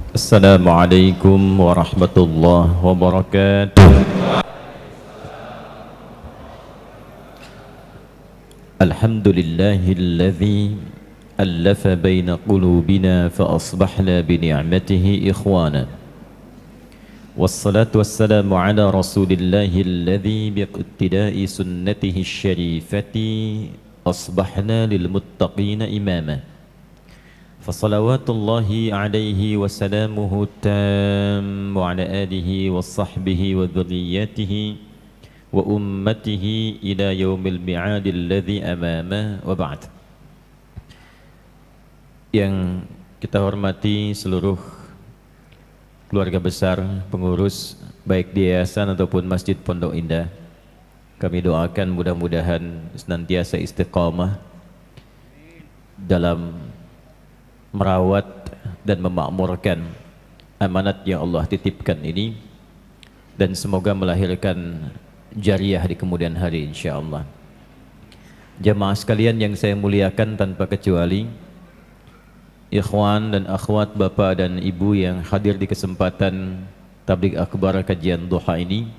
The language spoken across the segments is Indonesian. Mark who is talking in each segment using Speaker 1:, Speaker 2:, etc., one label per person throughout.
Speaker 1: Assalamualaikum warahmatullahi wabarakatuh. Alhamdulillahilladzi allafa baina qulubina fa asbahna bi ni'matihi ikhwana. Wassalatu wassalamu ala Rasulillahilladzi biiqtida'i sunnatihi syarifati asbahna lil muttaqina imama. Fasalawatullahi alaihi wasalamuhu tam wa ala alihi wa sahbihi wa dhurriyyatihi wa ummatihi ila yaumil mi'adil ladzi amama wa ba'd. Yang kita hormati seluruh keluarga besar pengurus baik di yayasan ataupun Masjid Pondok Indah, kami doakan mudah-mudahan senantiasa istiqamah dalam merawat dan memakmurkan amanat yang Allah titipkan ini, dan semoga melahirkan jariah di kemudian hari insyaallah. Jamaah sekalian yang saya muliakan tanpa kecuali, ikhwan dan akhwat, bapak dan ibu yang hadir di kesempatan tabligh akbar kajian duha ini,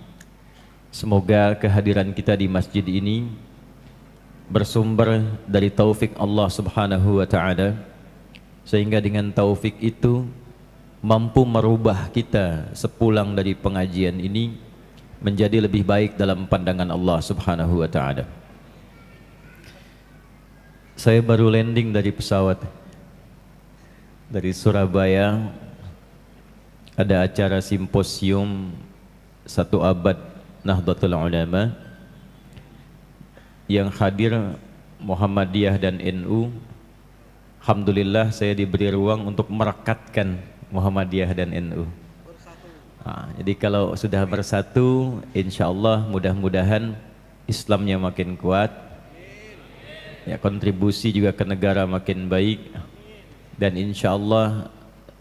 Speaker 1: semoga kehadiran kita di masjid ini bersumber dari taufik Allah Subhanahu wa ta'ala, sehingga dengan taufik itu mampu merubah kita sepulang dari pengajian ini menjadi lebih baik dalam pandangan Allah Subhanahu wa ta'ala. Saya baru landing dari pesawat dari Surabaya, ada acara simposium 1 abad Nahdlatul Ulama yang hadir Muhammadiyah dan NU. Alhamdulillah saya diberi ruang untuk merekatkan Muhammadiyah dan NU. Jadi kalau sudah bersatu, insya Allah mudah-mudahan Islamnya makin kuat, ya, kontribusi juga ke negara makin baik, dan insya Allah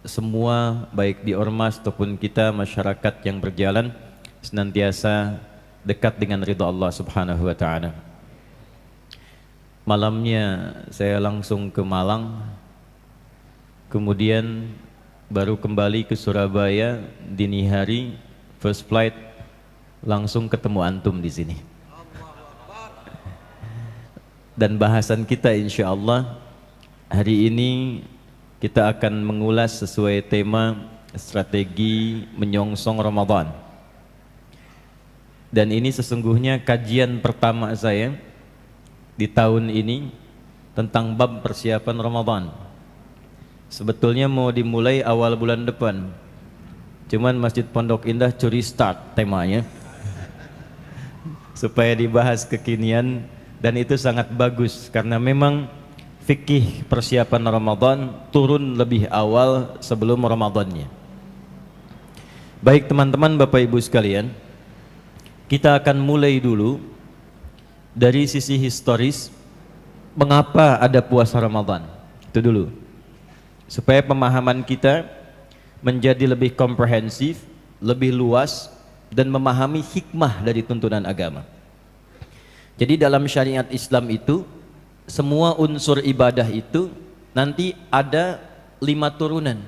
Speaker 1: semua baik di ormas ataupun kita masyarakat yang berjalan senantiasa dekat dengan ridha Allah Subhanahu wa ta'ala. Malamnya saya langsung ke Malang, kemudian baru kembali ke Surabaya dini hari, first flight langsung ketemu antum di sini. Dan bahasan kita insya Allah hari ini kita akan mengulas sesuai tema strategi menyongsong Ramadan. Dan ini sesungguhnya kajian pertama saya di tahun ini tentang bab persiapan Ramadan. Sebetulnya mau dimulai awal bulan depan, cuman Masjid Pondok Indah curi start temanya supaya dibahas kekinian, dan itu sangat bagus karena memang fikih persiapan Ramadan turun lebih awal sebelum Ramadannya. Baik teman-teman, Bapak Ibu sekalian, kita akan mulai dulu dari sisi historis, mengapa ada puasa Ramadan. Itu dulu, supaya pemahaman kita menjadi lebih komprehensif, lebih luas, dan memahami hikmah dari tuntunan agama. Jadi dalam syariat Islam itu, semua unsur ibadah itu nanti ada 5 turunan.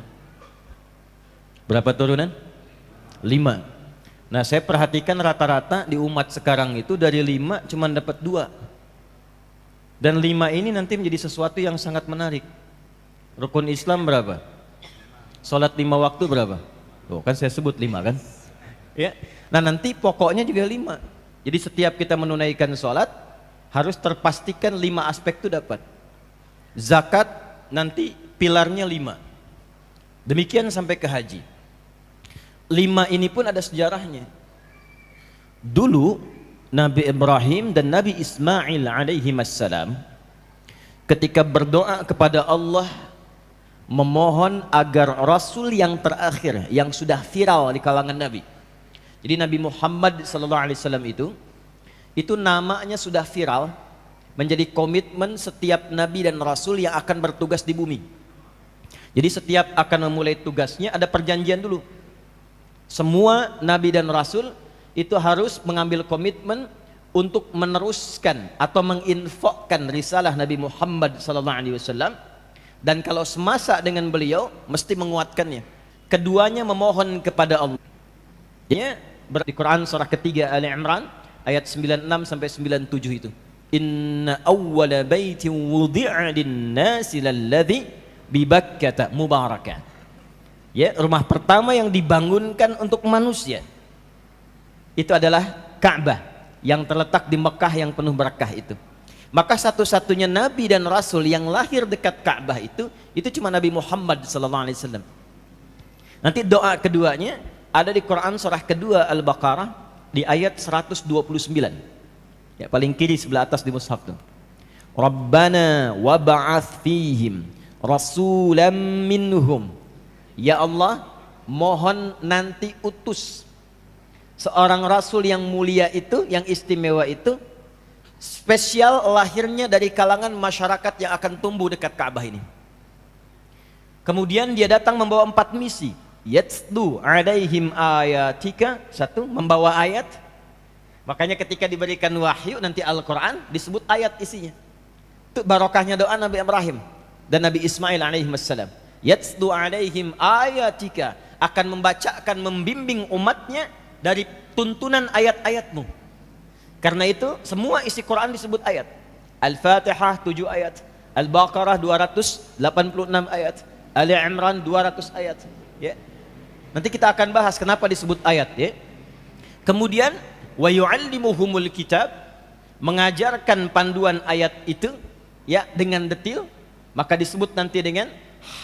Speaker 1: Berapa turunan? 5. Nah, saya perhatikan rata-rata di umat sekarang itu dari 5 cuma dapat 2. Dan 5 ini nanti menjadi sesuatu yang sangat menarik. Rukun Islam berapa? Salat 5 waktu berapa? Tuh, kan saya sebut 5 kan? Ya. Nah, nanti pokoknya juga 5. Jadi setiap kita menunaikan salat harus terpastikan 5 aspek itu dapat. Zakat nanti pilarnya 5. Demikian sampai ke haji. 5 ini pun ada sejarahnya. Dulu Nabi Ibrahim dan Nabi Ismail alaihi wassalam ketika berdoa kepada Allah memohon agar Rasul yang terakhir yang sudah viral di kalangan Nabi. Jadi Nabi Muhammad sallallahu alaihi wasallam itu namanya sudah viral, menjadi komitmen setiap Nabi dan Rasul yang akan bertugas di bumi. Jadi setiap akan memulai tugasnya ada perjanjian dulu. Semua Nabi dan Rasul itu harus mengambil komitmen untuk meneruskan atau menginfokkan risalah Nabi Muhammad SAW, dan kalau semasa dengan beliau mesti menguatkannya.
Speaker 2: keduanya memohon kepada Allah. Ya, di Quran surah ketiga Ali Imran ayat 96 sampai 97 itu. Inna awwala baitin wudi'a lin-nasi lalladzi bi Bakkah mubarakah. Ya, rumah pertama yang dibangunkan untuk manusia itu adalah Ka'bah yang terletak di Mekah yang penuh berkah itu. Maka satu-satunya nabi dan rasul yang lahir dekat Ka'bah itu cuma Nabi Muhammad sallallahu alaihi wasallam. Nanti doa keduanya ada di Quran surah kedua Al-Baqarah di ayat 129. Ya, paling kiri sebelah atas di mushaf tuh. Rabbana wab'ats fihim rasulam minhum. Ya Allah, mohon nanti utus seorang rasul yang mulia itu, yang istimewa itu, spesial lahirnya dari kalangan masyarakat yang akan tumbuh dekat Ka'bah ini. Kemudian dia datang membawa 4 misi. Yatsdu alaihim ayatika, 1, membawa ayat. Makanya ketika diberikan wahyu nanti Al-Quran disebut ayat isinya. Itu barokahnya doa Nabi Ibrahim dan Nabi Ismail alaihissalam. Yatsdu alaihim ayatika, akan membacakan, membimbing umatnya dari tuntunan ayat-ayatmu. Karena itu semua isi Quran disebut ayat. Al-Fatihah 7 ayat, Al-Baqarah 286 ayat, Ali Imran 200 ayat. Ya. Nanti kita akan bahas kenapa disebut ayat. Ya. Kemudian wa yu'allimuhumul kitab, mengajarkan panduan ayat itu ya dengan detail, maka disebut nanti dengan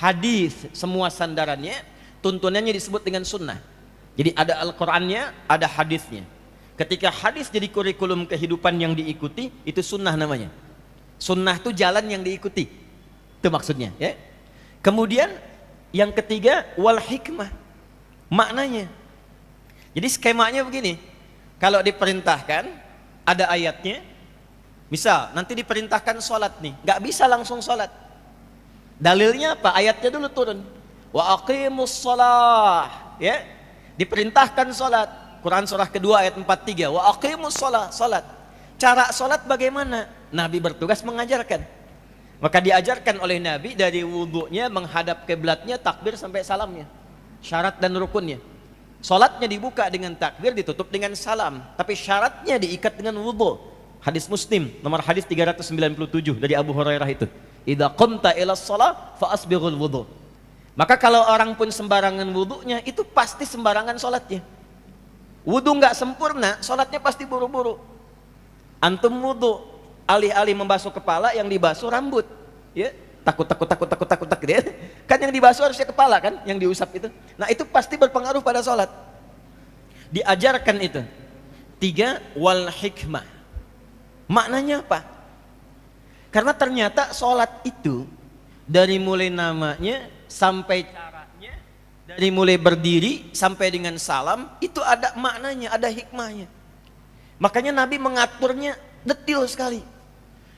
Speaker 2: hadis, semua sandarannya, tuntunannya disebut dengan sunnah. Jadi ada Al-Qur'annya, ada hadisnya. Ketika hadis jadi kurikulum kehidupan yang diikuti, itu sunnah namanya. Sunnah itu jalan yang diikuti, itu maksudnya ya. Kemudian yang ketiga wal hikmah, maknanya. Jadi skemanya begini, kalau diperintahkan ada ayatnya, misal nanti diperintahkan sholat nih, nggak bisa langsung sholat. Dalilnya apa? Ayatnya dulu turun. Wa aqimus shalah, ya. Diperintahkan sholat. Quran surah kedua ayat 43. Wa aqimus shalah, sholat. Cara sholat bagaimana? Nabi bertugas mengajarkan. Maka diajarkan oleh Nabi dari wudunya, menghadap kiblatnya, takbir sampai salamnya. Syarat dan rukunnya. Sholatnya dibuka dengan takbir, ditutup dengan salam. Tapi syaratnya diikat dengan wudu. Hadis Muslim, nomor hadis 397 dari Abu Hurairah itu. Idza qumta ila shalah fa asbighul wudu. Maka kalau orang pun sembarangan wudunya, itu pasti sembarangan sholatnya. Wudu nggak sempurna, sholatnya pasti buru-buru. Antum wudu, alih-alih membasuh kepala, yang dibasuh rambut, ya. Takut ya. Kan yang dibasuh harusnya kepala kan, yang diusap itu. Nah itu pasti berpengaruh pada sholat. Diajarkan itu. 3 wal hikmah. Maknanya apa? Karena ternyata sholat itu dari mulai namanya sampai caranya, dari mulai berdiri sampai dengan salam, itu ada maknanya, ada hikmahnya. Makanya Nabi mengaturnya detail sekali.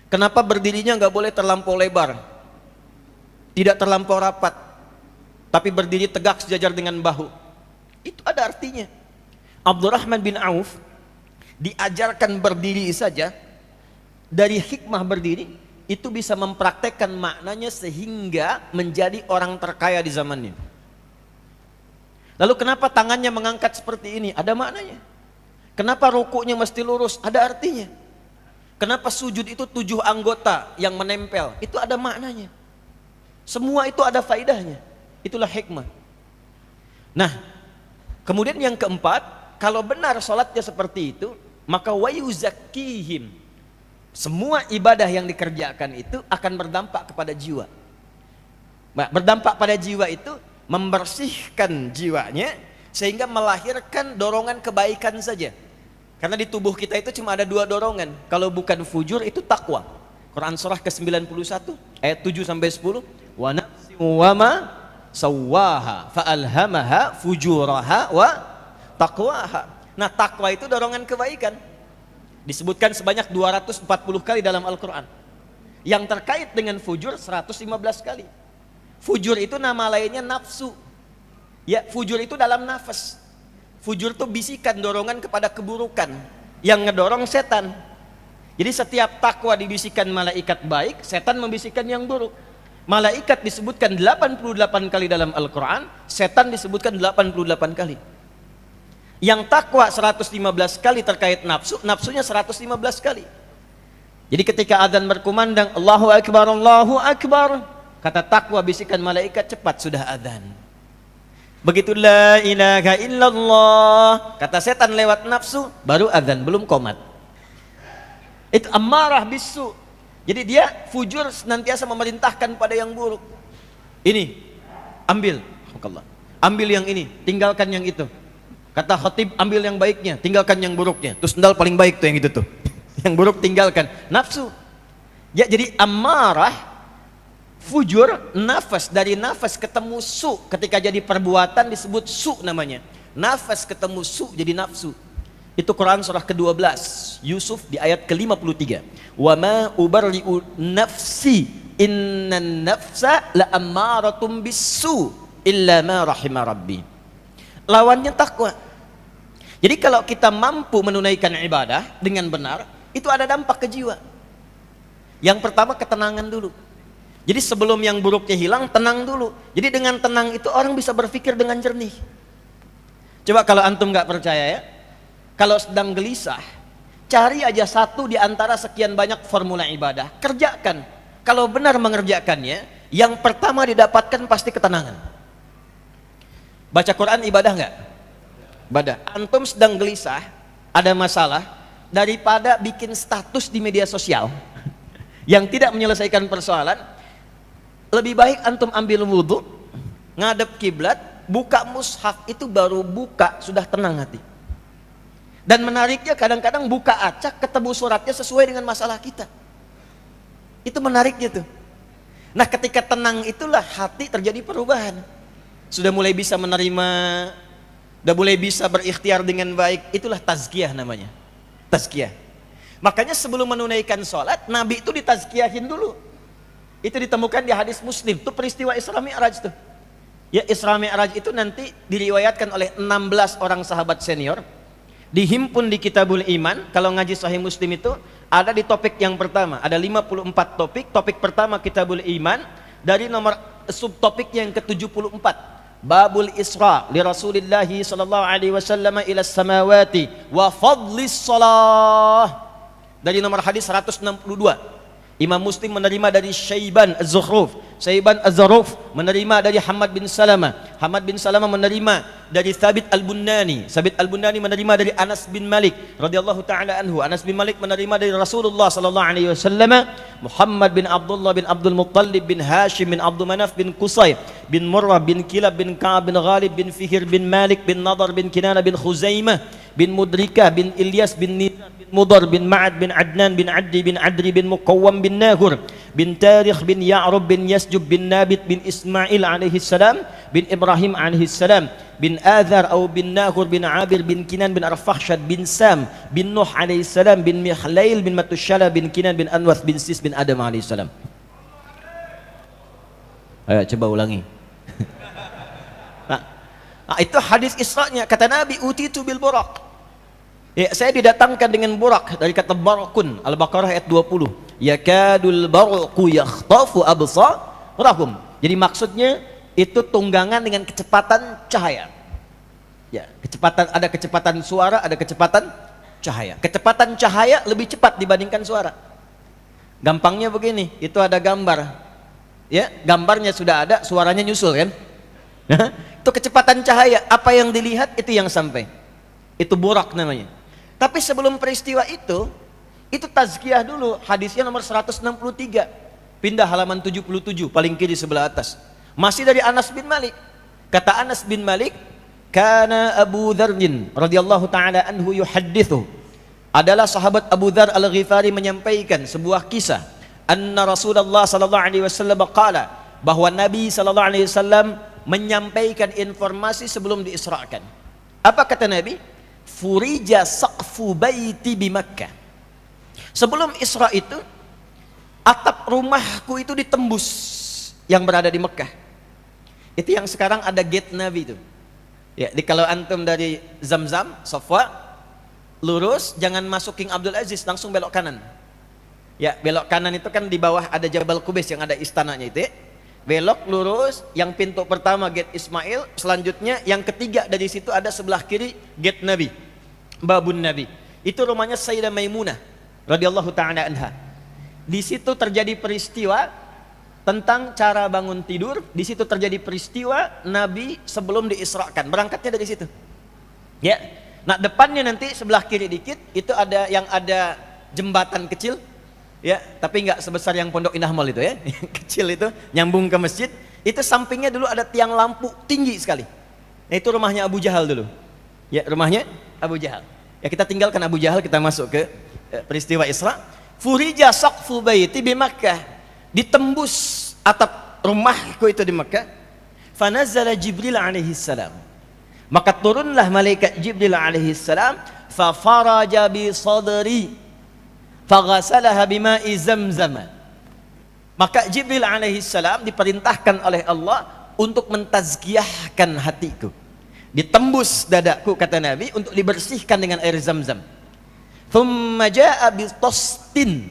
Speaker 2: Kenapa berdirinya nggak boleh terlampau lebar, tidak terlampau rapat, tapi berdiri tegak sejajar dengan bahu. Itu ada artinya. Abdurrahman bin Auf diajarkan berdiri saja. Dari hikmah berdiri itu bisa mempraktekkan maknanya sehingga menjadi orang terkaya di zamannya. Lalu kenapa tangannya mengangkat seperti ini? Ada maknanya. Kenapa rukuknya mesti lurus? Ada artinya. Kenapa sujud itu 7 anggota yang menempel? Itu ada maknanya. Semua itu ada faedahnya. Itulah hikmah. Nah, kemudian yang keempat, kalau benar sholatnya seperti itu, maka wa yuzakkihim. Semua ibadah yang dikerjakan itu akan berdampak kepada jiwa. Berdampak pada jiwa itu membersihkan jiwanya sehingga melahirkan dorongan kebaikan saja. Karena di tubuh kita itu cuma ada 2 dorongan. Kalau bukan fujur itu takwa. Quran surah ke-91 ayat 7 sampai 10. Wa nafsin wa ma sawwaha fa alhamaha fujuraha wa taqwaha. Nah, takwa itu dorongan kebaikan. Disebutkan sebanyak 240 kali dalam Al-Quran. Yang terkait dengan fujur 115 kali. Fujur itu nama lainnya nafsu. Ya, fujur itu dalam nafas. Fujur itu bisikan, dorongan kepada keburukan yang ngedorong setan. Jadi setiap takwa dibisikkan malaikat baik, setan membisikkan yang buruk. Malaikat disebutkan 88 kali dalam Al-Quran, setan disebutkan 88 kali. Yang takwa 115 kali terkait nafsu, nafsunya 115 kali. Jadi ketika azan berkumandang, Allahu Akbar, kata takwa bisikan malaikat, cepat sudah azan. Begitu la ilaha illallah, kata setan lewat nafsu, baru azan, belum qomat. Itu amarah bisu. Jadi dia fujur senantiasa memerintahkan pada yang buruk. Ini, ambil yang ini, tinggalkan yang itu. Kata khatib, ambil yang baiknya, tinggalkan yang buruknya. Terus sendal paling baik tuh yang itu tuh. Yang buruk tinggalkan. Nafsu. Ya, jadi amarah, fujur, nafas. Dari nafas ketemu su. Ketika jadi perbuatan disebut su namanya. Nafas ketemu su jadi nafsu. Itu Quran surah ke-12, Yusuf di ayat ke-53. Wa ma ubarri'u nafsi innan nafsa la'ammaratum bisu illa ma rahima rabbi. Lawannya takwa. Jadi kalau kita mampu menunaikan ibadah dengan benar, itu ada dampak ke jiwa. Yang pertama ketenangan dulu. Jadi sebelum yang buruknya hilang, tenang dulu. Jadi dengan tenang itu orang bisa berpikir dengan jernih. Coba kalau antum nggak percaya ya, kalau sedang gelisah, cari aja satu di antara sekian banyak formula ibadah, kerjakan. Kalau benar mengerjakannya, yang pertama didapatkan pasti ketenangan. Baca Quran ibadah nggak? Ibadah. Antum sedang gelisah, ada masalah, daripada bikin status di media sosial yang tidak menyelesaikan persoalan, lebih baik antum ambil wudhu, ngadep kiblat, buka mushaf, itu baru buka sudah tenang hati. Dan menariknya kadang-kadang buka acak ketemu suratnya sesuai dengan masalah kita. Itu menariknya tuh. Nah ketika tenang itulah hati terjadi perubahan. Sudah mulai bisa menerima, sudah mulai bisa berikhtiar dengan baik. Itulah tazkiyah namanya. Tazkiyah. Makanya sebelum menunaikan sholat, Nabi itu ditazkiyahin dulu. Itu ditemukan di hadis Muslim. Itu peristiwa Isra Mi'raj tuh. Ya, Isra Mi'raj itu nanti diriwayatkan oleh 16 orang sahabat senior. Dihimpun di Kitabul Iman. Kalau ngaji Sahih Muslim itu ada di topik yang pertama, ada 54 topik. Topik pertama Kitabul Iman, dari nomor subtopik yang ke-74, Babul Isra li Rasulillahi sallallahu alaihi wasallam ila samawati wa fadlis shalah, dari nomor hadis 162. Imam Muslim menerima dari Syaiban Az-Zukhruf, Syaiban Az-Zuruf menerima dari Hamad bin Salama, Hamad bin Salama menerima dari Thabit Al-Bunnani, Thabit Al-Bunnani menerima dari Anas bin Malik radhiyallahu taala anhu, Anas bin Malik menerima dari Rasulullah sallallahu alaihi wasallam, Muhammad bin Abdullah bin Abdul Muttalib bin Hashim bin Abdul Manaf bin Qusay bin Murrah bin Kilab bin Ka'ab bin Ghalib bin Fihir bin Malik bin Nadar bin Kinana bin Khuzaimah bin Mudrikah bin Ilyas bin Nizar bin Mudar bin Ma'ad bin Adnan bin Addi bin Adri bin Muqawwam bin Nahur bin Tarikh bin Ya'rub bin Yasjub bin Nabit bin Ismail alaihi salam bin Ibrahim alaihi salam bin Azar atau bin Nahur bin Abir bin Kinan bin Arfakhshad bin Sam bin Nuh alaihi salam bin Mihlail bin Matushala bin Kinan bin Anwas bin Sis bin Adam alaihi salam. Ayo coba ulangi. Nah, itu hadis Isra-nya. Kata Nabi, utitu bil buraq. Ya, saya didatangkan dengan burak, dari kata barakun, Al-Baqarah ayat 20. Yakadul barqu yakhtafu absarahum. Jadi maksudnya itu tunggangan dengan kecepatan cahaya. Ya, kecepatan, ada kecepatan suara, ada kecepatan cahaya. Kecepatan cahaya lebih cepat dibandingkan suara. Gampangnya begini, itu ada gambar. Ya, gambarnya sudah ada, suaranya nyusul kan? Itu kecepatan cahaya, apa yang dilihat itu yang sampai. Itu burak namanya. Tapi sebelum peristiwa itu tazkiyah dulu. Hadisnya nomor 163. Pindah halaman 77, paling kiri sebelah atas. Masih dari Anas bin Malik. Kata Anas bin Malik, kana Abu Dzarrin radhiyallahu taala anhu yuhaddithu. Adalah sahabat Abu Dzar Al-Ghifari menyampaikan sebuah kisah. Anna Rasulullah sallallahu alaihi wasallam qala, bahwa Nabi sallallahu alaihi wasallam menyampaikan informasi sebelum diisrakan. Apa kata Nabi? Furija saqfu baiti bi Makkah. Sebelum Isra itu, atap rumahku itu ditembus yang berada di Mekah. Itu yang sekarang ada gate Nabi itu. Ya, kalau antum dari Zamzam, Safwa, lurus, jangan masuk King Abdul Aziz, langsung belok kanan. Ya, belok kanan itu kan di bawah ada Jabal Qubais yang ada istananya itu. Ya. belok lurus, yang pintu pertama gate Ismail, selanjutnya yang ketiga dari situ ada sebelah kiri gate Nabi, babun Nabi. Itu rumahnya Sayyidah Maimunah radhiyallahu taala anha. Di situ terjadi peristiwa tentang cara bangun tidur. Di situ terjadi peristiwa Nabi sebelum diisrakan, berangkatnya dari situ. Ya, nah depannya nanti sebelah kiri dikit itu ada yang ada jembatan kecil, ya, tapi nggak sebesar yang Pondok Indah Mall itu ya, yang kecil itu nyambung ke masjid. Itu sampingnya dulu ada tiang lampu tinggi sekali. Nah, itu rumahnya Abu Jahal dulu. Ya, rumahnya Abu Jahal. Ya, kita tinggalkan Abu Jahal, kita masuk ke peristiwa Isra. Furija saqfu baiti bi Makkah. Ditembus atap rumahku itu di Makkah. Fanazala Jibril alaihi salam. Maka turunlah malaikat Jibril alaihi salam, fa faraja bi sadri faghasalaha bima'i zamzam. Maka Jibril alaihi salam diperintahkan oleh Allah untuk mentazkiyahkan hatiku. Ditembus dadaku, kata Nabi, untuk dibersihkan dengan air Zamzam. Thumma jaa bi tastin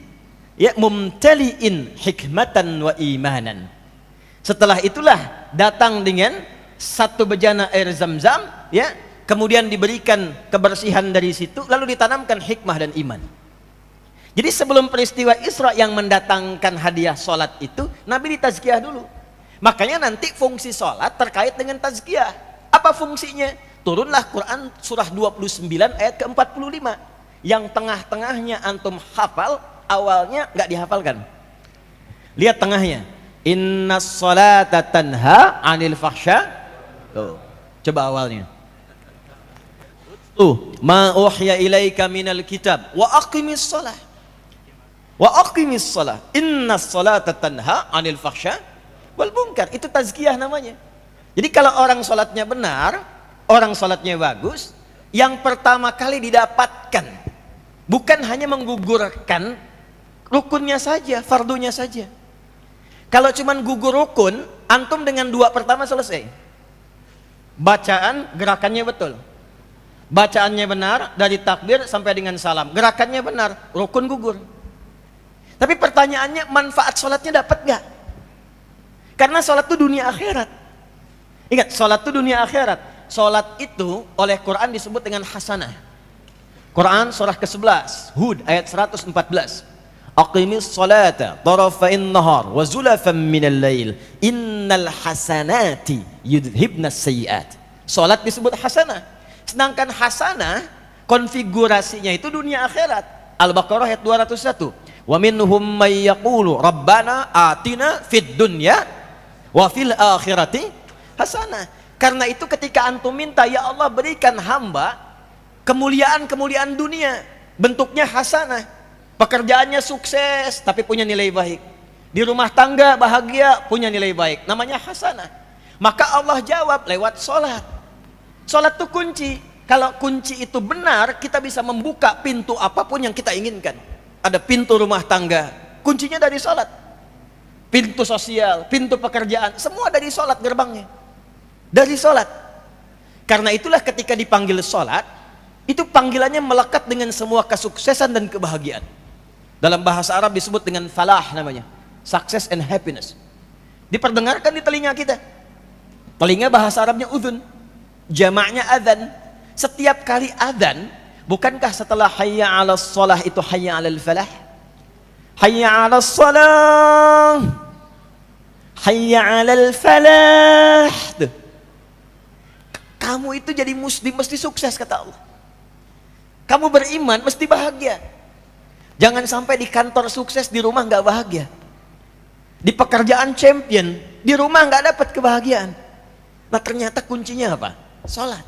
Speaker 2: ya mumtali'in hikmatan wa imanan. Setelah itulah datang dengan satu bejana air Zamzam, ya, kemudian diberikan kebersihan dari situ, lalu ditanamkan hikmah dan iman. Jadi sebelum peristiwa Isra yang mendatangkan hadiah solat itu, Nabi ditazkiyah dulu. Makanya nanti fungsi solat terkait dengan tazkiyah. Apa fungsinya? Turunlah Quran surah 29 ayat ke-45. Yang tengah-tengahnya antum hafal, awalnya nggak dihafalkan. Lihat tengahnya. Inna sholata tanha anil fahsya. Tuh, coba awalnya. Ma uhya ilaika minal kitab wa aqimis shalah. Wa aqimis shalah. Inna sholata tanha anil fahsya wal munkar. Itu tazkiyah namanya. Jadi kalau orang sholatnya benar, orang sholatnya bagus, yang pertama kali didapatkan bukan hanya menggugurkan rukunnya saja, fardunya saja. Kalau cuman gugur rukun, antum dengan dua pertama selesai. Bacaan, gerakannya betul. Bacaannya benar, dari takbir sampai dengan salam. Gerakannya benar, rukun gugur. Tapi pertanyaannya, manfaat sholatnya dapat gak? Karena sholat itu dunia akhirat. Ingat, sholat itu dunia akhirat. Sholat itu oleh Quran disebut dengan hasanah. Quran surah ke-11, Hud ayat 114. Aqimis sholata tarafa'in nahar wa zulafan minal lail innal hasanati yudhibnas sayyiat. Salat disebut hasanah. Sedangkan hasanah konfigurasinya itu dunia akhirat. Al-Baqarah ayat 201. Wa minhum may yaqulu rabbana atina fid dunya wa fil akhirati hasanah. Karena itu ketika antum minta, ya Allah berikan hamba kemuliaan-kemuliaan dunia, bentuknya hasanah. Pekerjaannya sukses tapi punya nilai baik. Di rumah tangga bahagia, punya nilai baik. Namanya hasanah. Maka Allah jawab lewat sholat. Sholat itu kunci. Kalau kunci itu benar, kita bisa membuka pintu apapun yang kita inginkan. Ada pintu rumah tangga, kuncinya dari sholat. Pintu sosial, pintu pekerjaan, semua dari sholat gerbangnya. Dari sholat. Karena itulah ketika dipanggil sholat, itu panggilannya melekat dengan semua kesuksesan dan kebahagiaan. Dalam bahasa Arab disebut dengan falah namanya, success and happiness. Diperdengarkan di telinga kita. Telinga bahasa Arabnya udhun, jamaknya adzan. Setiap kali adzan, bukankah setelah hayya 'alas shalah itu hayya 'alal falah? Hayya 'alas shalah, hayya 'alal falah. Kamu itu jadi muslim mesti sukses, kata Allah. Kamu beriman mesti bahagia. Jangan sampai di kantor sukses, di rumah nggak bahagia. Di pekerjaan champion, di rumah nggak dapat kebahagiaan. Nah ternyata kuncinya apa? Sholat.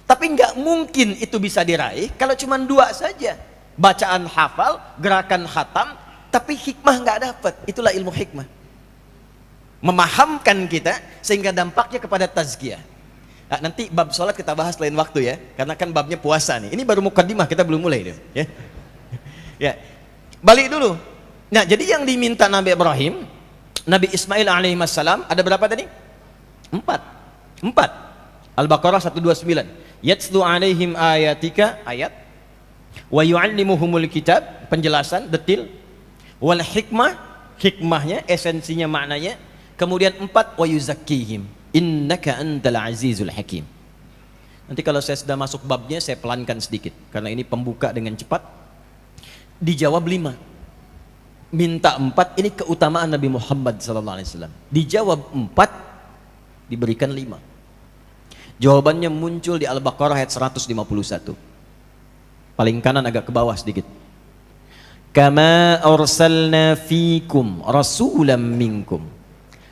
Speaker 2: Tapi nggak mungkin itu bisa diraih kalau cuma dua saja. Bacaan hafal, gerakan khatam, tapi hikmah nggak dapat. Itulah ilmu hikmah. Memahamkan kita sehingga dampaknya kepada tazkiyah. Nah, nanti bab sholat kita bahas lain waktu ya, karena kan babnya puasa nih. Ini baru mukaddimah, kita belum mulai deh. Ya. Ya, balik dulu. Nah, jadi yang diminta Nabi Ibrahim, Nabi Ismail alaihissalam ada berapa tadi? 4. Al-Baqarah 129. Yatslu alaihim ayatika, ayat. Wa yu'allimuhumul kitab, penjelasan detil. Wal hikmah, hikmahnya, esensinya, maknanya. Kemudian 4, wa yuzakkihim innaka antal azizul hakim. Nanti kalau saya sudah masuk babnya saya pelankan sedikit karena ini pembuka dengan cepat. Dijawab 5. Minta 4, ini keutamaan Nabi Muhammad SAW. Dijawab 4, diberikan 5. Jawabannya muncul di Al-Baqarah ayat 151. Paling kanan agak ke bawah sedikit. Kama arsalna fikum rasulam minkum.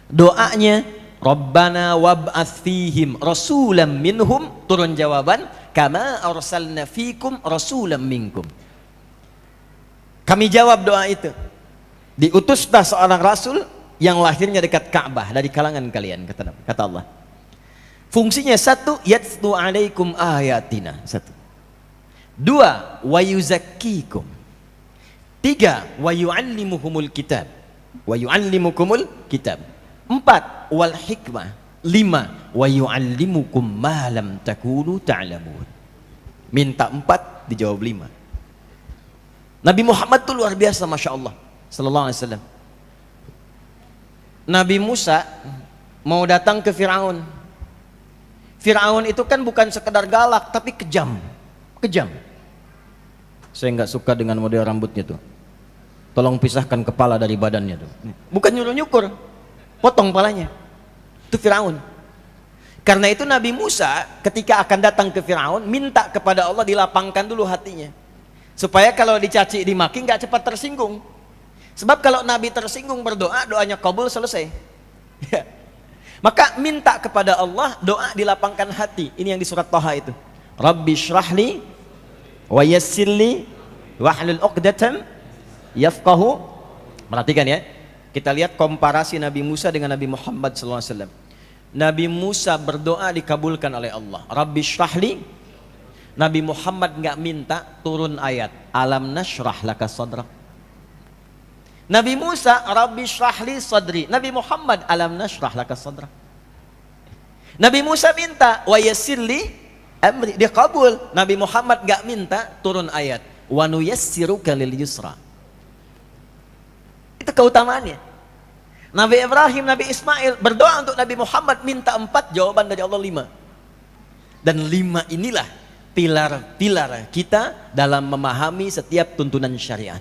Speaker 2: Doanya Rabbana wab'ats fihim rasulam minhum, turun jawaban kama arsalna fikum rasulam minkum. Kami jawab doa itu. Diutuslah seorang rasul yang lahirnya dekat Ka'bah dari kalangan kalian, kata Allah. Fungsinya 1, yatlu alaikum ayatina. 1. 2, wa yuzakkikum. 3, wa yu'allimuhumul kitab. Wa yu'allimukumul kitab. 4, wal hikmah. 5, wa yu'allimukum ma lam takunu ta'lamun. Minta 4, dijawab 5. Nabi Muhammad itu luar biasa, Masya Allah Sallallahu Alaihi Wasallam. Nabi Musa mau datang ke Fir'aun. Fir'aun itu kan bukan sekedar galak, tapi kejam. Kejam. Saya nggak suka dengan model rambutnya tuh. Tolong pisahkan kepala dari badannya tuh. Bukan nyuruh-nyukur, potong kepalanya. Itu Fir'aun. Karena itu Nabi Musa ketika akan datang ke Fir'aun minta kepada Allah dilapangkan dulu hatinya. Supaya kalau dicaci dimaki nggak cepat tersinggung. Sebab kalau Nabi tersinggung berdoa, doanya kabul, selesai. Ya. Maka minta kepada Allah, doa dilapangkan hati. Ini yang di surat Thaha itu. Rabbi syrahli wa yassirli wahlul 'uqdatam yafqahu. Perhatikan ya. Kita lihat komparasi Nabi Musa dengan Nabi Muhammad SAW. Nabi Musa berdoa dikabulkan oleh Allah. Rabbi syrahli. Nabi Muhammad nggak minta turun ayat alam nashrah laka sadrak. Nabi Musa Rabbi syrahli sadri. Nabi Muhammad alam nashrah laka sadrak. Nabi Musa minta wa yassirli amri, dia kabul. Nabi Muhammad nggak minta turun ayat wa nuyassiruka lil yusra. Itu keutamaannya. Nabi Ibrahim, Nabi Ismail berdoa untuk Nabi Muhammad, minta 4, jawaban dari Allah 5. Dan 5 inilah pilar-pilar kita dalam memahami setiap tuntunan syariat.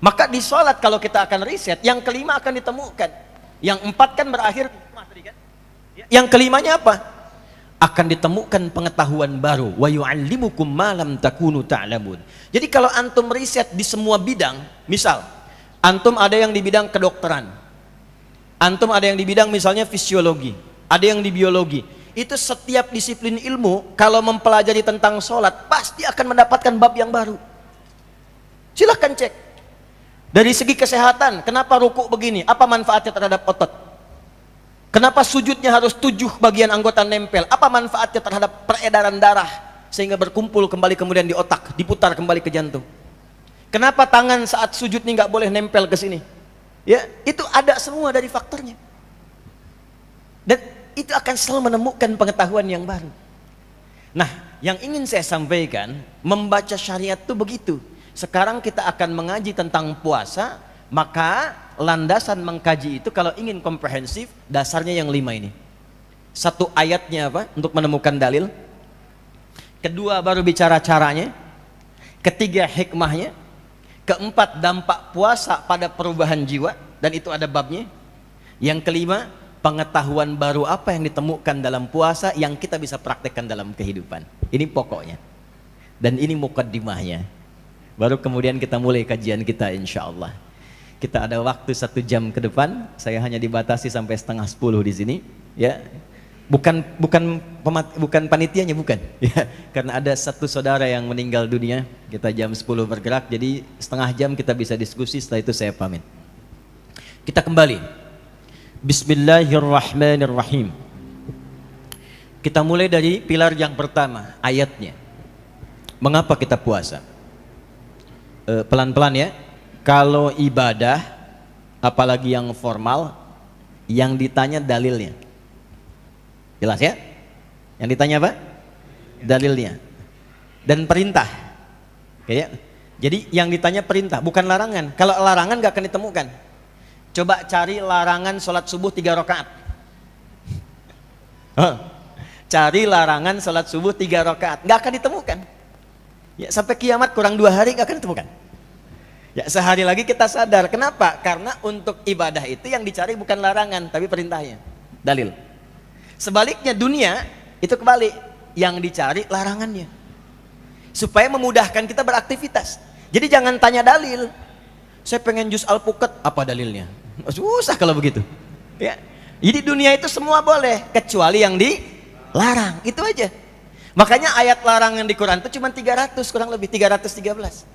Speaker 2: Maka di sholat kalau kita akan riset, yang kelima akan ditemukan. Yang 4 kan berakhir, yang kelimanya apa? Akan ditemukan pengetahuan baru. Wa yu'allimukum ma lam takunu ta'lamun. Jadi kalau antum riset di semua bidang, misal antum ada yang di bidang kedokteran, antum ada yang di bidang misalnya fisiologi, ada yang di biologi. Itu setiap disiplin ilmu kalau mempelajari tentang sholat pasti akan mendapatkan bab yang baru. Silahkan cek. Dari segi kesehatan, kenapa rukuk begini? Apa manfaatnya terhadap otot? Kenapa sujudnya harus 7 bagian anggota nempel? Apa manfaatnya terhadap peredaran darah sehingga berkumpul kembali kemudian di otak, diputar kembali ke jantung? Kenapa tangan saat sujud ini nggak boleh nempel ke sini? Ya, itu ada semua dari faktornya. Dan itu akan selalu menemukan pengetahuan yang baru. Nah, yang ingin saya sampaikan, membaca syariat itu begitu. Sekarang kita akan mengaji tentang puasa, maka landasan mengkaji itu kalau ingin komprehensif, dasarnya yang 5 ini. 1 ayatnya apa? Untuk menemukan dalil. 2 baru bicara caranya. 3 hikmahnya. 4 dampak puasa pada perubahan jiwa, dan itu ada babnya. Yang 5, pengetahuan baru apa yang ditemukan dalam puasa yang kita bisa praktekkan dalam kehidupan. Ini pokoknya. Dan ini mukaddimahnya. Baru kemudian kita mulai kajian kita insya Allah. Kita ada waktu 1 jam ke depan. Saya hanya dibatasi sampai setengah 10 di sini. Ya, bukan panitianya, bukan. Ya, karena ada 1 saudara yang meninggal dunia. Kita jam 10 bergerak. Jadi setengah jam kita bisa diskusi. Setelah itu saya pamit. Kita kembali. Bismillahirrahmanirrahim. Kita mulai dari pilar yang pertama, ayatnya. Mengapa kita puasa? Pelan-pelan ya. Kalau ibadah, apalagi yang formal, yang ditanya dalilnya. Jelas ya? Yang ditanya apa? Dalilnya. Dan perintah. Oke ya? Jadi yang ditanya perintah, bukan larangan. Kalau larangan gak akan ditemukan. Coba cari larangan sholat subuh 3 rakaat. Cari larangan sholat subuh 3 rakaat, nggak akan ditemukan. Ya, sampai kiamat kurang 2 hari nggak akan ditemukan. Ya, sehari lagi kita sadar. Kenapa? Karena untuk ibadah itu yang dicari bukan larangan, tapi perintahnya. Dalil. Sebaliknya dunia itu kebalik, yang dicari larangannya. Supaya memudahkan kita beraktivitas. Jadi jangan tanya dalil. Saya pengen jus alpukat, apa dalilnya? Susah kalau begitu. Ya. Jadi dunia itu semua boleh, kecuali yang dilarang. Itu aja. Makanya ayat larangan di Quran itu cuma 300, kurang lebih 313.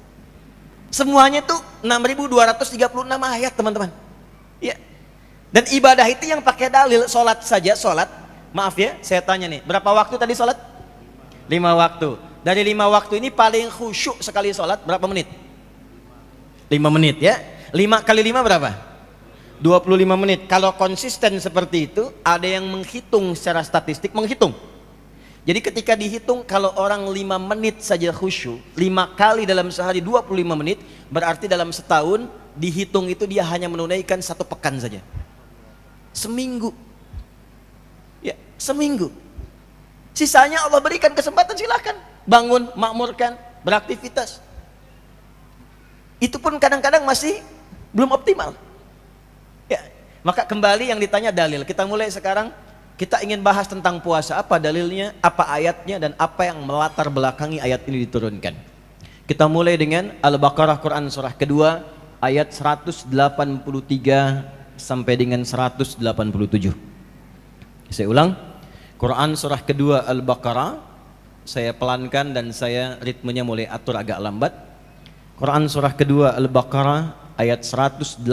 Speaker 2: Semuanya tuh 6.236 ayat, teman-teman. Ya. Dan ibadah itu yang pakai dalil. Sholat saja, sholat. Maaf ya, saya tanya nih, berapa waktu tadi sholat? 5 waktu. Dari 5 waktu ini paling khusyuk sekali sholat berapa menit? 5 menit ya. 5 kali 5 berapa? 25 menit. Kalau konsisten seperti itu, ada yang menghitung secara statistik, menghitung. Jadi ketika dihitung, kalau orang 5 menit saja khusyuk, 5 kali dalam sehari 25 menit, berarti dalam setahun dihitung itu dia hanya menunaikan 1 pekan saja. Seminggu. Ya, seminggu. Sisanya Allah berikan kesempatan, silakan bangun, makmurkan, beraktivitas. Itu pun kadang-kadang masih belum optimal. Ya, maka kembali yang ditanya dalil. Kita mulai sekarang, kita ingin bahas tentang puasa. Apa dalilnya, apa ayatnya, dan apa yang melatar belakangi ayat ini diturunkan. Kita mulai dengan Al-Baqarah, Quran surah kedua, ayat 183 sampai dengan 187. Saya ulang, Quran surah kedua Al-Baqarah, saya pelankan dan saya ritmenya mulai atur agak lambat. Quran surah kedua Al-Baqarah ayat 183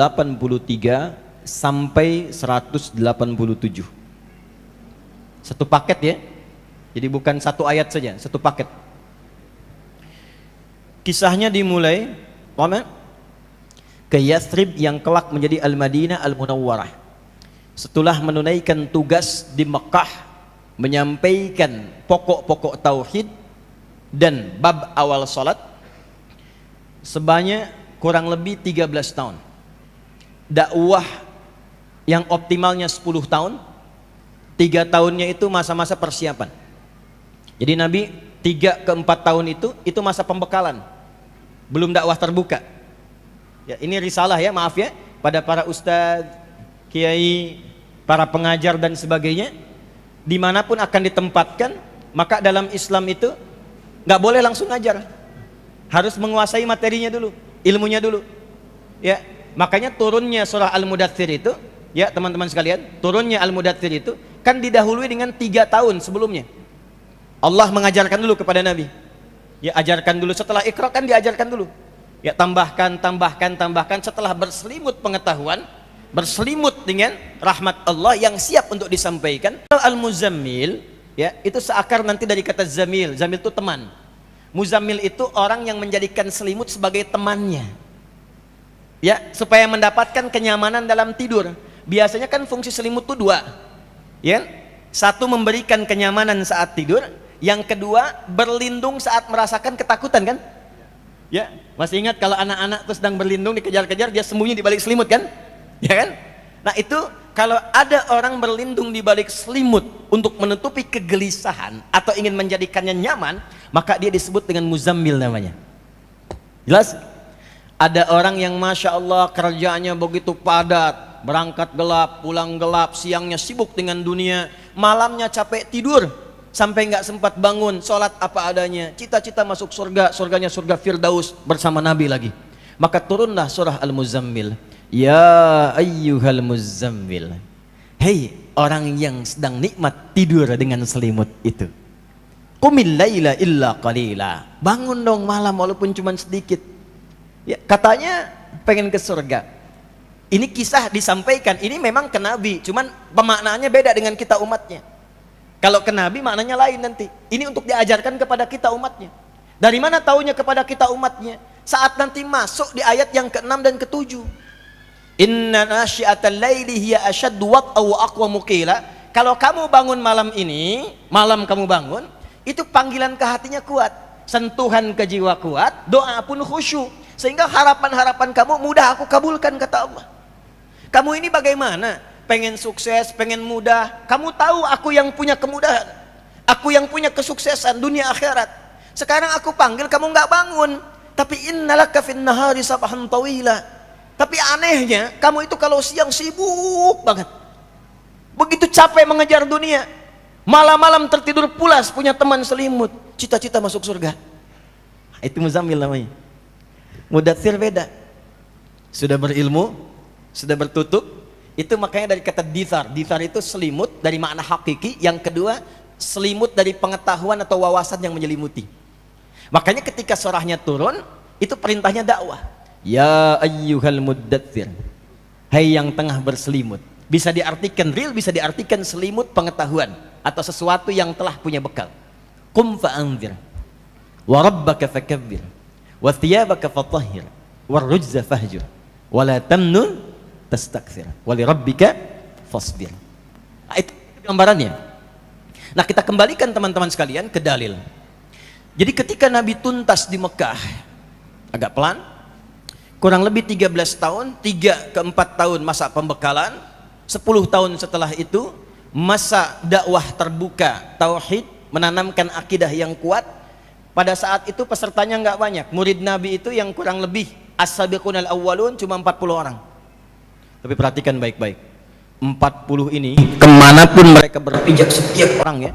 Speaker 2: sampai 187. Satu paket ya. Jadi bukan satu ayat saja, satu paket. Kisahnya dimulai ke Yathrib yang kelak menjadi Al-Madinah Al-Munawwarah. Setelah menunaikan tugas di Mekah, menyampaikan pokok-pokok tauhid dan bab awal salat sebanyak kurang lebih 13 tahun. Dakwah yang optimalnya 10 tahun, 3 tahunnya itu masa-masa persiapan. Jadi Nabi 3 ke 4 tahun itu masa pembekalan, belum dakwah terbuka. Ya, ini risalah ya, maaf ya, pada para ustadz, kiai, para pengajar dan sebagainya, dimanapun akan ditempatkan, maka dalam Islam itu nggak boleh langsung ngajar, harus menguasai materinya dulu, ilmunya dulu. Ya, makanya turunnya surah Al-Mudaththir itu, ya teman-teman sekalian, turunnya Al-Mudaththir itu kan didahului dengan 3 tahun sebelumnya. Allah mengajarkan dulu kepada Nabi. Ya, ajarkan dulu, setelah Iqra kan diajarkan dulu. Ya, tambahkan, setelah berselimut pengetahuan, berselimut dengan rahmat Allah yang siap untuk disampaikan. Al-Muzammil, ya, itu seakar nanti dari kata zamil. Zamil itu teman. Muzammil itu orang yang menjadikan selimut sebagai temannya. Ya, supaya mendapatkan kenyamanan dalam tidur. Biasanya kan fungsi selimut itu 2. Ya, satu memberikan kenyamanan saat tidur, yang kedua berlindung saat merasakan ketakutan kan? Ya, masih ingat kalau anak-anak tuh sedang berlindung dikejar-kejar, dia sembunyi di balik selimut kan? Ya kan? Nah itu kalau ada orang berlindung di balik selimut untuk menutupi kegelisahan atau ingin menjadikannya nyaman, maka dia disebut dengan muzammil namanya. Jelas? Ada orang yang Masya Allah kerjaannya begitu padat, berangkat gelap, pulang gelap, siangnya sibuk dengan dunia, malamnya capek tidur sampai nggak sempat bangun, sholat apa adanya, cita-cita masuk surga, surganya surga Firdaus bersama Nabi lagi. Maka turunlah surah Al-Muzammil. Ya ayyuhal muzammil, hei orang yang sedang nikmat tidur dengan selimut itu, qumil laila illa qalila, bangun dong malam walaupun cuma sedikit. Ya, katanya pengen ke surga. Ini kisah disampaikan, ini memang ke Nabi, cuman pemaknaannya beda dengan kita umatnya. Kalau ke Nabi maknanya lain nanti. Ini untuk diajarkan kepada kita umatnya. Dari mana taunya kepada kita umatnya? Saat nanti masuk di ayat yang ke-6 dan ke-7. Inna nasyi'atal laili hiya asyaddu wat'a wa aqwamu qila. Kalau kamu bangun malam ini, malam kamu bangun, itu panggilan ke hatinya kuat, sentuhan ke jiwa kuat, doa pun khusyuk, sehingga harapan-harapan kamu mudah aku kabulkan, kata Allah. Kamu ini bagaimana? Pengen sukses, pengen mudah. Kamu tahu aku yang punya kemudahan. Aku yang punya kesuksesan dunia akhirat. Sekarang aku panggil kamu nggak bangun. Tapi innalaka fin nahari sabahan tawila. Tapi anehnya, kamu itu kalau siang sibuk banget. Begitu capek mengejar dunia. Malam-malam tertidur pulas punya teman selimut. Cita-cita masuk surga. Itu Muzammil namanya. Mudaththir beda. Sudah berilmu, sudah bertutup. Itu makanya dari kata dithar. Dithar itu selimut dari makna hakiki. Yang kedua, selimut dari pengetahuan atau wawasan yang menyelimuti. Makanya ketika surahnya turun, itu perintahnya dakwah. Ya ayyuhal muddaththir. Hai yang tengah berselimut. Bisa diartikan real, bisa diartikan selimut pengetahuan atau sesuatu yang telah punya bekal. Qum fa'anzir. Wa rabbaka fakabbir. Wa thiyabaka fatahhir. Wa rujza fahjur. Wa la tamnun tastakthir. Wa li rabbika fasbir. Nah, itu gambarannya. Nah, kita kembalikan teman-teman sekalian ke dalil. Jadi ketika Nabi tuntas di Mekah, agak pelan, kurang lebih 13 tahun, 3 ke 4 tahun masa pembekalan, 10 tahun setelah itu masa dakwah terbuka, tauhid, menanamkan akidah yang kuat. Pada saat itu pesertanya nggak banyak, murid Nabi itu yang kurang lebih as-sabiqunal awwalun cuma 40 orang. Tapi perhatikan baik-baik, 40 ini kemanapun mereka berpijak, setiap orang ya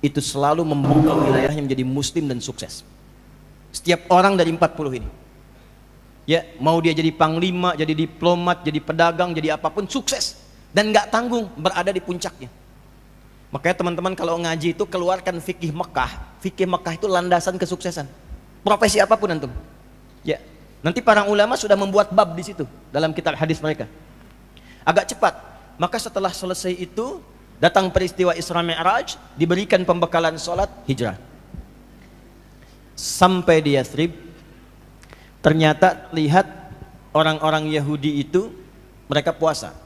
Speaker 2: itu selalu membuka wilayahnya menjadi muslim dan sukses. Setiap orang dari 40 ini ya, mau dia jadi panglima, jadi diplomat, jadi pedagang, jadi apapun, sukses dan nggak tanggung berada di puncaknya. Makanya teman-teman kalau ngaji itu keluarkan fikih Mekah. Fikih Mekah itu landasan kesuksesan profesi apapun antum ya. Nanti para ulama sudah membuat bab di situ dalam kitab hadis mereka. Agak cepat, maka setelah selesai itu datang peristiwa Isra Mi'raj, diberikan pembekalan sholat hijrah. Sampai di Yathrib, ternyata lihat orang-orang Yahudi itu mereka puasa.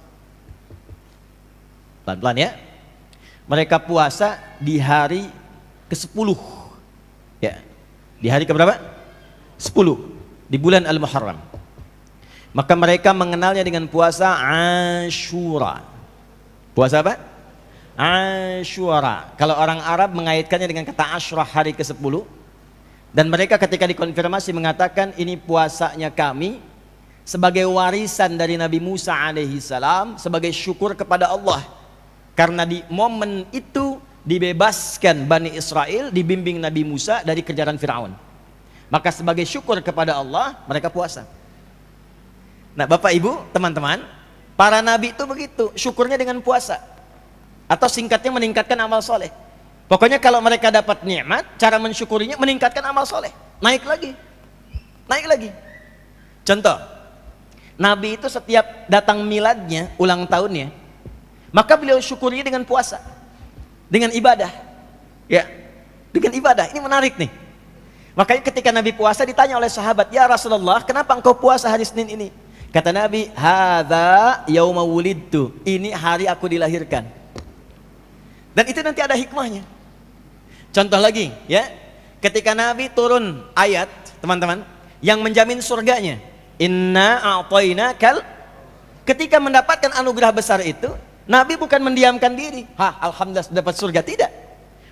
Speaker 2: Pelan-pelan ya. Mereka puasa di hari ke-10. Ya. Di hari ke-berapa? 10. Di bulan Al-Muharram. Maka mereka mengenalnya dengan puasa Ashura. Puasa apa? Ashura. Kalau orang Arab mengaitkannya dengan kata Ashura, hari ke-10. Dan mereka ketika dikonfirmasi mengatakan ini puasanya kami sebagai warisan dari Nabi Musa alaihi salam, sebagai syukur kepada Allah. Karena di momen itu dibebaskan Bani Israel, dibimbing Nabi Musa dari kejaran Fir'aun. Maka sebagai syukur kepada Allah mereka puasa. Nah Bapak Ibu, teman-teman, para Nabi itu begitu, syukurnya dengan puasa. Atau singkatnya meningkatkan amal soleh. Pokoknya kalau mereka dapat nikmat, cara mensyukurinya meningkatkan amal soleh. Naik lagi. Naik lagi. Contoh, Nabi itu setiap datang miladnya, ulang tahunnya, maka beliau syukurinya dengan puasa. Dengan ibadah. Ya, dengan ibadah. Ini menarik nih. Makanya ketika Nabi puasa ditanya oleh sahabat, "Ya Rasulullah, kenapa engkau puasa hari Senin ini?" Kata Nabi, "Hadza yauma wulidtu." Ini hari aku dilahirkan. Dan itu nanti ada hikmahnya. Contoh lagi, ya. Ketika Nabi turun ayat, teman-teman, yang menjamin surganya. Inna a'tainakal. Ketika mendapatkan anugerah besar itu, Nabi bukan mendiamkan diri. Alhamdulillah sudah dapat surga, tidak.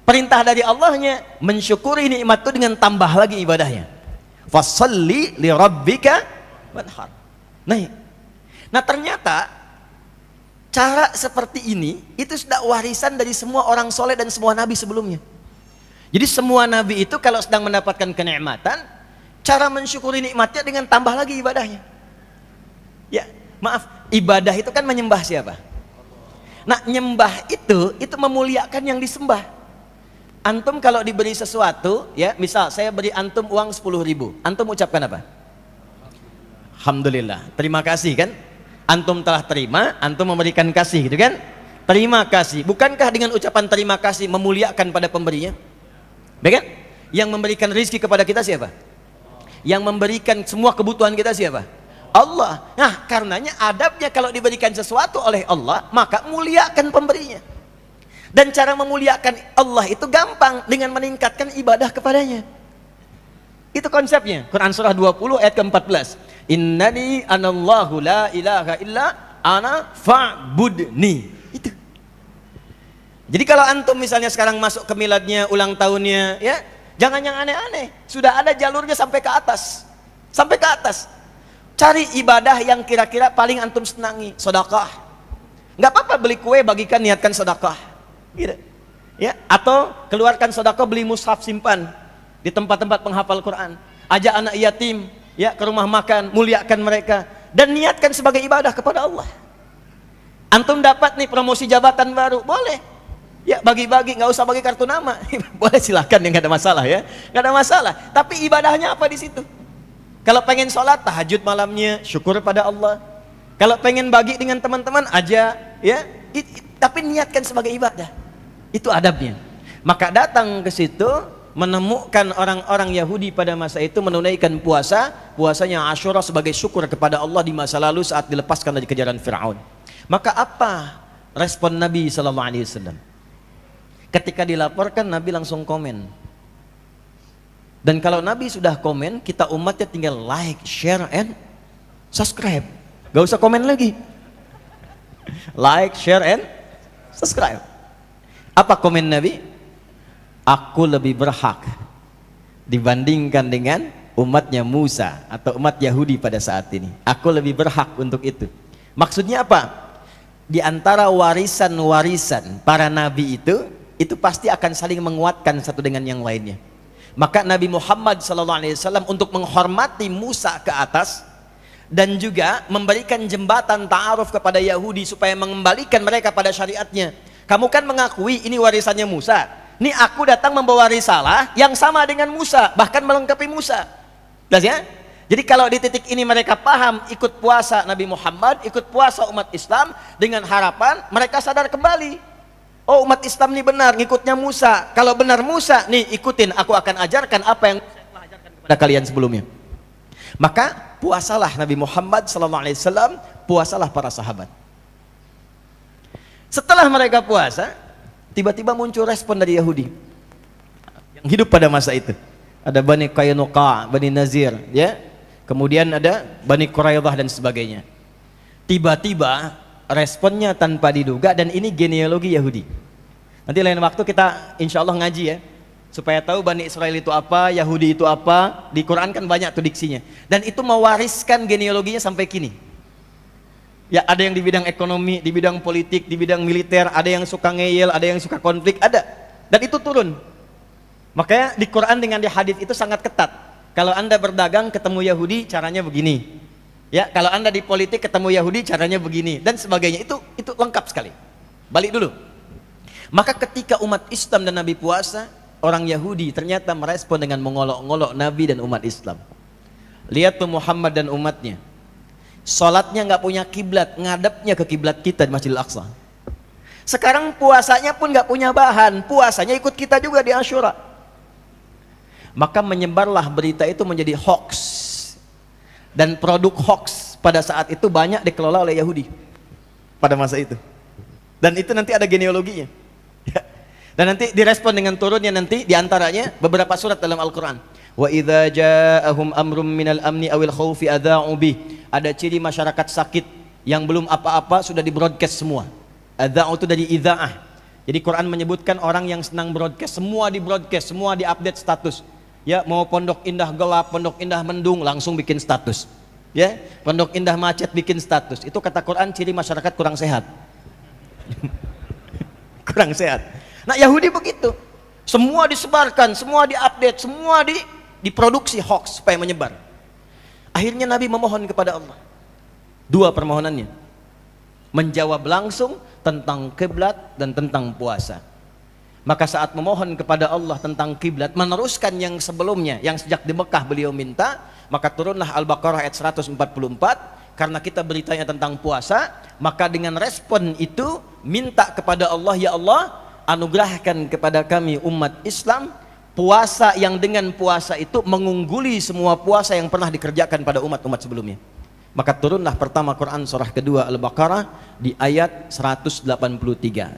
Speaker 2: Perintah dari Allahnya mensyukuri nikmat itu dengan tambah lagi ibadahnya. Fasholli li rabbika wanhar. Nah ternyata cara seperti ini itu sudah warisan dari semua orang soleh dan semua nabi sebelumnya. Jadi semua nabi itu kalau sedang mendapatkan kenikmatan, cara mensyukuri nikmatnya dengan tambah lagi ibadahnya. Ya, maaf, ibadah itu kan menyembah siapa? Nah, nyembah itu memuliakan yang disembah. Antum kalau diberi sesuatu, ya, misal saya beri antum uang 10.000, antum ucapkan apa? Alhamdulillah, terima kasih kan? Antum telah terima, antum memberikan kasih gitu kan? Terima kasih. Bukankah dengan ucapan terima kasih memuliakan pada pemberinya? Baik kan? Yang memberikan rezeki kepada kita siapa? Yang memberikan semua kebutuhan kita siapa? Allah. Nah, karenanya adabnya kalau diberikan sesuatu oleh Allah, maka muliakan pemberinya. Dan cara memuliakan Allah itu gampang dengan meningkatkan ibadah kepadanya. Itu konsepnya. Quran surah 20 ayat ke-14. Innani anallahu la ilaha illa ana fa'budni. Itu. Jadi kalau antum misalnya sekarang masuk ke miladnya, ulang tahunnya, ya, jangan yang aneh-aneh. Sudah ada jalurnya sampai ke atas. Sampai ke atas. Cari ibadah yang kira-kira paling antum senangi, sedekah. Enggak apa-apa beli kue, bagikan, niatkan sedekah. Gitu. Ya, atau keluarkan sedekah, beli mushaf simpan di tempat-tempat penghafal Quran. Ajak anak yatim, ya, ke rumah makan, muliakan mereka dan niatkan sebagai ibadah kepada Allah. Antum dapat nih promosi jabatan baru, boleh. Ya, bagi-bagi, nggak usah bagi kartu nama. Boleh, silakan, ya, nggak ada masalah, ya. Nggak ada masalah. Tapi ibadahnya apa di situ? Kalau pengen sholat, tahajud malamnya, syukur pada Allah. Kalau pengen bagi dengan teman-teman aja, ya, tapi niatkan sebagai ibadah. Itu adabnya. Maka datang ke situ, menemukan orang-orang Yahudi pada masa itu menunaikan puasanya Asyura sebagai syukur kepada Allah di masa lalu saat dilepaskan dari kejaran Fir'aun. Maka apa respon Nabi SAW? Ketika dilaporkan, Nabi langsung komen. Dan kalau Nabi sudah komen, kita umatnya tinggal like, share, and subscribe. Gak usah komen lagi. Like, share, and subscribe. Apa komen Nabi? Aku lebih berhak dibandingkan dengan umatnya Musa atau umat Yahudi pada saat ini. Aku lebih berhak untuk itu. Maksudnya apa? Di antara warisan-warisan para nabi itu pasti akan saling menguatkan satu dengan yang lainnya. Maka Nabi Muhammad SAW untuk menghormati Musa ke atas dan juga memberikan jembatan ta'aruf kepada Yahudi supaya mengembalikan mereka pada syariatnya. Kamu kan mengakui ini warisannya Musa. Ini aku datang membawa risalah yang sama dengan Musa, bahkan melengkapi Musa. Jelas ya? Jadi kalau di titik ini mereka paham, ikut puasa Nabi Muhammad, ikut puasa umat Islam dengan harapan mereka sadar kembali. Oh, umat Islam ini benar, ngikutnya Musa. Kalau benar Musa, nih ikutin, aku akan ajarkan apa yang Musa telah ajarkan kepada kalian sebelumnya. Maka puasalah Nabi Muhammad SAW, puasalah para sahabat. Setelah mereka puasa, tiba-tiba muncul respon dari Yahudi yang hidup pada masa itu. Ada Bani Qainuqa, Bani Nazir, ya. Kemudian ada Bani Quraidah dan sebagainya. Tiba-tiba responnya tanpa diduga, dan ini genealogi Yahudi. Nanti lain waktu kita insya Allah ngaji, ya, supaya tahu Bani Israel itu apa, Yahudi itu apa. Di Quran kan banyak tuh diksinya, dan itu mewariskan genealoginya sampai kini. Ya, ada yang di bidang ekonomi, di bidang politik, di bidang militer, ada yang suka ngeyel, ada yang suka konflik, ada. Dan itu turun. Makanya di Quran dengan di hadis itu sangat ketat. Kalau Anda berdagang ketemu Yahudi, caranya begini. Ya, kalau Anda di politik ketemu Yahudi, caranya begini, dan sebagainya. Itu lengkap sekali. Balik dulu. Maka ketika umat Islam dan Nabi puasa, orang Yahudi ternyata merespon dengan mengolok-ngolok Nabi dan umat Islam. Lihat tuh Muhammad dan umatnya. Sholatnya nggak punya kiblat, ngadepnya ke kiblat kita di Masjidil Aqsa. Sekarang puasanya pun nggak punya bahan, puasanya ikut kita juga di Asyura. Maka menyebarlah berita itu menjadi hoax, dan produk hoax pada saat itu banyak dikelola oleh Yahudi pada masa itu. Dan itu nanti ada genealoginya. Dan nanti direspon dengan turunnya nanti diantaranya beberapa surat dalam Al-Quran. Wa idza ja'ahum amrum minal amni awil khaufi adza'u bih. Ada ciri masyarakat sakit yang belum apa-apa sudah di broadcast semua. Adza'u itu dari idza'ah. Jadi Quran menyebutkan orang yang senang broadcast, semua di broadcast, semua di update status. Ya, mau Pondok Indah gelap, Pondok Indah mendung, langsung bikin status. Ya, Pondok Indah macet bikin status. Itu kata Quran ciri masyarakat kurang sehat. Kurang sehat. Nah, Yahudi begitu. Semua disebarkan, semua diupdate, semua diproduksi hoax supaya menyebar. Akhirnya Nabi memohon kepada Allah. Dua permohonannya. Menjawab langsung tentang kiblat dan tentang puasa. Maka saat memohon kepada Allah tentang kiblat, meneruskan yang sebelumnya, yang sejak di Mekah beliau minta, maka turunlah Al-Baqarah ayat 144. Karena kita beritanya tentang puasa, maka dengan respon itu minta kepada Allah, ya Allah, anugerahkan kepada kami umat Islam puasa yang dengan puasa itu mengungguli semua puasa yang pernah dikerjakan pada umat-umat sebelumnya. Maka turunlah pertama Quran surah kedua Al-Baqarah di ayat 183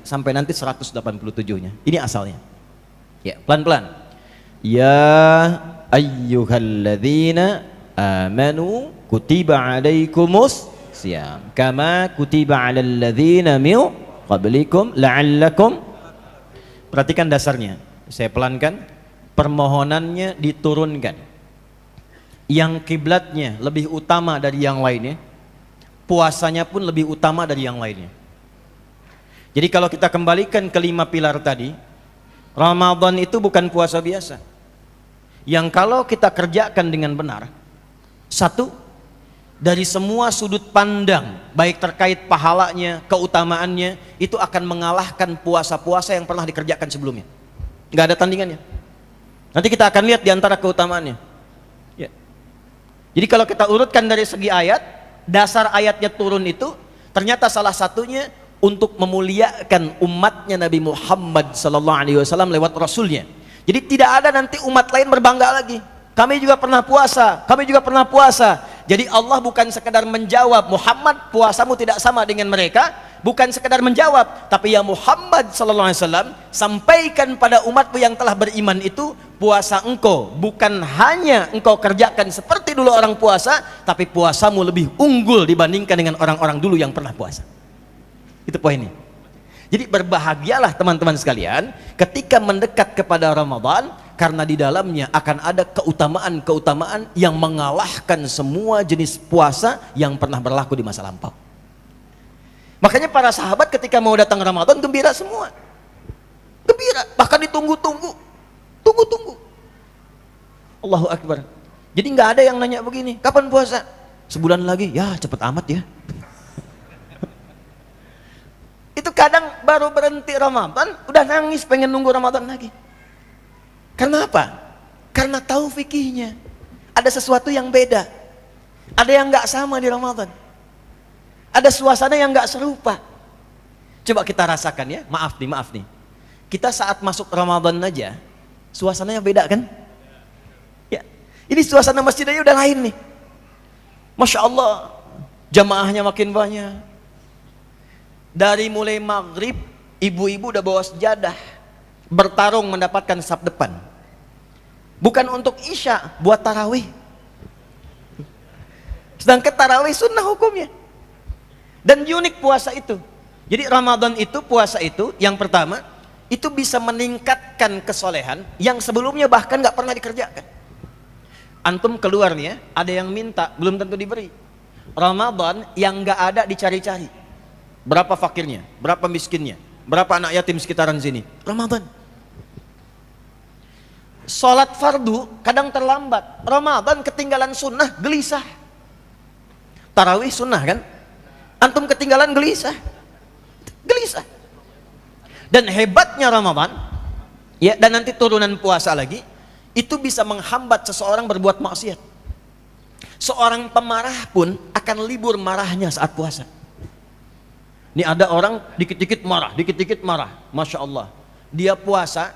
Speaker 2: sampai nanti 187-nya. Ini asalnya. Ya, pelan-pelan. Ya ayyuhalladzina amanu kutiba alaikumus siyam kama kutiba 'alal ladzina min qablikum la'allakum. Perhatikan dasarnya, saya pelankan. Permohonannya diturunkan yang kiblatnya lebih utama dari yang lainnya, puasanya pun lebih utama dari yang lainnya. Jadi kalau kita kembalikan ke 5 pilar tadi, Ramadan itu bukan puasa biasa yang kalau kita kerjakan dengan benar, satu, dari semua sudut pandang, baik terkait pahalanya, keutamaannya, itu akan mengalahkan puasa-puasa yang pernah dikerjakan sebelumnya. Nggak ada tandingannya. Nanti kita akan lihat di antara keutamaannya. Ya. Jadi kalau kita urutkan dari segi ayat, dasar ayatnya turun itu ternyata salah satunya untuk memuliakan umatnya Nabi Muhammad SAW lewat Rasulnya. Jadi tidak ada nanti umat lain berbangga lagi. Kami juga pernah puasa, kami juga pernah puasa. Jadi Allah bukan sekedar menjawab, Muhammad puasamu tidak sama dengan mereka, bukan sekedar menjawab, tapi ya Muhammad SAW sampaikan pada umatmu yang telah beriman itu, puasa engkau bukan hanya engkau kerjakan seperti dulu orang puasa, tapi puasamu lebih unggul dibandingkan dengan orang-orang dulu yang pernah puasa. Itu poinnya. Jadi berbahagialah teman-teman sekalian ketika mendekat kepada Ramadan, karena di dalamnya akan ada keutamaan-keutamaan yang mengalahkan semua jenis puasa yang pernah berlaku di masa lampau. Makanya para sahabat ketika mau datang Ramadan gembira semua. Gembira, bahkan ditunggu-tunggu. Tunggu-tunggu. Allahu Akbar. Jadi nggak ada yang nanya begini, kapan puasa? Sebulan lagi, ya cepet amat ya. Itu kadang baru berhenti Ramadan, udah nangis pengen nunggu Ramadan lagi. Karena apa? Karena tahu fikihnya. Ada sesuatu yang beda. Ada yang nggak sama di Ramadan. Ada suasana yang nggak serupa. Coba kita rasakan ya. Maaf nih. Kita saat masuk Ramadan aja, suasananya beda kan? Ya. Ini suasana masjid aja udah lain nih. Masya Allah, jamaahnya makin banyak. Dari mulai maghrib, ibu-ibu udah bawa sejadah, bertarung mendapatkan saf depan. Bukan untuk isya, buat tarawih. Sedangkan tarawih sunnah hukumnya. Dan unik puasa itu. Jadi Ramadan itu, puasa itu, yang pertama, itu bisa meningkatkan kesolehan yang sebelumnya bahkan gak pernah dikerjakan. Antum keluar nih ya, ada yang minta, belum tentu diberi. Ramadan yang gak ada dicari-cari. Berapa fakirnya, berapa miskinnya, berapa anak yatim sekitaran sini. Ramadan. Sholat fardu kadang terlambat. Ramadan ketinggalan sunnah, gelisah. Tarawih sunnah kan? Antum ketinggalan gelisah. Gelisah. Dan hebatnya Ramadan, ya, dan nanti turunan puasa lagi, itu bisa menghambat seseorang berbuat maksiat. Seorang pemarah pun akan libur marahnya saat puasa. Ini ada orang dikit-dikit marah. Masya Allah. Dia puasa,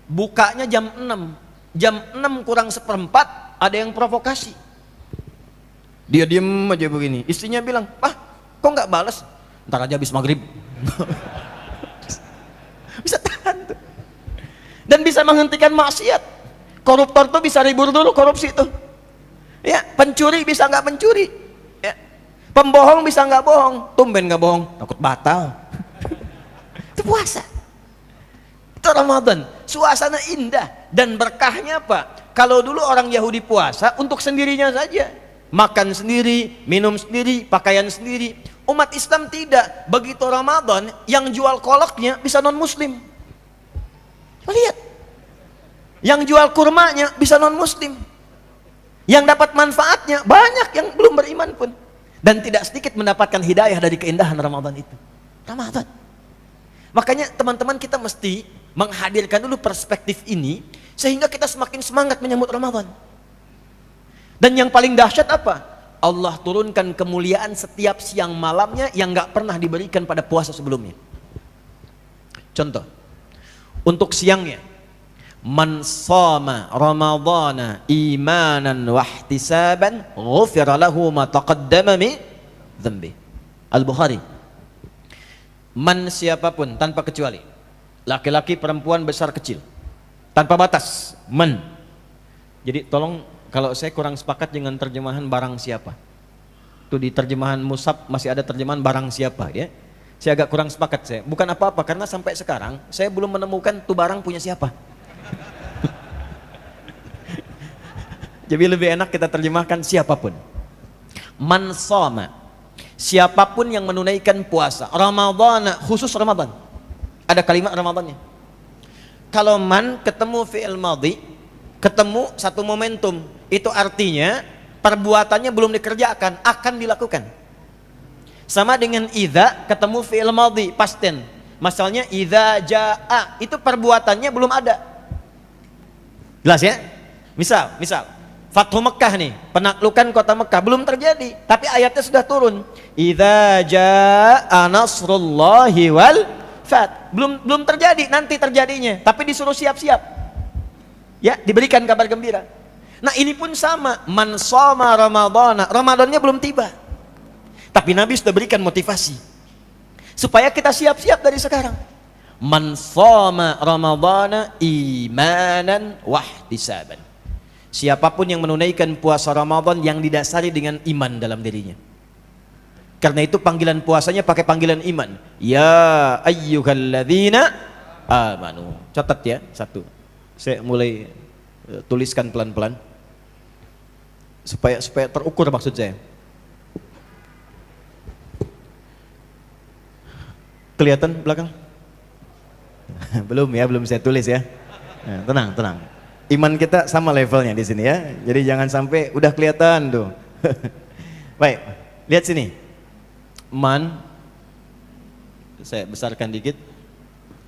Speaker 2: bukanya jam 6. Jam 6 kurang seperempat, ada yang provokasi. Dia diem aja begini. Istrinya bilang, "Pak, kok nggak balas? Ntar aja habis maghrib." Bisa tahan tuh. Dan bisa menghentikan maksiat. Koruptor tuh bisa libur dulu korupsi tuh. Ya, pencuri bisa nggak mencuri. Ya. Pembohong bisa nggak bohong. Tumben nggak bohong, takut batal. Itu puasa. Itu Ramadan. Suasana indah dan berkahnya apa? Kalau dulu orang Yahudi puasa untuk sendirinya saja, makan sendiri, minum sendiri, pakaian sendiri. Umat Islam tidak. Begitu Ramadan, yang jual kolaknya bisa non muslim. Lihat, yang jual kurmanya bisa non muslim. Yang dapat manfaatnya banyak yang belum beriman pun, dan tidak sedikit mendapatkan hidayah dari keindahan Ramadan itu. Ramadan. Makanya teman-teman, kita mesti menghadirkan dulu perspektif ini sehingga kita semakin semangat menyambut Ramadan. Dan yang paling dahsyat apa? Allah turunkan kemuliaan setiap siang malamnya yang gak pernah diberikan pada puasa sebelumnya. Contoh, untuk siangnya, man shoma ramadhana imanan wahtisaban ghufira lahu ma taqaddama min dhanbi. Al-Bukhari. Man, siapapun tanpa kecuali, laki-laki, perempuan, besar kecil, tanpa batas. Man. Jadi tolong, kalau saya kurang sepakat dengan terjemahan barang siapa. Tuh di terjemahan Musab masih ada terjemahan barang siapa ya. Saya agak kurang sepakat saya. Bukan apa-apa karena sampai sekarang saya belum menemukan tuh barang punya siapa. Jadi lebih enak kita terjemahkan siapapun. Man shoma, siapapun yang menunaikan puasa Ramadan, khusus Ramadan. Ada kalimat Ramadannya. Kalau man ketemu fi'il madhi, ketemu satu momentum, itu artinya perbuatannya belum dikerjakan, akan dilakukan. Sama dengan idza ketemu fi'il madhi past tense. Masalahnya idza jaa, itu perbuatannya belum ada. Jelas ya? Misal Fathu Mekah nih, penaklukan kota Mekah belum terjadi, tapi ayatnya sudah turun. Idza jaa nasrullahi wal fath. Belum terjadi, nanti terjadinya, tapi disuruh siap-siap. Ya, diberikan kabar gembira. Nah, ini pun sama, man shoma ramadhana, Ramadannya belum tiba. Tapi Nabi sudah berikan motivasi supaya kita siap-siap dari sekarang. Man shoma ramadhana imanan wahtisaban. Siapapun yang menunaikan puasa Ramadan yang didasari dengan iman dalam dirinya. Karena itu panggilan puasanya pakai panggilan iman. Ya ayyuhalladzina amanu. Catat ya, satu. Saya mulai tuliskan pelan-pelan supaya terukur maksud saya. Kelihatan belakang? belum saya tulis ya. Nah, tenang. Iman kita sama levelnya di sini ya. Jadi jangan sampai udah kelihatan tuh. Baik, lihat sini. Man, saya besarkan dikit.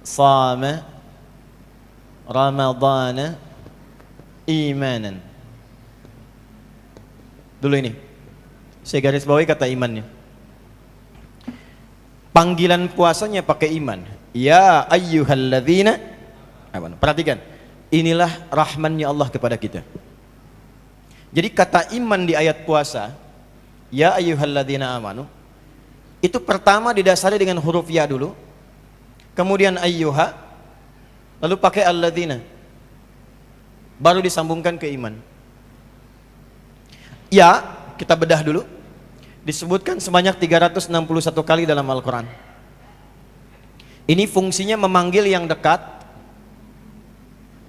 Speaker 2: Shama Ramadhana imanan. Dulu ini. Saya garis bawahi kata imannya. Panggilan puasanya pakai iman. Ya ayyuhalladzina amanu. Perhatikan. Inilah rahmannya Allah kepada kita. Jadi kata iman di ayat puasa, ya ayyuhalladzina amanu, itu pertama didasari dengan huruf ya dulu, kemudian ayyuha, lalu pakai alladzina, baru disambungkan ke iman. Ya, kita bedah dulu, disebutkan sebanyak 361 kali dalam Al-Quran. Ini fungsinya memanggil yang dekat,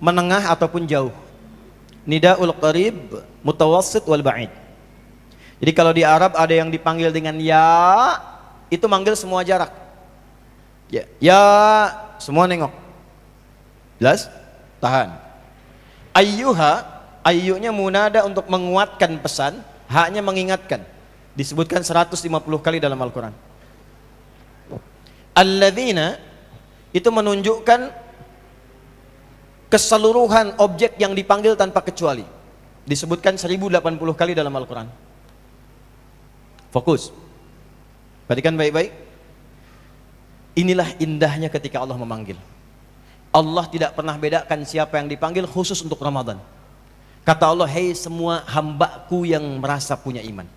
Speaker 2: menengah ataupun jauh. Nidaul qarib, mutawassit wal ba'id. Jadi kalau di Arab ada yang dipanggil dengan ya, itu manggil semua jarak. Ya, semua nengok. Jelas? Tahan. Ayyuha, ayyunya munada untuk menguatkan pesan, haknya mengingatkan. Disebutkan 150 kali dalam Al-Quran. Alladzina itu menunjukkan keseluruhan objek yang dipanggil tanpa kecuali. Disebutkan 1080 kali dalam Al-Quran. Fokus. Perhatikan baik-baik. Inilah indahnya ketika Allah memanggil. Allah tidak pernah bedakan siapa yang dipanggil khusus untuk Ramadan. Kata Allah, hei semua hambaku yang merasa punya iman.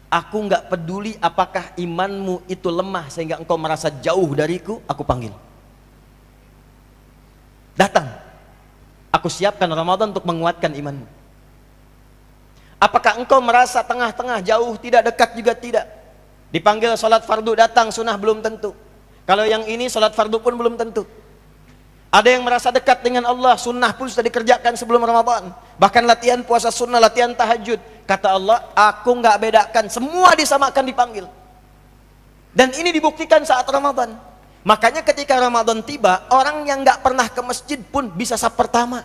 Speaker 2: Aku nggak peduli apakah imanmu itu lemah sehingga engkau merasa jauh dariku, aku panggil. Datang. Aku siapkan Ramadan untuk menguatkan imanmu. Apakah engkau merasa tengah-tengah, jauh, tidak, dekat juga tidak? Dipanggil sholat fardu datang, sunnah belum tentu. Kalau yang ini sholat fardu pun belum tentu. Ada yang merasa dekat dengan Allah, sunnah pun sudah dikerjakan sebelum Ramadan. Bahkan latihan puasa sunnah, latihan tahajud. Kata Allah, aku nggak bedakan, semua disamakan dipanggil. Dan ini dibuktikan saat Ramadan. Makanya ketika Ramadan tiba, orang yang nggak pernah ke masjid pun bisa saf pertama.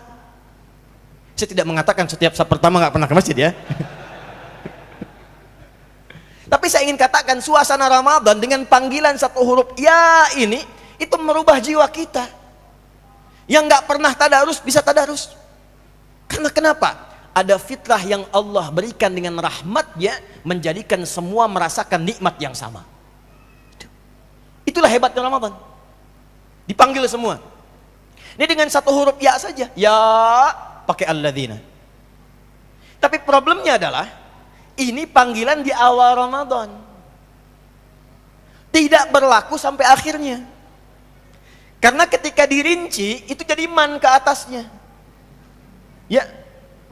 Speaker 2: Saya tidak mengatakan setiap saf pertama nggak pernah ke masjid ya. Tapi saya ingin katakan suasana Ramadan dengan panggilan satu huruf ya ini, itu merubah jiwa kita. Yang nggak pernah tadarus bisa tadarus. Karena kenapa? Ada fitrah yang Allah berikan dengan rahmatnya, menjadikan semua merasakan nikmat yang sama. Itulah hebatnya Ramadan. Dipanggil semua. Ini dengan satu huruf ya saja. Ya, pakai alladzina. Tapi problemnya adalah ini panggilan di awal Ramadan. Tidak berlaku sampai akhirnya. Karena ketika dirinci itu jadi man ke atasnya. Ya,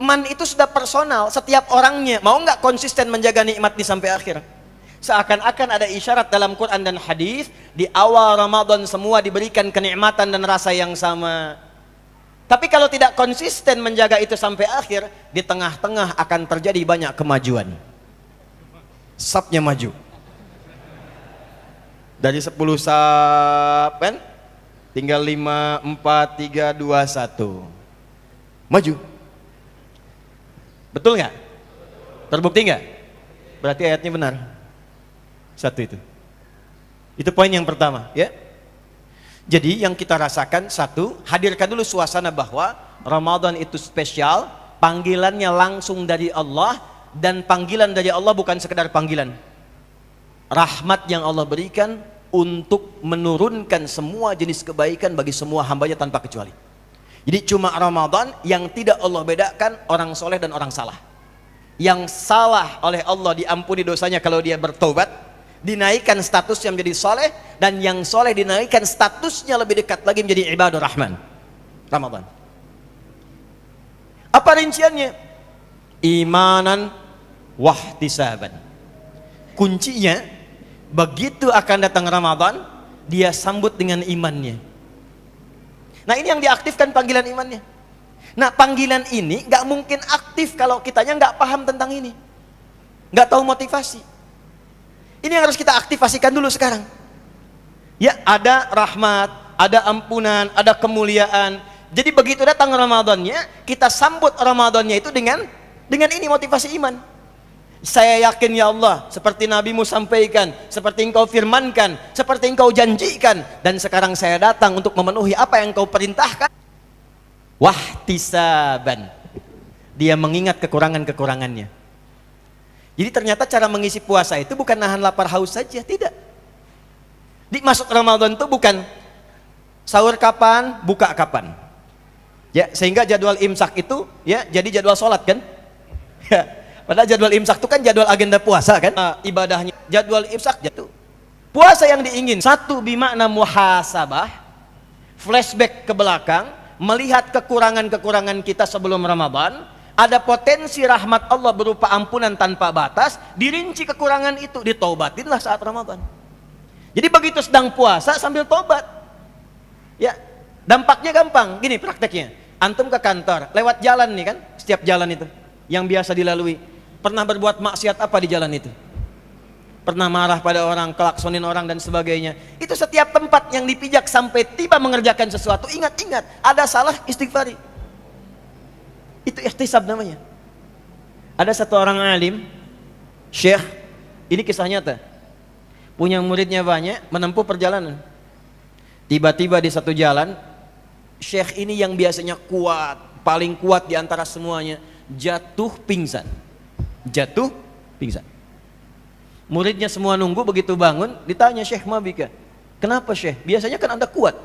Speaker 2: man itu sudah personal, setiap orangnya mau nggak konsisten menjaga nikmat di sampai akhir. Seakan-akan ada isyarat dalam Quran dan hadis, di awal Ramadan semua diberikan kenikmatan dan rasa yang sama. Tapi kalau tidak konsisten menjaga itu sampai akhir, di tengah-tengah akan terjadi banyak kemajuan. Sapnya maju. Dari 10 sap kan? Tinggal 5, 4, 3, 2, 1. Maju. Betul nggak? Terbukti nggak? Berarti ayatnya benar. Satu itu. Itu poin yang pertama, ya. Jadi yang kita rasakan, satu, hadirkan dulu suasana bahwa Ramadan itu spesial, panggilannya langsung dari Allah, dan panggilan dari Allah bukan sekedar panggilan. Rahmat yang Allah berikan untuk menurunkan semua jenis kebaikan bagi semua hambanya tanpa kecuali. Jadi cuma Ramadan yang tidak Allah bedakan orang soleh dan orang salah. Yang salah oleh Allah diampuni dosanya kalau dia bertobat, dinaikkan statusnya menjadi soleh, dan yang soleh dinaikkan statusnya lebih dekat lagi menjadi ibadur rahman. Ramadan. Apa rinciannya? Imanan wahtisaban. Kuncinya, begitu akan datang Ramadan, dia sambut dengan imannya. Nah, ini yang diaktifkan panggilan imannya. Nah, panggilan ini gak mungkin aktif kalau kitanya gak paham tentang ini, gak tahu motivasi. Ini yang harus kita aktifasikan dulu sekarang. Ya, ada rahmat, ada ampunan, ada kemuliaan. Jadi begitu datang Ramadannya, kita sambut Ramadannya itu dengan ini motivasi iman. Saya yakin ya Allah, seperti Nabi-Mu sampaikan, seperti Engkau firmankan, seperti Engkau janjikan, dan sekarang saya datang untuk memenuhi apa yang Engkau perintahkan. Wahtisaban. Dia mengingat kekurangan-kekurangannya. Jadi ternyata cara mengisi puasa itu bukan nahan lapar haus saja, tidak. Di masuk Ramadan itu bukan sahur kapan, buka kapan. Ya, sehingga jadwal imsak itu ya jadi jadwal sholat kan? Ya, padahal jadwal imsak itu kan jadwal agenda puasa kan? Ibadahnya jadwal imsak jatuh. Puasa yang diingin satu bimakna muhasabah, flashback ke belakang, melihat kekurangan-kekurangan kita sebelum Ramadan. Ada potensi rahmat Allah berupa ampunan tanpa batas, dirinci kekurangan itu, ditaubatinlah saat Ramadan. Jadi begitu sedang puasa sambil tobat. Ya, dampaknya gampang. Gini prakteknya. Antum ke kantor, lewat jalan nih kan, setiap jalan itu yang biasa dilalui. Pernah berbuat maksiat apa di jalan itu? Pernah marah pada orang, kelaksonin orang dan sebagainya. Itu setiap tempat yang dipijak sampai tiba mengerjakan sesuatu, ingat-ingat, ada salah, istighfari. Itu ihtisab namanya. Ada satu orang alim, syekh, ini kisah nyata. Punya muridnya banyak, menempuh perjalanan. Tiba-tiba di satu jalan, syekh ini yang biasanya kuat, paling kuat di antara semuanya, jatuh pingsan. Jatuh pingsan. Muridnya semua nunggu, begitu bangun, ditanya, Syekh Mabika, kenapa Syekh? Biasanya kan Anda kuat.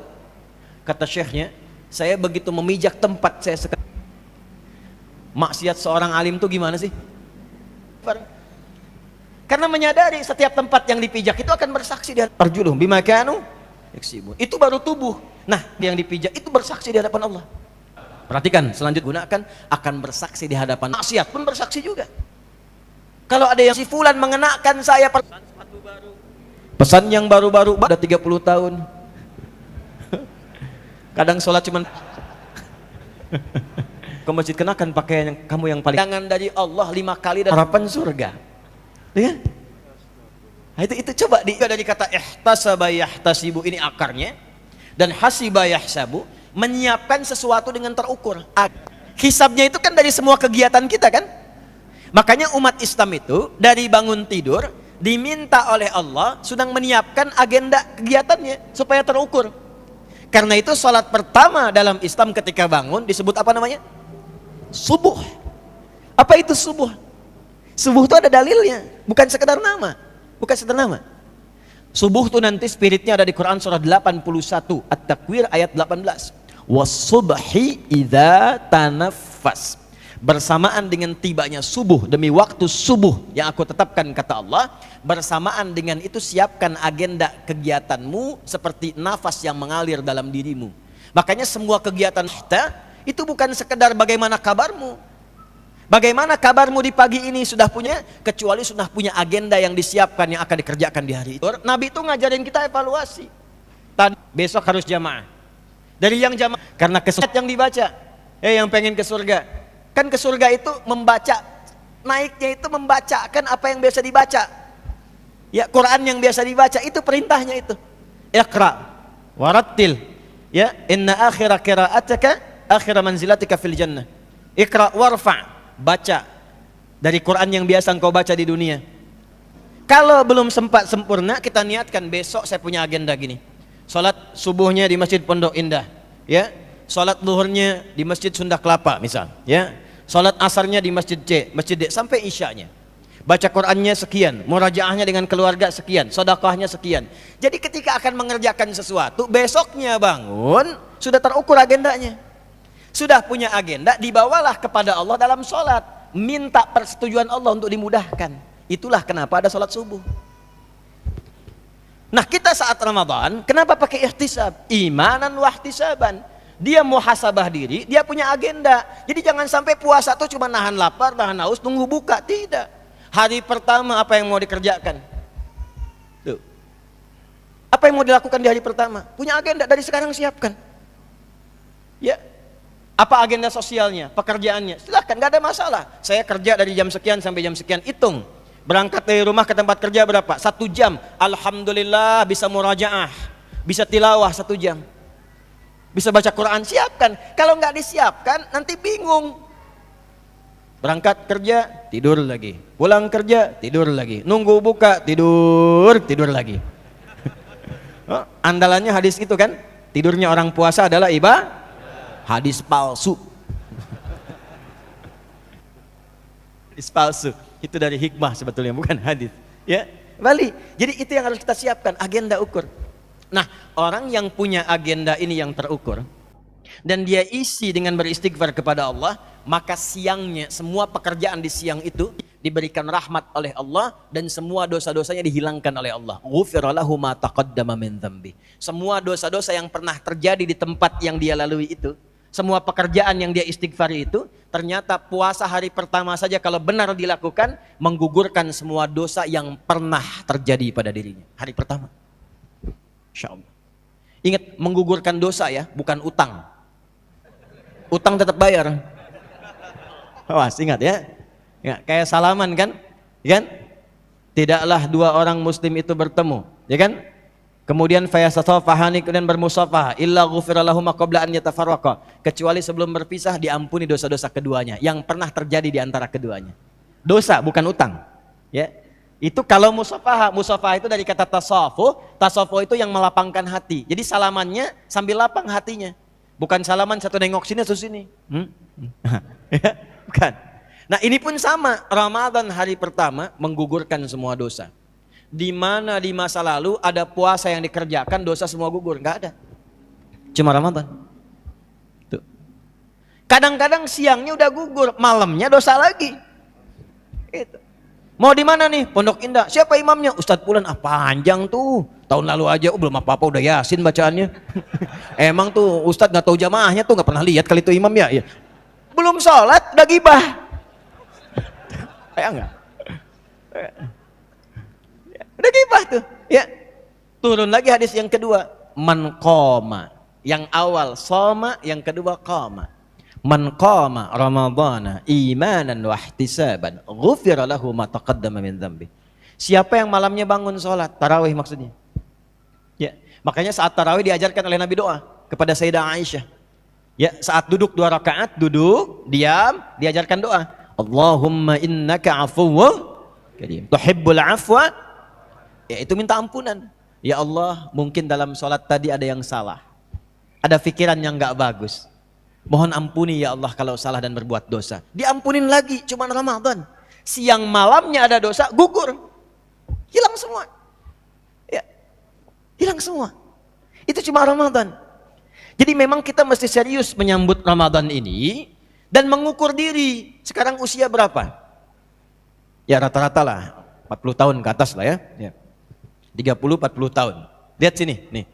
Speaker 2: Kata syekhnya, saya begitu memijak tempat saya sekarang. Maksiat seorang alim itu gimana sih? Karena menyadari setiap tempat yang dipijak itu akan bersaksi di hadapan arjuluhum bima kanu yaksibun. Itu baru tubuh. Nah, yang dipijak itu bersaksi di hadapan Allah. Perhatikan, selanjutnya gunakan akan bersaksi di hadapan maksiat pun bersaksi juga. Kalau ada yang si fulan mengenakan saya pesan sepatu baru. Pesan yang baru-baru ada 30 tahun. Kadang sholat cuman ke masjid, kenakan pakaian yang kamu yang paling jangan dari Allah 5 kali dan harapan surga. Ya? Nah, itu coba dari kata ihtasaba yahtasibu, ini akarnya, dan hasiba yahsabu, menyiapkan sesuatu dengan terukur. Hisabnya itu kan dari semua kegiatan kita kan? Makanya umat Islam itu dari bangun tidur diminta oleh Allah sedang menyiapkan agenda kegiatannya supaya terukur. Karena itu salat pertama dalam Islam ketika bangun disebut apa namanya? Subuh. Apa itu subuh? Subuh itu ada dalilnya, bukan sekedar nama. Bukan sekedar nama. Subuh itu nanti spiritnya ada di Quran surah 81 At-Takwir ayat 18. Was-subhi idza tanaffas. Bersamaan dengan tibanya subuh, demi waktu subuh yang aku tetapkan kata Allah, bersamaan dengan itu siapkan agenda kegiatanmu seperti nafas yang mengalir dalam dirimu. Makanya semua kegiatan kita itu bukan sekedar bagaimana kabarmu, Bagaimana kabarmu di pagi ini? Sudah punya? Kecuali sudah punya agenda yang disiapkan yang akan dikerjakan di hari itu. Nabi itu ngajarin kita evaluasi. Tadi besok harus jamaah. Dari yang jamaah karena kesulitan yang dibaca. Yang pengen ke surga. Kan ke surga itu membaca, naiknya itu membacakan apa yang biasa dibaca. Ya, Quran yang biasa dibaca itu perintahnya itu. Iqra warattil. Ya, inna akhira qira'ataka akhira manzilatika fil jannah. Iqra warfa. Baca dari Quran yang biasa engkau baca di dunia. Kalau belum sempat sempurna, kita niatkan besok saya punya agenda gini. Salat subuhnya di Masjid Pondok Indah, ya. Salat zuhurnya di Masjid Sunda Kelapa misal, ya. Salat asarnya di Masjid C, Masjid D sampai isyanya. Baca Qurannya sekian, murajaahnya dengan keluarga sekian, sedekahnya sekian. Jadi ketika akan mengerjakan sesuatu, besoknya bangun sudah terukur agendanya. Sudah punya agenda, dibawalah kepada Allah dalam sholat. Minta persetujuan Allah untuk dimudahkan. Itulah kenapa ada sholat subuh. Nah, kita saat Ramadan, kenapa pakai ihtisab? Imanan wahtisaban. Dia muhasabah diri, dia punya agenda. Jadi jangan sampai puasa tuh cuma nahan lapar, nahan haus, tunggu buka. Tidak. Hari pertama apa yang mau dikerjakan? Tuh. Apa yang mau dilakukan di hari pertama? Punya agenda, dari sekarang siapkan. Ya. Apa agenda sosialnya, pekerjaannya? Silahkan, gak ada masalah. Saya kerja dari jam sekian sampai jam sekian, hitung. Berangkat dari rumah ke tempat kerja berapa? 1 jam. Alhamdulillah bisa murajaah, bisa tilawah 1 jam. Bisa baca Quran, siapkan. Kalau nggak disiapkan, nanti bingung. Berangkat kerja, tidur lagi. Pulang kerja, tidur lagi. Nunggu buka, tidur lagi. Andalannya hadis itu kan? Tidurnya orang puasa adalah ibadah. Hadis palsu. Hadis palsu itu dari hikmah sebetulnya, bukan hadis. Ya, kembali. Jadi itu yang harus kita siapkan, agenda ukur. Nah, orang yang punya agenda ini yang terukur dan dia isi dengan beristighfar kepada Allah, maka siangnya semua pekerjaan di siang itu diberikan rahmat oleh Allah dan semua dosa-dosanya dihilangkan oleh Allah. Ghufira lahu ma taqaddama min dzambi. Semua dosa-dosa yang pernah terjadi di tempat yang dia lalui itu, semua pekerjaan yang dia istighfari itu, ternyata puasa hari pertama saja kalau benar dilakukan, menggugurkan semua dosa yang pernah terjadi pada dirinya. Hari pertama. Insya Allah. Ingat, menggugurkan dosa ya, bukan utang. Utang tetap bayar. Awas, ingat ya. Ya, kayak salaman kan? Ya kan? Tidaklah 2 orang muslim itu bertemu, ya kan? Kemudian fayasafahani, kemudian bermusafah, illa ghufira lahum qabla an yatafarraqa, kecuali sebelum berpisah diampuni dosa-dosa keduanya yang pernah terjadi di antara keduanya. Dosa bukan utang. Ya. Itu kalau musafah, musafah itu dari kata tasafu, tasafu itu yang melapangkan hati. Jadi salamannya sambil lapang hatinya. Bukan salaman satu nengok sini satu sini. Ya, bukan. Nah, ini pun sama, Ramadan hari pertama menggugurkan semua dosa. Di mana di masa lalu ada puasa yang dikerjakan, dosa semua gugur, nggak ada. Cuma Ramadan. Tuh. Kadang-kadang siangnya udah gugur, malamnya dosa lagi. Itu. Mau di mana nih? Pondok Indah. Siapa imamnya? Ustadz Pulan. Ah, panjang tuh. Tahun lalu aja, belum apa-apa udah Yasin bacaannya. Emang tuh Ustadz nggak tahu jamaahnya tuh, nggak pernah lihat kali itu imam ya. Ya. Belum sholat udah gibah. Kayak enggak? Udah gibah tuh, ya. Turun lagi hadis yang kedua, man qama. Yang awal soma, yang kedua qama. Man qama ramadhana imanan wa ihtisaban, ghufira lahu ma taqaddama min dzambi. Siapa yang malamnya bangun salat tarawih maksudnya. Ya, makanya saat tarawih diajarkan oleh Nabi doa kepada Sayyidah Aisyah. Ya, saat duduk 2 rakaat, duduk, diam, diajarkan doa. Allahumma innaka afuwwun karim, tuhibbul afwa. Ya, itu minta ampunan. Ya Allah, mungkin dalam sholat tadi ada yang salah, ada pikiran yang gak bagus, mohon ampuni ya Allah kalau salah dan berbuat dosa. Diampunin lagi, cuma Ramadan. Siang malamnya ada dosa, gugur, hilang semua. Ya, hilang semua. Itu cuma Ramadan. Jadi memang kita mesti serius menyambut Ramadan ini dan mengukur diri. Sekarang usia berapa? Ya rata-rata lah 40 tahun ke atas lah ya. 30-40 tahun. Lihat sini, nih.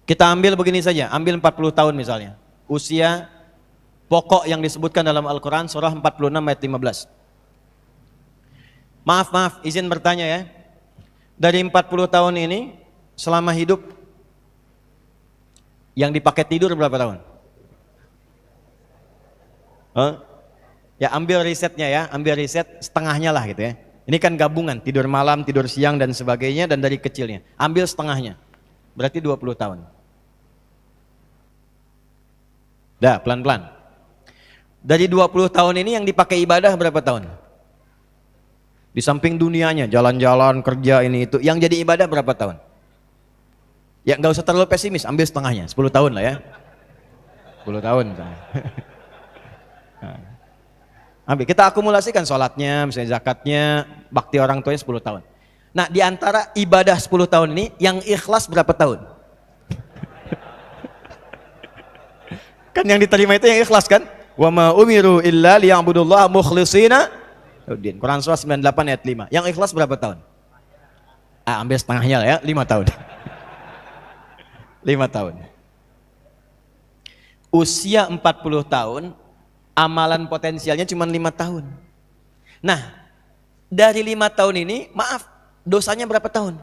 Speaker 2: Kita ambil begini saja, ambil 40 tahun misalnya. Usia pokok yang disebutkan dalam Al-Quran surah 46 ayat 15. Maaf, izin bertanya ya. Dari 40 tahun ini, selama hidup, yang dipakai tidur berapa tahun? Ya ambil risetnya ya, ambil riset setengahnya lah gitu ya. Ini kan gabungan, tidur malam, tidur siang dan sebagainya, dan dari kecilnya. Ambil setengahnya, berarti 20 tahun. Dah, pelan-pelan. Dari 20 tahun ini yang dipakai ibadah berapa tahun? Di samping dunianya, jalan-jalan, kerja ini itu, yang jadi ibadah berapa tahun? Ya nggak usah terlalu pesimis, ambil setengahnya, 10 tahun lah ya. 10 tahun. Ambil, kita akumulasikan sholatnya, misalnya zakatnya, bakti orang tuanya 10 tahun. Nah, di antara ibadah 10 tahun ini, yang ikhlas berapa tahun? Kan yang diterima itu yang ikhlas kan? Wa ma umiru illa liya'budullaha mukhlishina lauddin. Quran surah 98 ayat 5. Yang ikhlas berapa tahun? Ambil setengahnya lah ya, 5 tahun. 5 tahun. Usia 40 tahun, amalan potensialnya cuma 5 tahun. Nah, dari 5 tahun ini, maaf, dosanya berapa tahun?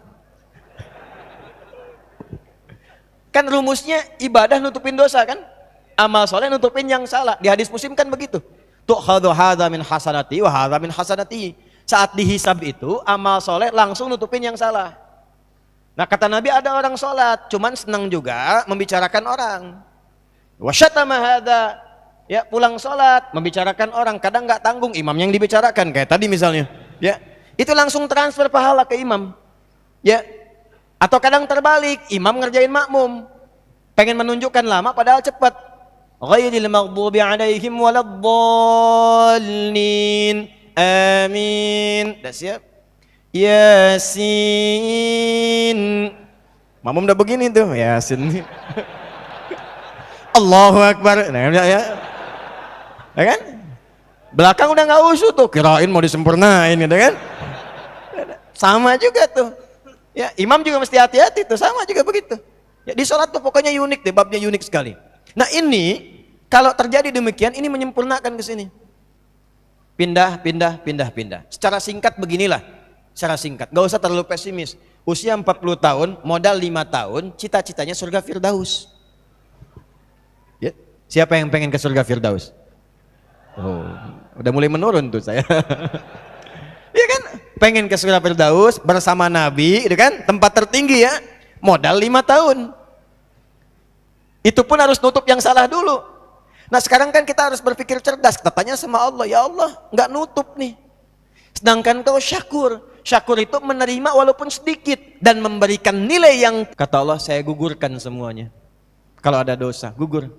Speaker 2: Kan rumusnya ibadah nutupin dosa kan? Amal soleh nutupin yang salah. Di hadis Muslim kan begitu. Tu'khadhu hadza min hasanati wa hadza min hasanati. Saat dihisab itu, amal soleh langsung nutupin yang salah. Nah, kata Nabi, ada orang sholat, cuman senang juga membicarakan orang. Wa syatama hadza, ya pulang sholat, membicarakan orang, kadang nggak tanggung imam yang dibicarakan, kayak tadi misalnya, ya itu langsung transfer pahala ke imam, ya. Atau kadang terbalik, imam ngerjain makmum, pengen menunjukkan lama padahal cepat. Ghairil maghdubi alaihim waladdallin. Amin. Udah siap? Yasin. Makmum udah begini tuh, Yasin. Allahu Akbar. Nah, ya kan? Belakang udah nggak usut tuh, kirain mau disempurnain gitu kan? Sama juga tuh. Ya, imam juga mesti hati-hati tuh, sama juga begitu. Ya, di sholat tuh pokoknya unik deh, babnya unik sekali. Nah ini, kalau terjadi demikian, ini menyempurnakan ke sini. Pindah. Secara singkat beginilah, secara singkat, gak usah terlalu pesimis. Usia 40 tahun, modal 5 tahun, cita-citanya surga Firdaus. Ya, siapa yang pengen ke surga Firdaus? Oh, udah mulai menurun tuh saya. Iya kan? Pengen ke surga Firdaus bersama Nabi, itu kan? Tempat tertinggi ya. Modal 5 tahun. Itu pun harus nutup yang salah dulu. Nah, sekarang kan kita harus berpikir cerdas. Kita tanya sama Allah, ya Allah, nggak nutup nih. Sedangkan kau syakur. Syakur itu menerima walaupun sedikit dan memberikan nilai yang, kata Allah, saya gugurkan semuanya. Kalau ada dosa, gugur.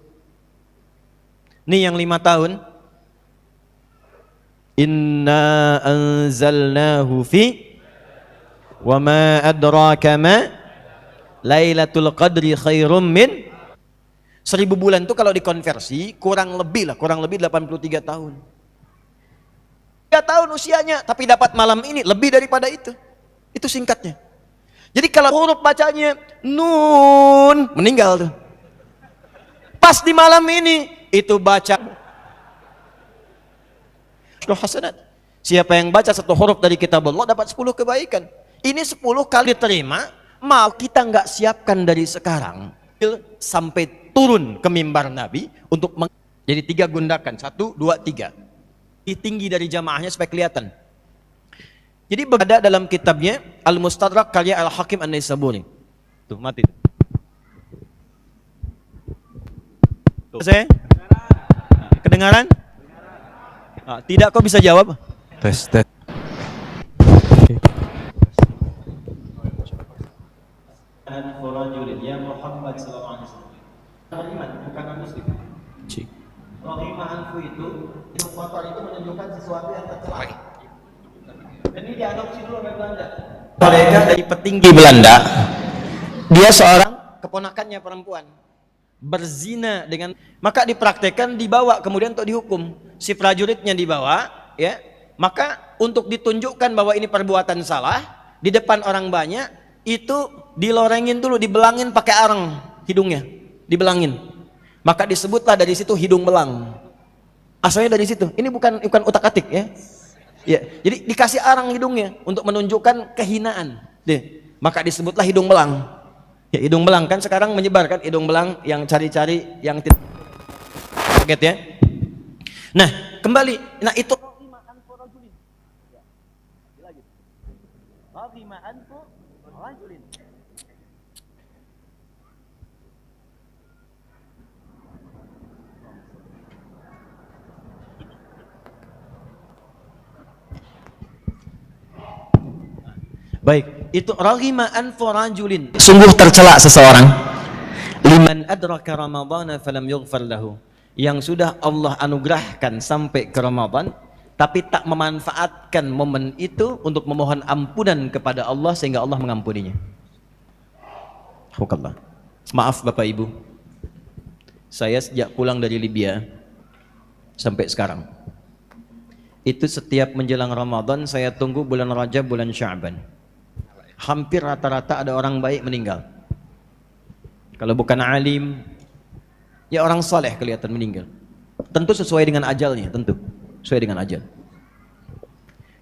Speaker 2: Nih yang 5 tahun. Inna anzalnahu fi wa ma adraka ma Lailatul Qadri khairum min 1000 bulan itu kalau dikonversi kurang lebih 83 tahun. 3 tahun usianya tapi dapat malam ini lebih daripada itu. Itu singkatnya. Jadi kalau huruf bacanya nun, meninggal tuh. Pas di malam ini itu baca hasanat. Siapa yang baca 1 huruf dari kitab Allah dapat 10 kebaikan. Ini 10 kali diterima, mau kita nggak siapkan dari sekarang sampai turun ke mimbar Nabi untuk jadi 3 gundakan, 1, 2, 3. Tinggi dari jamaahnya supaya kelihatan. Jadi berada dalam kitabnya Al-Mustadrak karya Al-Hakim An-Naisaburi. Tuh mati. Tuh. Saya? Kedengaran? Tidak, kau bisa jawab? Tes. Ya Muhammad sallallahu alaihi wasallam. Beriman bukan muslim. Rohimahanfu itu kotor itu menunjukkan sesuatu yang tercela. Dan ini diadopsi dulu oleh Belanda. Kolega dari petinggi Belanda, dia seorang keponakannya perempuan berzina dengan, maka dipraktekkan, dibawa kemudian untuk dihukum. Si prajuritnya dibawa, ya, maka untuk ditunjukkan bahwa ini perbuatan salah di depan orang banyak, itu dilorengin dulu, dibelangin pakai arang hidungnya, dibelangin. Maka disebutlah dari situ hidung belang. Asalnya dari situ. Ini bukan utak-atik ya. Ya, jadi dikasih arang hidungnya untuk menunjukkan kehinaan. Deh, maka disebutlah hidung belang. Ya, hidung belang kan sekarang menyebar kan, hidung belang yang cari-cari yang tidak kaget ya. Nah, kembali. Nah, itu baik, itu raghima anfu rajulin. Sungguh tercela seseorang. Liman adraka ramadhana falam yughfar lahu. Yang sudah Allah anugerahkan sampai ke Ramadan tapi tak memanfaatkan momen itu untuk memohon ampunan kepada Allah sehingga Allah mengampuninya. Alhamdulillah. Maaf Bapak Ibu. Saya sejak pulang dari Libya sampai sekarang. Itu setiap menjelang Ramadan saya tunggu bulan Rajab, bulan Sya'ban. Hampir rata-rata ada orang baik meninggal. Kalau bukan alim, ya orang saleh kelihatan meninggal. Tentu sesuai dengan ajalnya, tentu sesuai dengan ajal.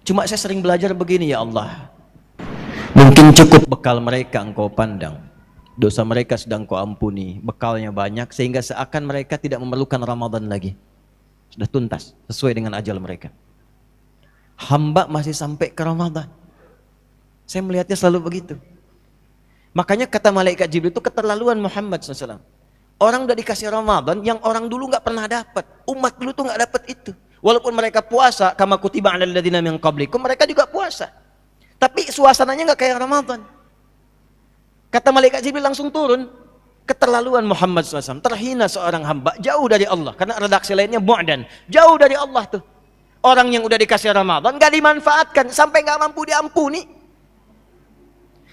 Speaker 2: Cuma saya sering belajar begini, ya Allah, mungkin cukup bekal mereka engkau pandang, dosa mereka sedang kau ampuni, bekalnya banyak sehingga seakan mereka tidak memerlukan Ramadan lagi. Sudah tuntas sesuai dengan ajal mereka. Hamba masih sampai ke Ramadan. Saya melihatnya selalu begitu. Makanya kata malaikat Jibril itu keterlaluan Muhammad SAW. Orang udah dikasih Ramadan yang orang dulu nggak pernah dapat. Umat dulu tuh nggak dapat itu. Walaupun mereka puasa, kama kutiba 'alal ladzina min qablikum, mereka juga puasa. Tapi suasananya nggak kayak Ramadan. Kata malaikat Jibril langsung turun. Keterlaluan Muhammad SAW. Terhina seorang hamba jauh dari Allah. Karena redaksi lainnya bu'dan. Jauh dari Allah tuh. Orang yang udah dikasih Ramadan nggak dimanfaatkan sampai nggak mampu diampuni.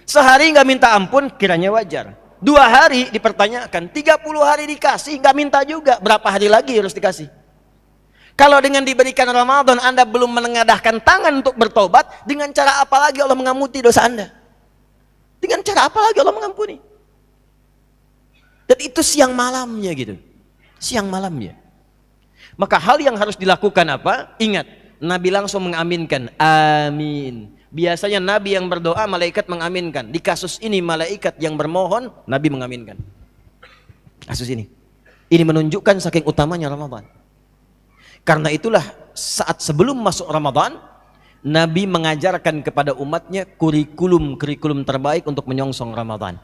Speaker 2: Sehari nggak minta ampun kiranya wajar. 2 hari dipertanyakan, 30 hari dikasih nggak minta juga. Berapa hari lagi harus dikasih? Kalau dengan diberikan Ramadan Anda belum menengadahkan tangan untuk bertobat, dengan cara apa lagi Allah mengampuni dosa Anda? Dengan cara apa lagi Allah mengampuni? Dan itu siang malamnya gitu. Siang malamnya. Maka hal yang harus dilakukan apa? Ingat, Nabi langsung mengaminkan. Amin. Biasanya Nabi yang berdoa, malaikat mengaminkan. Di kasus ini malaikat yang bermohon, Nabi mengaminkan. Kasus ini. Ini menunjukkan saking utamanya Ramadan. Karena itulah saat sebelum masuk Ramadan, Nabi mengajarkan kepada umatnya kurikulum terbaik untuk menyongsong Ramadan.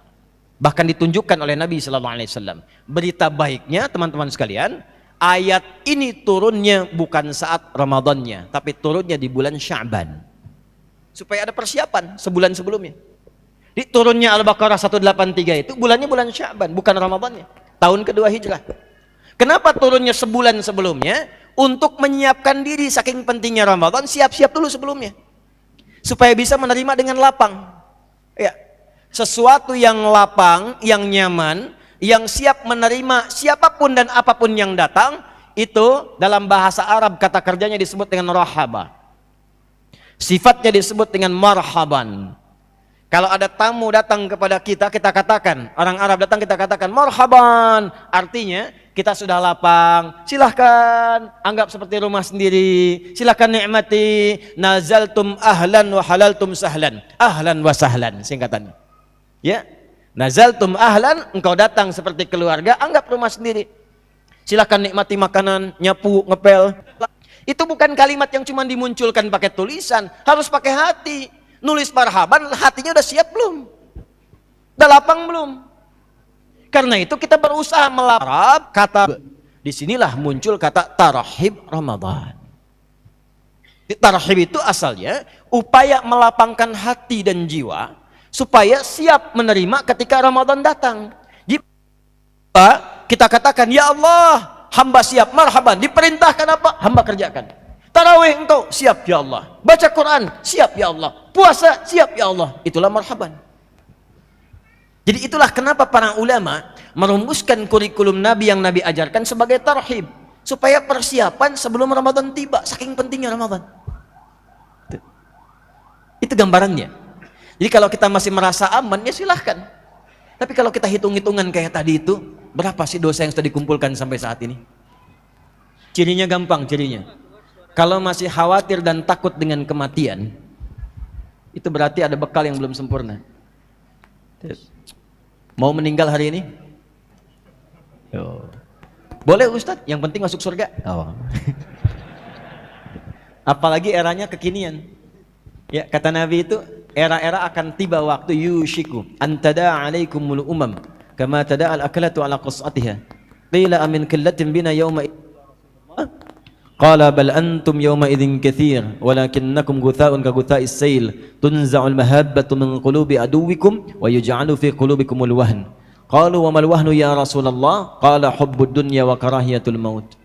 Speaker 2: Bahkan ditunjukkan oleh Nabi SAW. Berita baiknya teman-teman sekalian, ayat ini turunnya bukan saat Ramadannya, tapi turunnya di bulan Sya'ban. Supaya ada persiapan sebulan sebelumnya. Di turunnya Al-Baqarah 183 itu bulannya bulan Sya'ban, bukan Ramadannya. Tahun kedua Hijrah. Kenapa turunnya sebulan sebelumnya? Untuk menyiapkan diri, saking pentingnya Ramadan, siap-siap dulu sebelumnya. Supaya bisa menerima dengan lapang. Ya. Sesuatu yang lapang, yang nyaman, yang siap menerima siapapun dan apapun yang datang, itu dalam bahasa Arab kata kerjanya disebut dengan rahaba. Sifatnya disebut dengan marhaban. Kalau ada tamu datang kepada kita, kita katakan, orang Arab datang kita katakan marhaban. Artinya kita sudah lapang, silahkan anggap seperti rumah sendiri, silahkan nikmati. Nazaltum ahlan wa halaltum sahlan. Ahlan wa sahlan singkatannya. Ya, nazaltum ahlan, engkau datang seperti keluarga, anggap rumah sendiri. Silahkan nikmati makanan, nyapu, ngepel. Itu bukan kalimat yang cuma dimunculkan pakai tulisan, harus pakai hati. Nulis marhaban, hatinya udah siap belum? Udah lapang belum? Karena itu kita berusaha melarap kata. Disinilah muncul kata tarhib Ramadan. Tarhib itu asalnya upaya melapangkan hati dan jiwa supaya siap menerima ketika Ramadan datang. Jika kita katakan, ya Allah, hamba siap, marhaban. Diperintahkan apa? Hamba kerjakan. Tarawih engkau, siap ya Allah. Baca Quran, siap ya Allah. Puasa, siap ya Allah. Itulah marhaban. Jadi itulah kenapa para ulama merumuskan kurikulum Nabi yang Nabi ajarkan sebagai tarhib. Supaya persiapan sebelum Ramadan tiba. Saking pentingnya Ramadan. Itu gambarannya. Jadi kalau kita masih merasa aman, ya silahkan. Tapi kalau kita hitung-hitungan kayak tadi itu, berapa sih dosa yang sudah dikumpulkan sampai saat ini? Cirinya gampang, cirinya. Kalau masih khawatir dan takut dengan kematian, itu berarti ada bekal yang belum sempurna. Mau meninggal hari ini? Yo. Boleh Ustadz, yang penting masuk surga. Oh. Apalagi eranya kekinian. Ya, kata Nabi itu, era-era akan tiba waktu yushiku antada alaikumul umam kama tada al-akalatu ala qas'atiha. Qila amin killatin bina yawma qala bal antum yawma idzin katsir walakinnakum ghutha'un ka ghutha'is sayl tunza'ul mahabbatu min qulubi aduwikum wa yuj'alu fi qulubikumul wahn. Qalu wa mal wahnu ya Rasulullah? Qala hubbud dunya wa karahiyatul maut.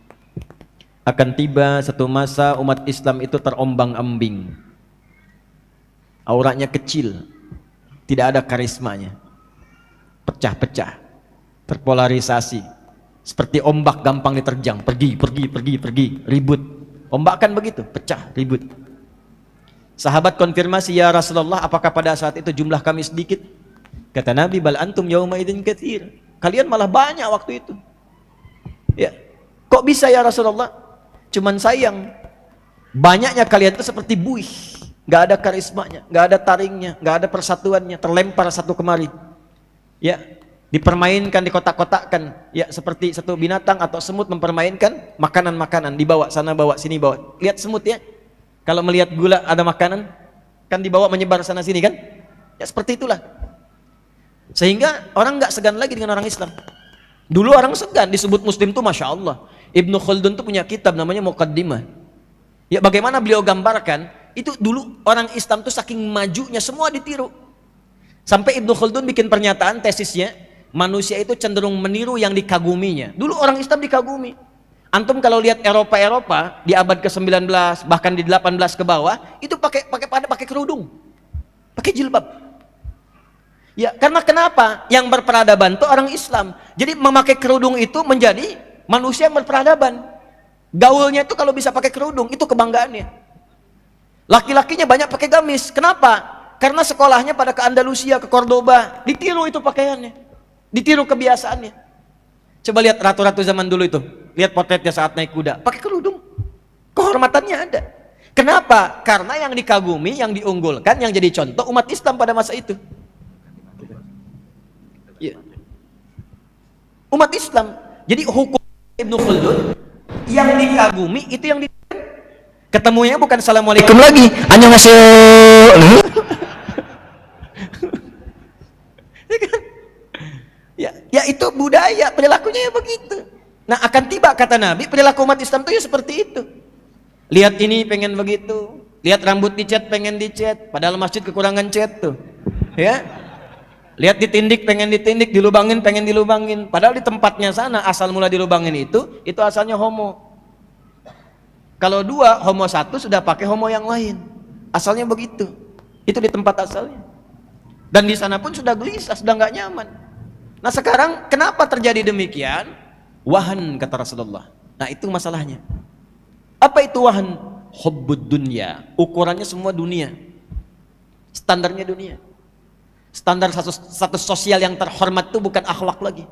Speaker 2: Akan tiba satu masa umat Islam itu terombang-ambing. Auratnya kecil, tidak ada karismanya. Pecah-pecah, terpolarisasi. Seperti ombak gampang diterjang, pergi, ribut. Ombak kan begitu, pecah, ribut. Sahabat konfirmasi, ya Rasulullah, apakah pada saat itu jumlah kami sedikit? Kata Nabi, bal antum yauma idzin katsir. Kalian malah banyak waktu itu. Ya, kok bisa ya Rasulullah? Cuman sayang, banyaknya kalian itu seperti buih, nggak ada karismanya, nggak ada taringnya, nggak ada persatuannya, terlempar satu kemari. Ya, dipermainkan, dikotak-kotakkan, ya seperti satu binatang atau semut mempermainkan makanan-makanan, dibawa sana, bawa sini, bawa. Lihat semut ya, kalau melihat gula ada makanan, kan dibawa menyebar sana sini kan? Ya seperti itulah. Sehingga orang nggak segan lagi dengan orang Islam. Dulu orang segan, disebut Muslim tuh masya Allah. Ibnu Khaldun tuh punya kitab namanya Muqaddimah. Ya bagaimana beliau gambarkan, itu dulu orang Islam tuh saking majunya semua ditiru. Sampai Ibnu Khaldun bikin pernyataan tesisnya, manusia itu cenderung meniru yang dikaguminya. Dulu orang Islam dikagumi. Antum kalau lihat Eropa di abad ke-19 bahkan di 18 ke bawah itu pakai kerudung. Pakai jilbab. Ya, karena kenapa? Yang berperadaban itu orang Islam. Jadi memakai kerudung itu menjadi manusia yang berperadaban. Gaulnya itu kalau bisa pakai kerudung itu kebanggaannya. Laki-lakinya banyak pakai gamis. Kenapa? Karena sekolahnya pada ke Andalusia, ke Cordoba, ditiru itu pakaiannya. Ditiru kebiasaannya. Coba lihat ratu-ratu zaman dulu itu. Lihat potretnya saat naik kuda, pakai kerudung. Kehormatannya ada. Kenapa? Karena yang dikagumi, yang diunggulkan, yang jadi contoh umat Islam pada masa itu. Ya. Umat Islam. Jadi hukum Ibnu Khaldun yang dikagumi itu yang ketemunya bukan assalamualaikum lagi, annyeonghaseyo. Ya itu budaya, perilakunya ya begitu. Nah akan tiba kata Nabi, perilaku umat Islam itu ya seperti itu. Lihat ini pengen begitu, lihat rambut dicat pengen dicat, padahal masjid kekurangan cat tuh. Ya. Lihat ditindik pengen ditindik, dilubangin pengen dilubangin, padahal di tempatnya sana asal mula dilubangin itu asalnya homo. Kalau dua, homo satu sudah pakai homo yang lain. Asalnya begitu. Itu di tempat asalnya. Dan di sana pun sudah gelisah, sudah nggak nyaman. Nah sekarang kenapa terjadi demikian? Wahan kata Rasulullah. Nah itu masalahnya. Apa itu wahan? Hubbud dunya. Ukurannya semua dunia. Standarnya dunia. Standar status sosial yang terhormat itu bukan akhlak lagi.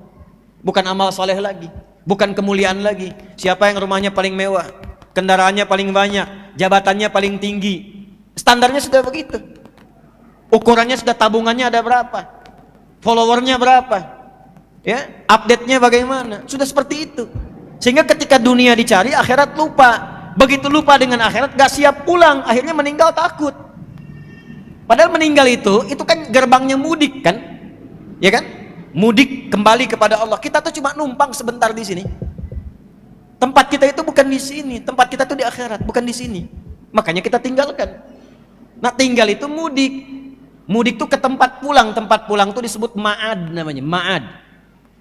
Speaker 2: Bukan amal soleh lagi. Bukan kemuliaan lagi. Siapa yang rumahnya paling mewah, kendaraannya paling banyak, jabatannya paling tinggi. Standarnya sudah begitu. Ukurannya sudah, tabungannya ada berapa, followernya berapa, ya, update-nya bagaimana, sudah seperti itu. Sehingga ketika dunia dicari, akhirat lupa. Begitu lupa dengan akhirat, gak siap pulang, akhirnya meninggal takut. Padahal meninggal itu kan gerbangnya mudik kan, ya kan? Mudik kembali kepada Allah. Kita tuh cuma numpang sebentar di sini. Tempat kita itu bukan di sini, tempat kita tuh di akhirat, bukan di sini. Makanya kita tinggalkan. Nah tinggal itu mudik. Mudik itu ke tempat pulang itu disebut ma'ad namanya, ma'ad.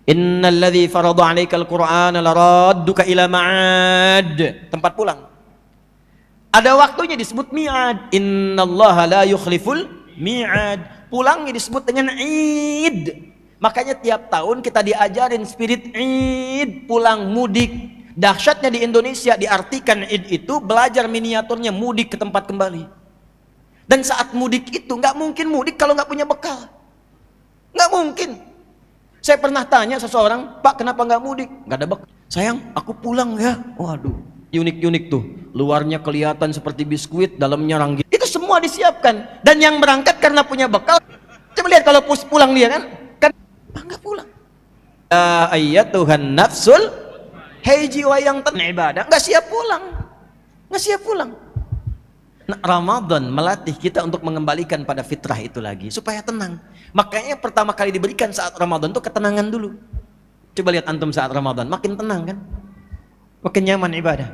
Speaker 2: Innalladzi farada 'alaikal qur'ana laradduka ila ma'ad, tempat pulang. Ada waktunya disebut mi'ad. Innallaha la yukhliful mi'ad. Pulangnya disebut dengan id. Makanya tiap tahun kita diajarin spirit id, pulang mudik. Dahsyatnya di Indonesia diartikan id itu belajar miniaturnya mudik ke tempat kembali. Dan saat mudik itu nggak mungkin mudik kalau nggak punya bekal. Nggak mungkin. Saya pernah tanya seseorang, Pak kenapa nggak mudik? Nggak ada bekal. sayang aku pulang ya. Waduh, unik-unik tuh, luarnya kelihatan seperti biskuit, dalamnya ranggit. Itu semua disiapkan, dan yang berangkat karena punya bekal. Coba lihat kalau pulang dia kan bangga pulang. Ya ayyatuhan nafsul, hei jiwa yang tenang ibadah, nggak siap pulang. Nah, Ramadan melatih kita untuk mengembalikan pada fitrah itu lagi supaya tenang. Makanya pertama kali diberikan saat Ramadan itu ketenangan dulu. Coba lihat antum saat Ramadan, makin tenang kan, makin nyaman ibadah.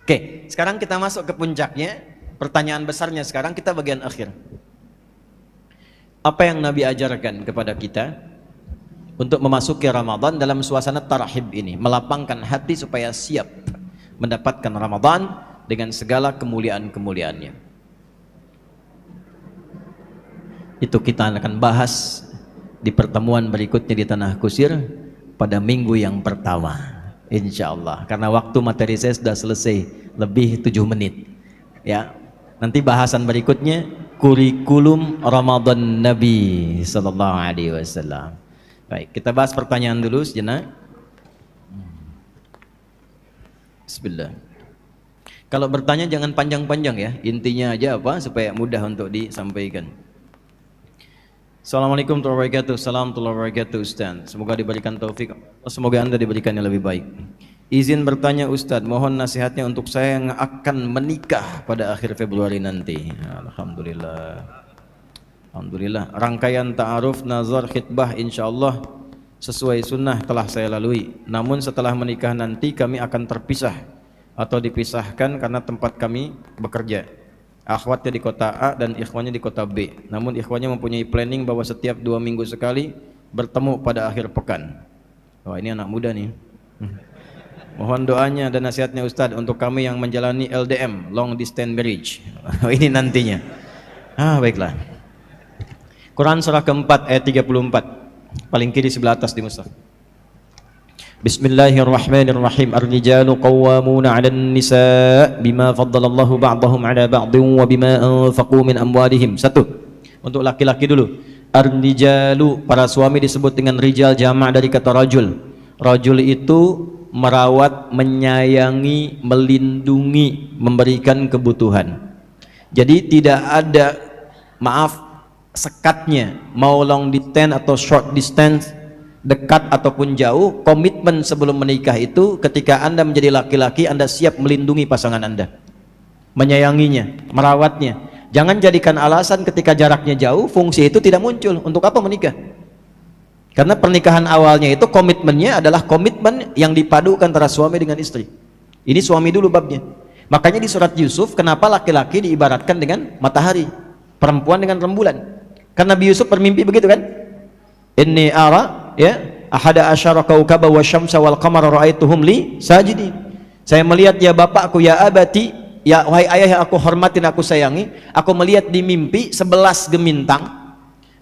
Speaker 2: Oke, sekarang kita masuk ke puncaknya. Pertanyaan besarnya sekarang kita bagian akhir. Apa yang Nabi ajarkan kepada kita untuk memasuki Ramadan dalam suasana tarhib ini, melapangkan hati supaya siap mendapatkan Ramadan dengan segala kemuliaan-kemuliaannya. Itu kita akan bahas di pertemuan berikutnya di Tanah Kusir pada minggu yang pertama, insya Allah. Karena waktu materi saya sudah selesai lebih 7 menit. Ya, nanti bahasan berikutnya kurikulum Ramadan Nabi Sallallahu Alaihi Wasallam. Baik, kita bahas pertanyaan dulu sejenak. Bismillah. Kalau bertanya jangan panjang-panjang ya, intinya aja apa supaya mudah untuk disampaikan. Assalamualaikum warahmatullahi wabarakatuh. Assalamualaikum warahmatullahi wabarakatuh Ustaz. Semoga diberikan taufik. Semoga Anda diberikan yang lebih baik. Izin bertanya Ustaz, mohon nasihatnya untuk saya yang akan menikah pada akhir Februari nanti. Alhamdulillah. Alhamdulillah. Rangkaian ta'aruf, nazar, khitbah insyaallah sesuai sunnah telah saya lalui. Namun setelah menikah nanti kami akan terpisah atau dipisahkan karena tempat kami bekerja. Akhwatnya di kota A dan ikhwannya di kota B. Namun ikhwannya mempunyai planning bahwa setiap 2 minggu sekali bertemu pada akhir pekan. Wah, ini anak muda nih. Mohon doanya dan nasihatnya Ustadz untuk kami yang menjalani LDM, long distance marriage. Ini nantinya. Baiklah. Quran surah keempat ayat 34, paling kiri sebelah atas di mushaf. Bismillahirrahmanirrahim. Ar-rijalu qawwamuna 'alan nisa' bima faddalallahu ba'dahum 'ala ba'din wa bima anfaqu min amwalihim. Satu. Untuk laki-laki dulu. Ar-rijalu, para suami disebut dengan rijal, jamak dari kata rajul. Rajul itu merawat, menyayangi, melindungi, memberikan kebutuhan. Jadi tidak ada, maaf, sekatnya, mau long distance atau short distance, dekat ataupun jauh. Komitmen sebelum menikah itu ketika Anda menjadi laki-laki, Anda siap melindungi pasangan Anda, menyayanginya, merawatnya. Jangan jadikan alasan ketika jaraknya jauh, fungsi itu tidak muncul. Untuk apa menikah? Karena pernikahan awalnya itu komitmennya adalah komitmen yang dipadukan antara suami dengan istri. Ini suami dulu babnya. Makanya di surat Yusuf, kenapa laki-laki diibaratkan dengan matahari, perempuan dengan rembulan? Karena Nabi Yusuf bermimpi begitu kan? Inni ara ya ahada asyara kaukaba wasyamsa wal qamara ra'aituhum li sajidin. Saya melihat ya bapakku, ya abati, ya wahai ayah yang aku hormatin, aku sayangi, aku melihat di mimpi 11 gemintang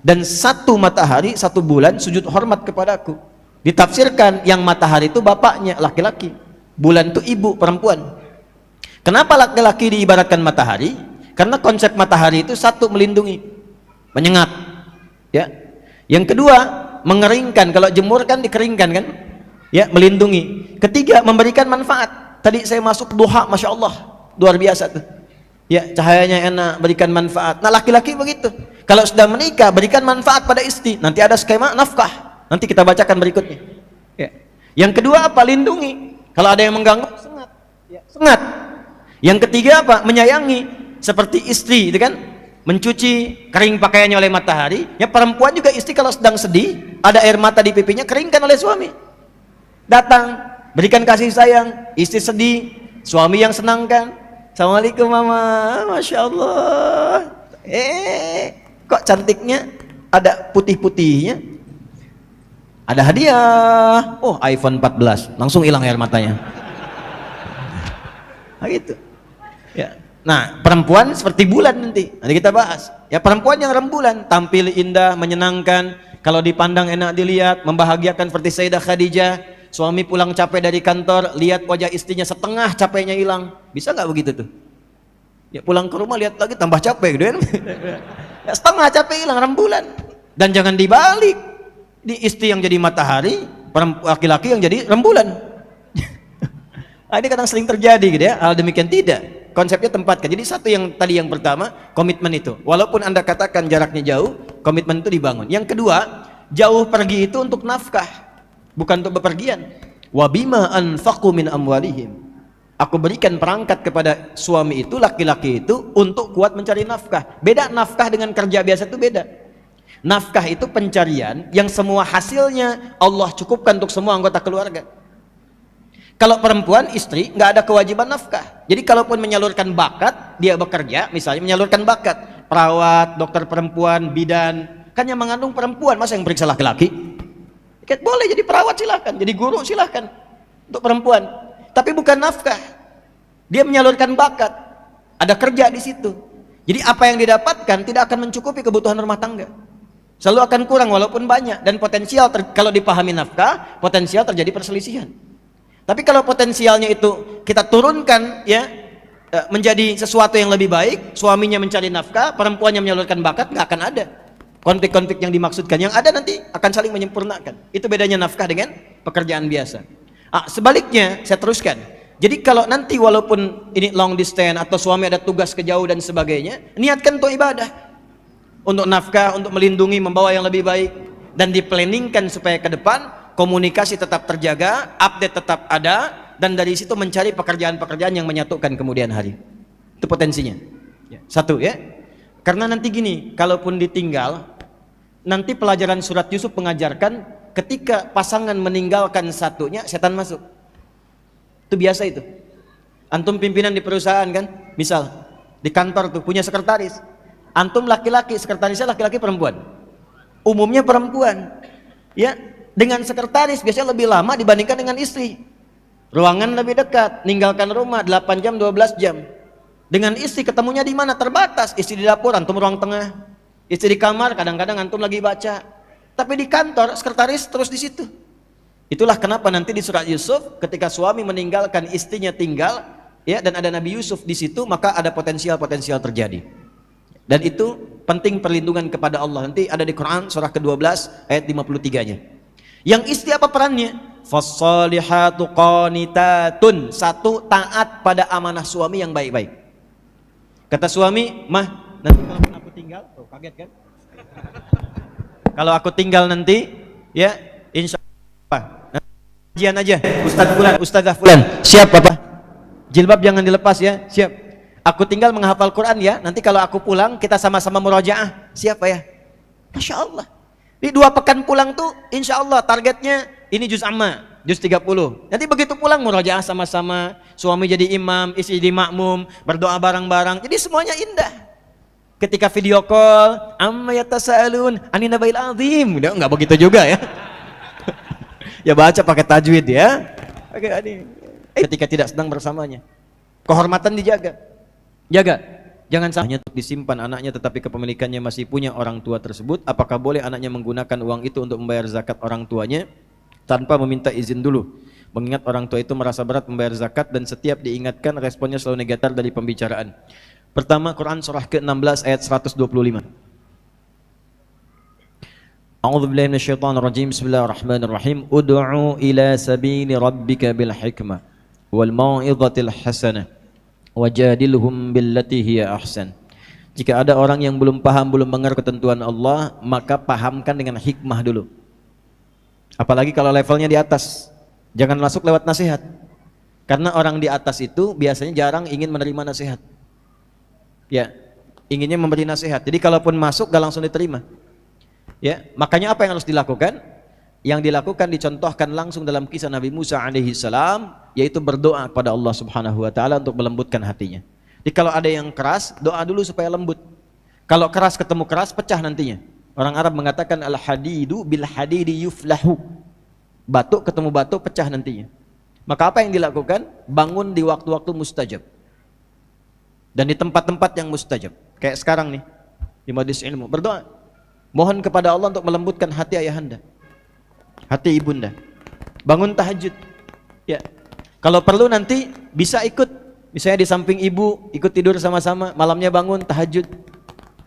Speaker 2: dan 1 matahari, 1 bulan sujud hormat kepadaku. Ditafsirkan yang matahari itu bapaknya, laki-laki, bulan itu ibu, perempuan. Kenapa laki-laki diibaratkan matahari? Karena konsep matahari itu satu, melindungi, menyengat ya. Yang kedua, mengeringkan, kalau jemur kan dikeringkan kan ya, melindungi. Ketiga, memberikan manfaat. Tadi saya masuk duha, masya Allah, luar biasa tuh ya, cahayanya enak, berikan manfaat. Nah laki-laki begitu, kalau sudah menikah berikan manfaat pada istri. Nanti ada skema nafkah, nanti kita bacakan berikutnya ya. Yang kedua apa? Lindungi. Kalau ada yang mengganggu, sengat ya, sengat. Yang ketiga apa? Menyayangi, seperti istri itu kan, mencuci kering pakaiannya oleh matahari ya. Perempuan juga, istri kalau sedang sedih, ada air mata di pipinya, keringkan oleh suami. Datang, berikan kasih sayang. Istri sedih, suami yang senangkan. Assalamualaikum mama, masya Allah. Kok cantiknya, ada putih-putihnya, ada hadiah. Oh, iPhone 14, langsung hilang air matanya. Nah, gitu ya. Nah, perempuan seperti bulan, nanti kita bahas ya. Perempuan yang rembulan, tampil indah, menyenangkan, kalau dipandang enak dilihat, membahagiakan seperti Sayyidah Khadijah. Suami pulang capek dari kantor, lihat wajah istrinya setengah capeknya hilang. Bisa nggak begitu tuh ya? Pulang ke rumah lihat lagi tambah capek gitu kan. Setengah capek hilang, rembulan. Dan jangan dibalik, di istri yang jadi matahari, laki-laki yang jadi rembulan. Ini kadang sering terjadi gitu ya. Hal demikian tidak. Konsepnya tempatkan. Jadi satu yang tadi yang pertama, komitmen itu. Walaupun Anda katakan jaraknya jauh, komitmen itu dibangun. Yang kedua, jauh pergi itu untuk nafkah, bukan untuk bepergian. Wa bima anfaqu min amwalihim. Aku berikan perangkat kepada suami itu, laki-laki itu untuk kuat mencari nafkah. Beda nafkah dengan kerja biasa itu beda. Nafkah itu pencarian yang semua hasilnya Allah cukupkan untuk semua anggota keluarga. Kalau perempuan, istri, nggak ada kewajiban nafkah. Jadi kalaupun menyalurkan bakat, dia bekerja, misalnya menyalurkan bakat, perawat, dokter perempuan, bidan, kan yang mengandung perempuan, masa yang periksa laki-laki? Boleh jadi perawat silahkan, jadi guru silahkan, untuk perempuan. Tapi bukan nafkah. Dia menyalurkan bakat, ada kerja di situ. Jadi apa yang didapatkan tidak akan mencukupi kebutuhan rumah tangga. Selalu akan kurang walaupun banyak, dan potensial kalau dipahami nafkah, potensial terjadi perselisihan. Tapi kalau potensialnya itu kita turunkan ya menjadi sesuatu yang lebih baik, suaminya mencari nafkah, perempuannya menyalurkan bakat, nggak akan ada konflik-konflik yang dimaksudkan. Yang ada nanti akan saling menyempurnakan. Itu bedanya nafkah dengan pekerjaan biasa. Sebaliknya saya teruskan. Jadi kalau nanti walaupun ini long distance atau suami ada tugas ke jauh dan sebagainya, niatkan untuk ibadah, untuk nafkah, untuk melindungi, membawa yang lebih baik, dan diplanningkan supaya ke depan komunikasi tetap terjaga, update tetap ada, dan dari situ mencari pekerjaan-pekerjaan yang menyatukan kemudian hari. Itu potensinya. Satu ya. Karena nanti gini, kalaupun ditinggal, nanti pelajaran surat Yusuf mengajarkan ketika pasangan meninggalkan satunya, setan masuk. Itu biasa itu. Antum pimpinan di perusahaan kan, misal di kantor tuh punya sekretaris. Antum laki-laki, sekretarisnya laki-laki perempuan. Umumnya perempuan. Ya, dengan sekretaris biasanya lebih lama dibandingkan dengan istri. Ruangan lebih dekat, ninggalkan rumah 8 jam 12 jam. Dengan istri ketemunya di mana? Terbatas. Istri di dapur, antum ruang tengah. Istri di kamar, kadang-kadang antum lagi baca. Tapi di kantor sekretaris terus di situ. Itulah kenapa nanti di surat Yusuf ketika suami meninggalkan istrinya tinggal ya, dan ada Nabi Yusuf di situ, maka ada potensial-potensial terjadi. Dan itu penting perlindungan kepada Allah. Nanti ada di Quran surah ke-12 ayat 53-nya. Yang istri apa perannya? Fassalihatu qanitatun. Satu, taat pada amanah suami yang baik-baik. Kata suami, mah nanti kalau aku tinggal, tuh kaget kan? Kalau aku tinggal nanti, ya insya Allah kajian aja, Ustadz Fulan, Ustadzah Fulan, siap Bapak? Jilbab jangan dilepas ya, siap. Aku tinggal menghafal Quran ya, nanti kalau aku pulang kita sama-sama murojaah, siap Pak ya? Masya Allah. Di 2 pekan pulang tuh, insya Allah targetnya ini juz amma, juz 30. Nanti begitu pulang murojaah sama-sama, suami jadi imam, istri jadi makmum, berdoa bareng-bareng. Jadi semuanya indah. Ketika video call, amma yatasaalun anin nabail azim, enggak begitu juga ya. Ya baca pakai tajwid ya. Ketika tidak sedang bersamanya, kehormatan dijaga. Jaga. Jangan sampai untuk disimpan anaknya tetapi kepemilikannya masih punya orang tua tersebut. Apakah boleh anaknya menggunakan uang itu untuk membayar zakat orang tuanya tanpa meminta izin dulu? Mengingat orang tua itu merasa berat membayar zakat dan setiap diingatkan responnya selalu negatif dari pembicaraan. Pertama, Quran surah ke-16 ayat 125. A'udzubillahi minasyaitonirrajim. Bismillahirrahmanirrahim. Ud'u ila sabili rabbika bil hikmah wal mau'izatil hasanah wajadilhum billati hiya ahsan. Jika ada orang yang belum paham, belum mengerti ketentuan Allah, maka pahamkan dengan hikmah dulu. Apalagi kalau levelnya di atas, jangan masuk lewat nasihat. Karena orang di atas itu biasanya jarang ingin menerima nasihat. Ya, inginnya memberi nasihat. Jadi kalaupun masuk gak langsung diterima. Ya, makanya apa yang harus dilakukan? Yang dilakukan dicontohkan langsung dalam kisah Nabi Musa alaihi salam, yaitu berdoa kepada Allah Subhanahu wa taala untuk melembutkan hatinya. Jadi kalau ada yang keras, doa dulu supaya lembut. Kalau keras ketemu keras, pecah nantinya. Orang Arab mengatakan al-hadidu bil hadidi yuflahu. Batu ketemu batu, pecah nantinya. Maka apa yang dilakukan? Bangun di waktu-waktu mustajab. Dan di tempat-tempat yang mustajab. Kayak sekarang nih, di majelis ilmu, berdoa. Mohon kepada Allah untuk melembutkan hati ayahanda, hati ibunda. Bangun tahajud. Ya. Kalau perlu nanti bisa ikut, misalnya di samping ibu, ikut tidur sama-sama, malamnya bangun tahajud.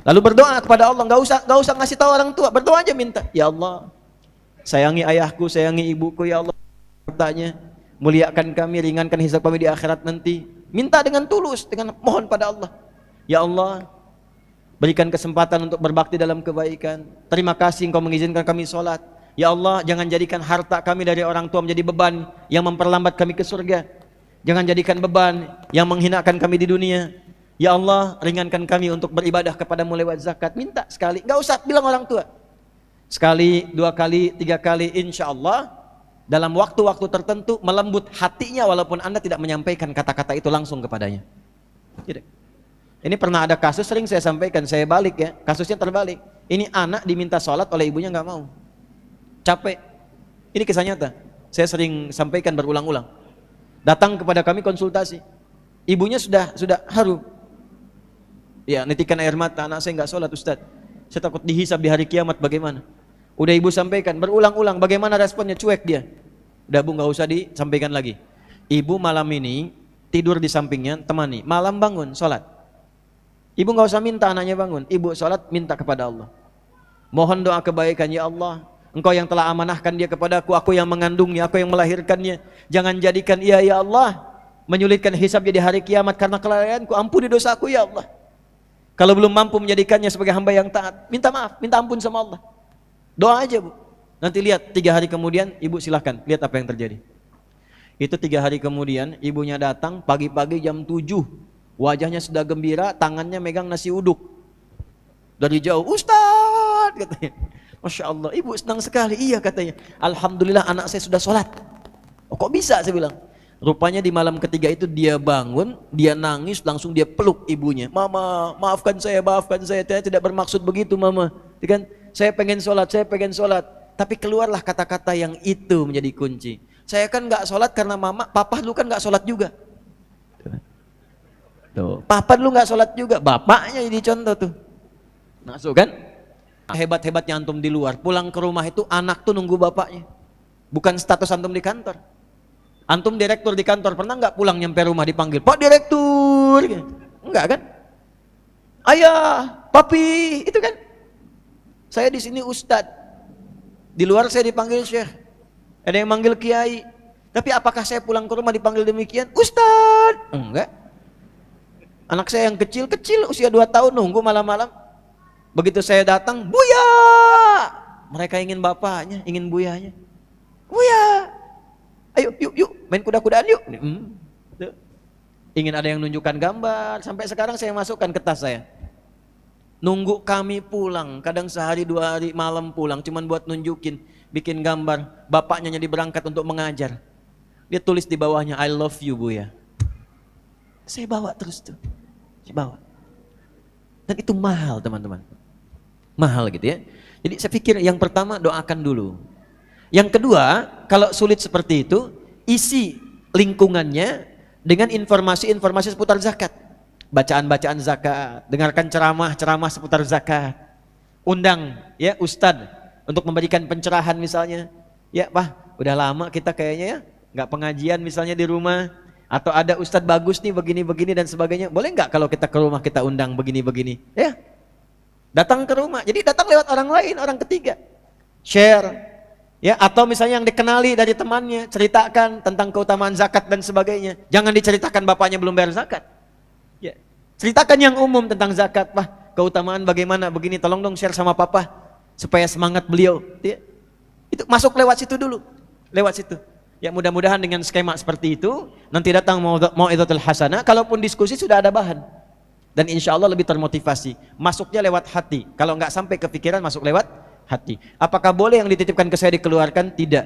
Speaker 2: Lalu berdoa kepada Allah, enggak usah ngasih tahu orang tua, berdoa aja minta. Ya Allah, Sayangi ayahku, sayangi ibuku ya Allah, hartanya. Muliakan kami, ringankan hisab kami di akhirat nanti. Minta dengan tulus, dengan mohon pada Allah. Ya Allah, berikan kesempatan untuk berbakti dalam kebaikan. Terima kasih Engkau mengizinkan kami sholat. Ya Allah, jangan jadikan harta kami dari orang tua menjadi beban yang memperlambat kami ke surga. Jangan jadikan beban yang menghinakan kami di dunia. Ya Allah, ringankan kami untuk beribadah kepadamu lewat zakat. Minta sekali, gak usah bilang orang tua. Sekali, 2 kali, 3 kali, insya Allah dalam waktu-waktu tertentu melembut hatinya walaupun Anda tidak menyampaikan kata-kata itu langsung kepadanya. Tidak. Ini pernah ada kasus sering saya sampaikan, saya balik ya, kasusnya terbalik. Ini anak diminta sholat oleh ibunya gak mau. Capek. Ini kisah nyata. Saya sering sampaikan berulang-ulang. Datang kepada kami konsultasi. Ibunya sudah haru. Ya, nitikan air mata, anak saya nggak sholat Ustaz. Saya takut dihisab di hari kiamat bagaimana. Udah ibu sampaikan berulang-ulang, bagaimana responnya, cuek dia. Udah bu, nggak usah disampaikan lagi. Ibu malam ini tidur di sampingnya, temani. Malam bangun sholat. Ibu nggak usah minta anaknya bangun. Ibu sholat minta kepada Allah. Mohon doa kebaikan, ya Allah. Engkau yang telah amanahkan dia kepadaku, aku yang mengandungnya, aku yang melahirkannya. Jangan jadikan ia ya Allah menyulitkan hisabnya di hari kiamat karena kelalaianku. Ampuni dosaku ya Allah. Kalau belum mampu menjadikannya sebagai hamba yang taat, minta maaf, minta ampun sama Allah. Doa aja bu. Nanti lihat 3 hari kemudian, ibu silahkan lihat apa yang terjadi. Itu 3 hari kemudian, ibunya datang pagi-pagi jam 7. Wajahnya sudah gembira, tangannya megang nasi uduk. Dari jauh, Ustaz katanya. Masya Allah, ibu senang sekali. Iya katanya, alhamdulillah anak saya sudah sholat. Oh, kok bisa saya bilang. Rupanya di malam ketiga itu dia bangun, dia nangis, langsung dia peluk ibunya. Mama, maafkan saya, saya tidak bermaksud begitu mama. Kan? Saya pengen sholat. Tapi keluarlah kata-kata yang itu menjadi kunci. Saya kan nggak sholat karena mama, papa lu kan nggak sholat juga. Tuh, papa lu nggak sholat juga, bapaknya jadi contoh tuh. Masuk kan? Hebat-hebatnya antum di luar, pulang ke rumah itu anak tuh nunggu bapaknya. Bukan status antum di kantor. Antum direktur di kantor, pernah nggak pulang nyampe rumah dipanggil, Pak Direktur? Enggak kan? Ayah, papi, itu kan? Saya di sini Ustadz, di luar saya dipanggil Syekh, ada yang manggil Kiai. Tapi apakah saya pulang ke rumah dipanggil demikian? Ustadz? Enggak. Anak saya yang kecil usia 2 tahun nunggu malam-malam. Begitu saya datang, Buya! Mereka ingin bapaknya, ingin buyanya. Buya! Ayo, yuk, main kuda-kudaan yuk. Ingin ada yang nunjukkan gambar, sampai sekarang saya masukkan ke tas saya. Nunggu kami pulang, kadang sehari 2 hari malam pulang, cuman buat nunjukin, bikin gambar. Bapaknya jadi berangkat untuk mengajar. Dia tulis di bawahnya, I love you Buya. Saya bawa terus tuh, saya bawa. Dan itu mahal teman-teman. Mahal gitu ya. Jadi saya pikir yang pertama doakan dulu. Yang kedua, kalau sulit seperti itu, isi lingkungannya dengan informasi-informasi seputar zakat. Bacaan-bacaan zakat, dengarkan ceramah-ceramah seputar zakat. Undang ya ustadz untuk memberikan pencerahan misalnya. Ya Pak, udah lama kita kayaknya ya nggak pengajian misalnya di rumah. Atau ada ustadz bagus nih begini-begini dan sebagainya. Boleh nggak kalau kita ke rumah kita undang begini-begini? Ya. Datang ke rumah, jadi datang lewat orang lain, orang ketiga. Share, ya atau misalnya yang dikenali dari temannya, ceritakan tentang keutamaan zakat dan sebagainya. Jangan diceritakan bapaknya belum bayar zakat. Ya. Ceritakan yang umum tentang zakat, Pak. Keutamaan bagaimana, begini, tolong dong share sama papa supaya semangat beliau. Ya. Itu masuk lewat situ dulu, lewat situ. Ya mudah-mudahan dengan skema seperti itu, nanti datang mau'izatul hasanah, kalaupun diskusi sudah ada bahan. Dan insya Allah lebih termotivasi. Masuknya lewat hati. Kalau nggak sampai kepikiran, masuk lewat hati. Apakah boleh yang dititipkan ke saya dikeluarkan? Tidak.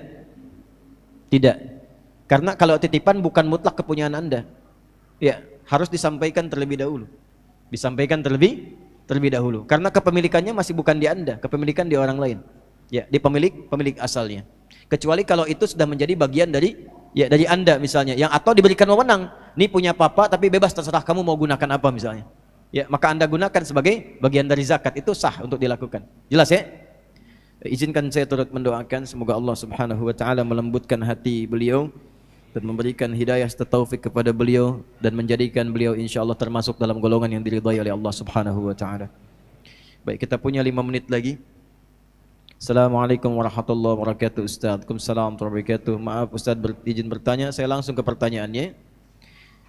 Speaker 2: Tidak. Karena kalau titipan bukan mutlak kepunyaan Anda. Ya, harus disampaikan terlebih dahulu. Disampaikan terlebih dahulu. Karena kepemilikannya masih bukan di Anda, kepemilikan di orang lain. Ya, di pemilik asalnya. Kecuali kalau itu sudah menjadi bagian dari Anda misalnya, yang atau diberikan wewenang, ini punya papa tapi bebas terserah kamu mau gunakan apa misalnya. Ya, maka Anda gunakan sebagai bagian dari zakat, itu sah untuk dilakukan. Jelas ya? Izinkan saya turut mendoakan semoga Allah Subhanahu wa taala melembutkan hati beliau dan memberikan hidayah serta taufik kepada beliau dan menjadikan beliau insyaallah termasuk dalam golongan yang diridhai oleh Allah Subhanahu wa taala. Baik, kita punya 5 menit lagi.
Speaker 1: Assalamualaikum warahmatullahi wabarakatuh Ustaz. Waalaikumsalam warahmatullahi wabarakatuh. Maaf Ustaz izin bertanya, saya langsung ke pertanyaannya.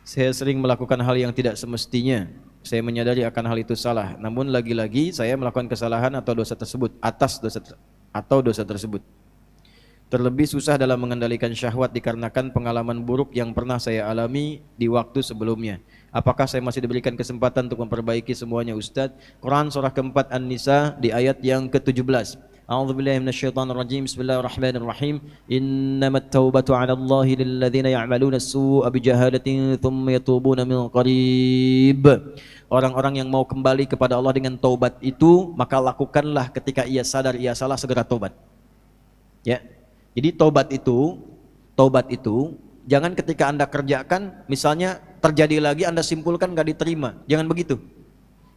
Speaker 1: Saya sering melakukan hal yang tidak semestinya. Saya menyadari akan hal itu salah. Namun lagi-lagi saya melakukan kesalahan atau dosa tersebut dosa tersebut. Terlebih susah dalam mengendalikan syahwat dikarenakan pengalaman buruk yang pernah saya alami di waktu sebelumnya. Apakah saya masih diberikan kesempatan untuk memperbaiki semuanya Ustaz? Quran surah keempat An-Nisa di ayat yang ke-17. A'udzubillahi minasyaitonirrajim. Bismillahirrahmanirrahim. Innamat taubatu 'ala Allahi lilladzina ya'maluna as-su'a bijahalatin tsumma yatubuna min qarib. Orang-orang yang mau kembali kepada Allah dengan taubat itu, maka lakukanlah ketika ia sadar ia salah, segera taubat. Ya. Jadi taubat itu jangan ketika Anda kerjakan, misalnya terjadi lagi Anda simpulkan enggak diterima. Jangan begitu.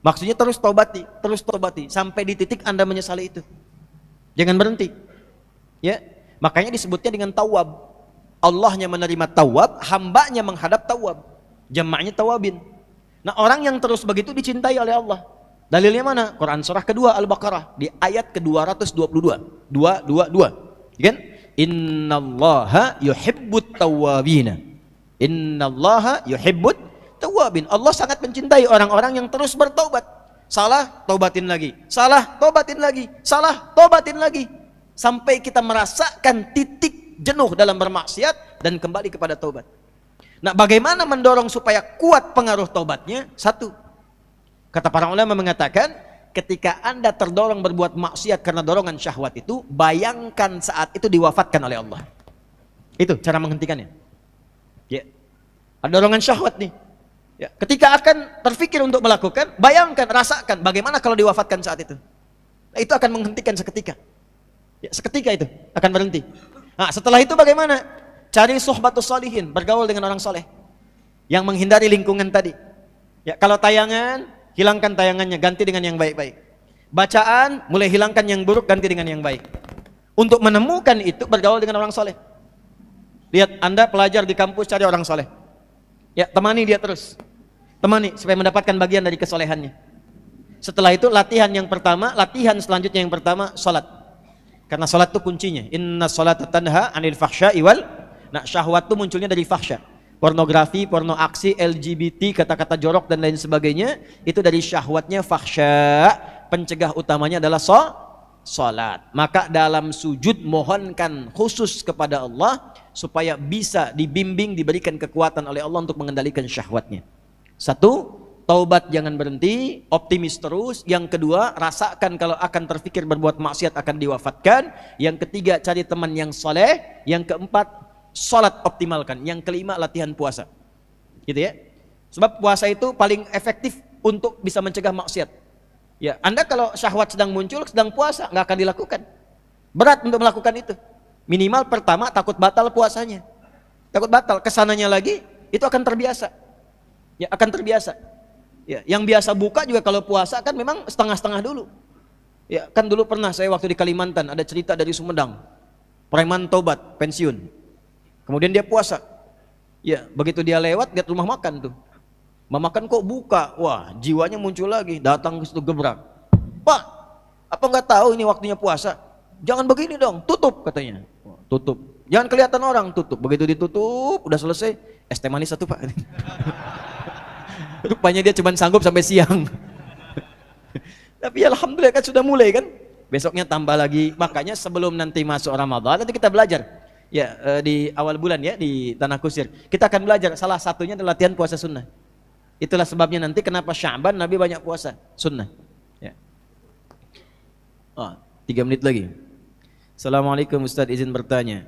Speaker 1: Maksudnya terus taubati sampai di titik Anda menyesali itu. Jangan berhenti. Ya. Makanya disebutnya dengan tawab. Allahnya menerima tawab, hambanya menghadap tawab. Jamaknya tawabin. Nah, orang yang terus begitu dicintai oleh Allah. Dalilnya mana? Quran surah kedua Al-Baqarah di ayat ke-222. 222. Kan? Innallaha yuhibbut tawwabina. Innallaha yuhibbut tawwabin. Allah sangat mencintai orang-orang yang terus bertaubat. Salah, taubatin lagi. Salah, taubatin lagi. Salah, taubatin lagi. Sampai kita merasakan titik jenuh dalam bermaksiat dan kembali kepada taubat. Nah, bagaimana mendorong supaya kuat pengaruh taubatnya? Satu, kata para ulama mengatakan, ketika Anda terdorong berbuat maksiat karena dorongan syahwat itu, bayangkan saat itu diwafatkan oleh Allah. Itu cara menghentikannya. Ya. Ada dorongan syahwat nih. Ya. Ketika akan terfikir untuk melakukan, bayangkan, rasakan bagaimana kalau diwafatkan saat itu. Nah, itu akan menghentikan seketika. Ya, seketika itu akan berhenti. Nah, setelah itu bagaimana? Cari suhbatus sholihin, bergaul dengan orang soleh yang menghindari lingkungan tadi. Ya, kalau tayangan, hilangkan tayangannya, ganti dengan yang baik-baik. Bacaan, mulai hilangkan yang buruk, ganti dengan yang baik. Untuk menemukan itu, bergaul dengan orang soleh. Lihat, Anda pelajar di kampus, cari orang soleh. Ya, temani dia terus. Temani, supaya mendapatkan bagian dari kesolehannya. Setelah itu, latihan selanjutnya yang pertama, salat. Karena salat itu kuncinya. Inna salata tanha anil fahsya'i wal. Nah, syahwat itu munculnya dari fahsya. Pornografi, porno aksi, LGBT, kata-kata jorok dan lain sebagainya, itu dari syahwatnya fahsya. Pencegah utamanya adalah salat. Maka dalam sujud mohonkan khusus kepada Allah supaya bisa dibimbing, diberikan kekuatan oleh Allah untuk mengendalikan syahwatnya. Satu, taubat jangan berhenti, optimis terus. Yang kedua, rasakan kalau akan terfikir berbuat maksiat akan diwafatkan. Yang ketiga, cari teman yang soleh. Yang keempat, salat optimalkan. Yang kelima, latihan puasa. Gitu ya. Sebab puasa itu paling efektif untuk bisa mencegah maksiat. Ya, Anda kalau syahwat sedang muncul, sedang puasa, nggak akan dilakukan. Berat untuk melakukan itu. Minimal pertama takut batal puasanya. Takut batal, kesananya lagi itu akan terbiasa. Ya, akan terbiasa. Ya, yang biasa buka juga kalau puasa kan memang setengah-setengah dulu. Ya, kan dulu pernah saya waktu di Kalimantan ada cerita dari Sumedang. Preman tobat, pensiun. Kemudian dia puasa. Ya, begitu dia lewat lihat rumah makan tuh. Rumah makan kok buka. Wah, jiwanya muncul lagi, datang ke situ gebrak. Pak, apa enggak tahu ini waktunya puasa? Jangan begini dong, tutup katanya. Tutup. Jangan kelihatan orang, tutup. Begitu ditutup, udah selesai, es teh manis satu, Pak. Rupanya dia cuma sanggup sampai siang. Tapi alhamdulillah kan sudah mulai kan. Besoknya tambah lagi. Makanya sebelum nanti masuk Ramadan nanti kita belajar. Ya, di awal bulan ya di Tanah Kusir. Kita akan belajar salah satunya adalah latihan puasa sunnah. Itulah sebabnya nanti kenapa Sya'ban Nabi banyak puasa sunnah. Ya. 3 menit lagi. Assalamualaikum Ustaz, izin bertanya.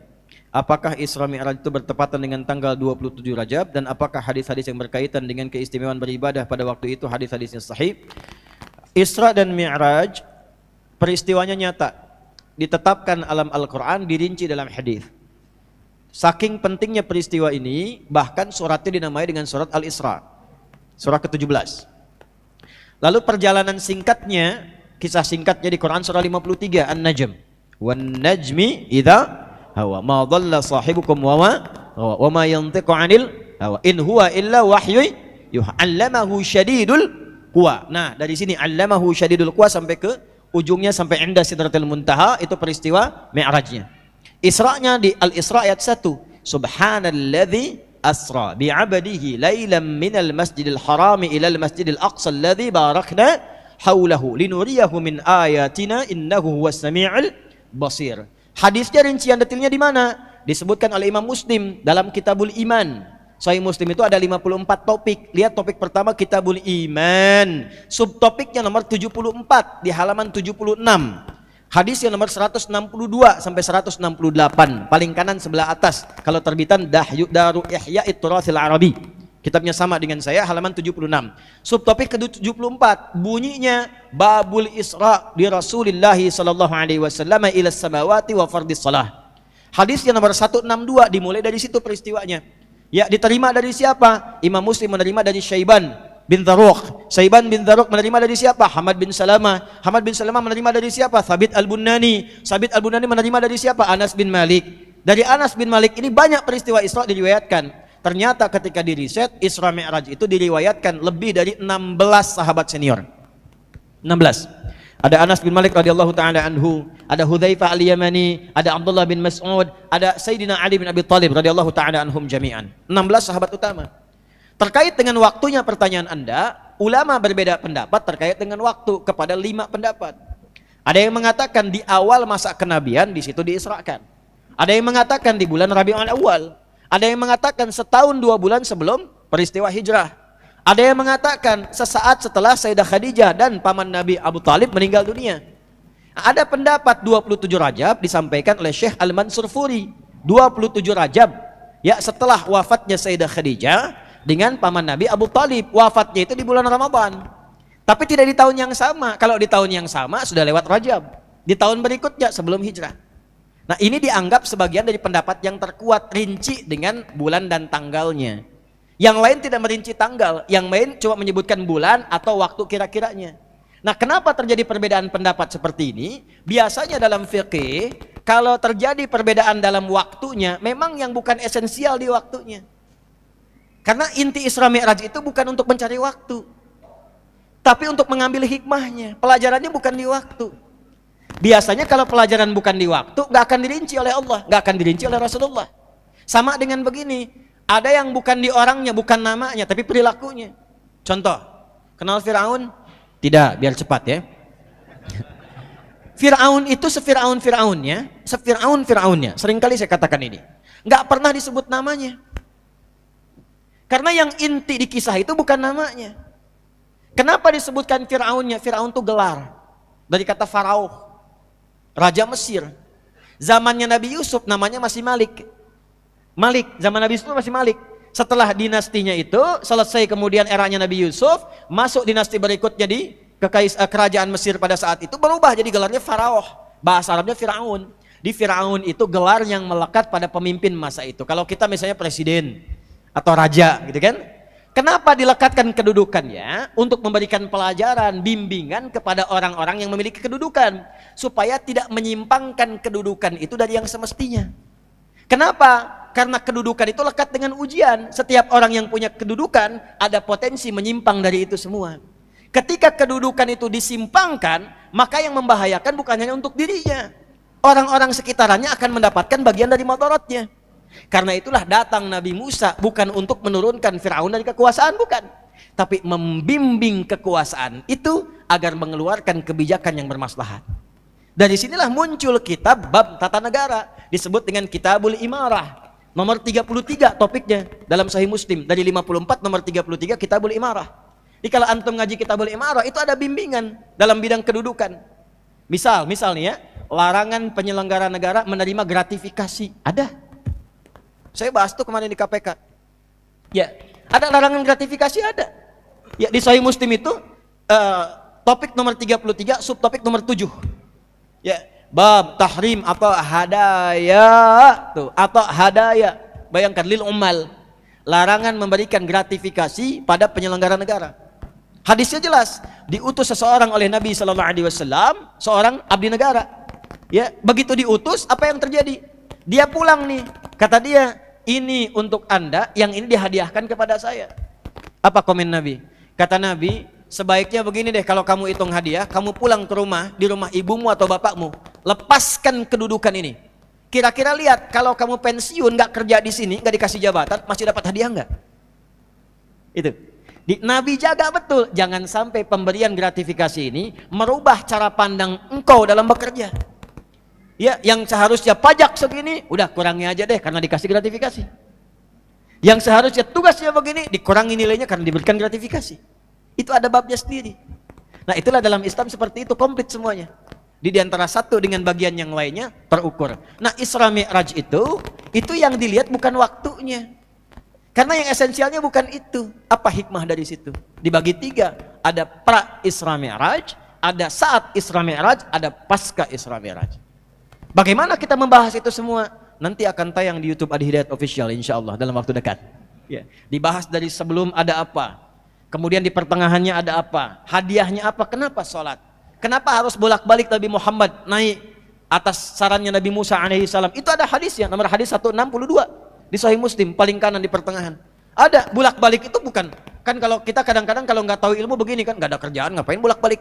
Speaker 1: Apakah Isra Mi'raj itu bertepatan dengan tanggal 27 Rajab dan apakah hadis-hadis yang berkaitan dengan keistimewaan beribadah pada waktu itu hadis-hadisnya sahih? Isra dan Mi'raj peristiwanya nyata, ditetapkan alam Al-Qur'an, dirinci dalam hadis. Saking pentingnya peristiwa ini, bahkan suratnya dinamai dengan surat Al-Isra. Surah ke-17. Lalu perjalanan singkatnya, kisah singkatnya di Quran surah 53 An-Najm. Wan najmi idza hawa ma dhalla sahibukum wa ma yantiqu 'anil hawa in huwa illa wahyu yuha 'allamahu syadidul quwa. Nah, dari sini 'allamahu syadidul quwa sampai ke
Speaker 2: ujungnya sampai inda sidratil muntaha, itu peristiwa Mi'rajnya. Isra'nya di Al-Isra ayat 1. Subhanalladzi asra bi'abdihi lailan minal masjidil harami ilal masjidil aqsa alladzi barakna haulahu linuriyahu min ayatina innahu huwas sami'ul basir. Hadisnya rincian detailnya di mana? Disebutkan oleh Imam Muslim dalam Kitabul Iman. Sahih Muslim itu ada 54 topik. Lihat topik pertama Kitabul Iman. Subtopiknya nomor 74 di halaman 76. Hadis yang nomor 162 sampai 168. Paling kanan sebelah atas. Kalau terbitan Daru Ihya'it Turathil Arabi. Kitabnya sama dengan saya, halaman 76. Subtopik ke-74, bunyinya Babul Isra di Rasulullah sallallahu alaihi wasallam ila samawati wa fardhis salah. Hadis yang nomor 162 dimulai dari situ peristiwanya. Ya, diterima dari siapa? Imam Muslim menerima dari Syaiban bin Dharruq. Syaiban bin Dharruq menerima dari siapa? Hamad bin Salamah. Hamad bin Salamah menerima dari siapa? Thabit al-Bunani. Thabit al-Bunani menerima dari siapa? Anas bin Malik. Dari Anas bin Malik ini banyak peristiwa Isra diriwayatkan. Ternyata ketika diriset, Isra Mi'raj itu diriwayatkan lebih dari 16 sahabat senior. 16. Ada Anas bin Malik radhiyallahu taala anhu, ada Hudzaifah al-Yamani, ada Abdullah bin Mas'ud, ada Sayyidina Ali bin Abi Thalib radhiyallahu taala anhum jami'an. 16 sahabat utama. Terkait dengan waktunya pertanyaan Anda, ulama berbeda pendapat terkait dengan waktu kepada 5 pendapat. Ada yang mengatakan di awal masa kenabian di situ diisrakan. Ada yang mengatakan di bulan Rabiul Awal. Ada yang mengatakan setahun 2 bulan sebelum peristiwa hijrah. Ada yang mengatakan sesaat setelah Sayyidah Khadijah dan paman Nabi Abu Talib meninggal dunia. Ada pendapat 27 Rajab disampaikan oleh Syekh Al-Mansur Furi. 27 Rajab ya setelah wafatnya Sayyidah Khadijah dengan paman Nabi Abu Talib. Wafatnya itu di bulan Ramadan. Tapi tidak di tahun yang sama. Kalau di tahun yang sama sudah lewat Rajab. Di tahun berikutnya sebelum hijrah. Nah, ini dianggap sebagian dari pendapat yang terkuat, rinci dengan bulan dan tanggalnya. Yang lain tidak merinci tanggal, yang lain cuma menyebutkan bulan atau waktu kira-kiranya. Nah, kenapa terjadi perbedaan pendapat seperti ini? Biasanya dalam fikih, kalau terjadi perbedaan dalam waktunya, memang yang bukan esensial di waktunya. Karena inti Isra Mi'raj itu bukan untuk mencari waktu, tapi untuk mengambil hikmahnya. Pelajarannya bukan di waktu. Biasanya kalau pelajaran bukan di waktu, nggak akan dirinci oleh Allah, nggak akan dirinci oleh Rasulullah. Sama dengan begini. Ada yang bukan di orangnya, bukan namanya, tapi perilakunya. Contoh, kenal Fir'aun? Tidak, biar cepat ya. Fir'aun itu Fir'aunnya. Seringkali saya katakan ini. Nggak pernah disebut namanya. Karena yang inti di kisah itu bukan namanya. Kenapa disebutkan Fir'aunnya? Fir'aun itu gelar. Dari kata Farao, Raja Mesir. Zamannya Nabi Yusuf namanya masih Malik. Zaman Nabi Yusuf masih Malik. Setelah dinastinya itu selesai, kemudian eranya Nabi Yusuf, masuk dinasti berikutnya di kerajaan Mesir pada saat itu berubah jadi gelarnya Farao. Bahasa Arabnya Fir'aun. Di Fir'aun itu gelar yang melekat pada pemimpin masa itu. Kalau kita misalnya presiden atau raja gitu kan. Kenapa dilekatkan kedudukannya? Untuk memberikan pelajaran, bimbingan kepada orang-orang yang memiliki kedudukan, supaya tidak menyimpangkan kedudukan itu dari yang semestinya. Kenapa? Karena kedudukan itu lekat dengan ujian. Setiap orang yang punya kedudukan ada potensi menyimpang dari itu semua. Ketika kedudukan itu disimpangkan, maka yang membahayakan bukan hanya untuk dirinya. Orang-orang sekitarannya akan mendapatkan bagian dari madaratnya. Karena itulah datang Nabi Musa bukan untuk menurunkan Fir'aun dari kekuasaan, bukan. Tapi membimbing kekuasaan itu agar mengeluarkan kebijakan yang bermaslahat. Dari sinilah muncul kitab bab tata negara. Disebut dengan Kitabul Imarah. Nomor 33 topiknya dalam Sahih Muslim. Dari 54 nomor 33 Kitabul Imarah. Jadi kalau antum ngaji Kitabul Imarah itu ada bimbingan dalam bidang kedudukan. Misalnya larangan penyelenggara negara menerima gratifikasi. Ada. Saya bahas tuh kemarin di KPK. Ya, ada larangan gratifikasi, ada. Ya, di Sahih Muslim itu topik nomor 33, subtopik nomor 7. Ya, bab tahrim atau hadaya tuh, atau hadaya. Bayangkan lil ummal, larangan memberikan gratifikasi pada penyelenggara negara. Hadisnya jelas, diutus seseorang oleh Nabi sallallahu alaihi wasallam, seorang abdi negara. Ya, begitu diutus, apa yang terjadi? Dia pulang nih, kata dia, ini untuk Anda, yang ini dihadiahkan kepada saya. Apa komen Nabi? Kata Nabi, sebaiknya begini deh, kalau kamu hitung hadiah, kamu pulang ke rumah, di rumah ibumu atau bapakmu, lepaskan kedudukan ini. Kira-kira lihat, kalau kamu pensiun, nggak kerja di sini, nggak dikasih jabatan, masih dapat hadiah nggak? Itu. Nabi jaga betul, jangan sampai pemberian gratifikasi ini merubah cara pandang engkau dalam bekerja. Ya, yang seharusnya pajak segini, udah kurangi aja deh karena dikasih gratifikasi. Yang seharusnya tugasnya begini, dikurangi nilainya karena diberikan gratifikasi. Itu ada babnya sendiri. Nah, itulah dalam Islam seperti itu, komplit semuanya. Di antara satu dengan bagian yang lainnya terukur. Nah, Isra Mi'raj itu yang dilihat bukan waktunya. Karena yang esensialnya bukan itu. Apa hikmah dari situ? Dibagi 3. Ada pra Isra Mi'raj, ada saat Isra Mi'raj, ada pasca Isra Mi'raj. Bagaimana kita membahas itu semua? Nanti akan tayang di YouTube Adi Hidayat Official insya Allah dalam waktu dekat. Ya. Dibahas dari sebelum ada apa, kemudian di pertengahannya ada apa, hadiahnya apa, kenapa sholat, kenapa harus bolak-balik Nabi Muhammad naik atas sarannya Nabi Musa alaihissalam. Itu ada hadisnya, nomor hadis 162 di Sahih Muslim, paling kanan di pertengahan. Ada bolak-balik itu bukan, kan kalau kita kadang-kadang kalau nggak tahu ilmu begini kan, nggak ada kerjaan ngapain bolak-balik.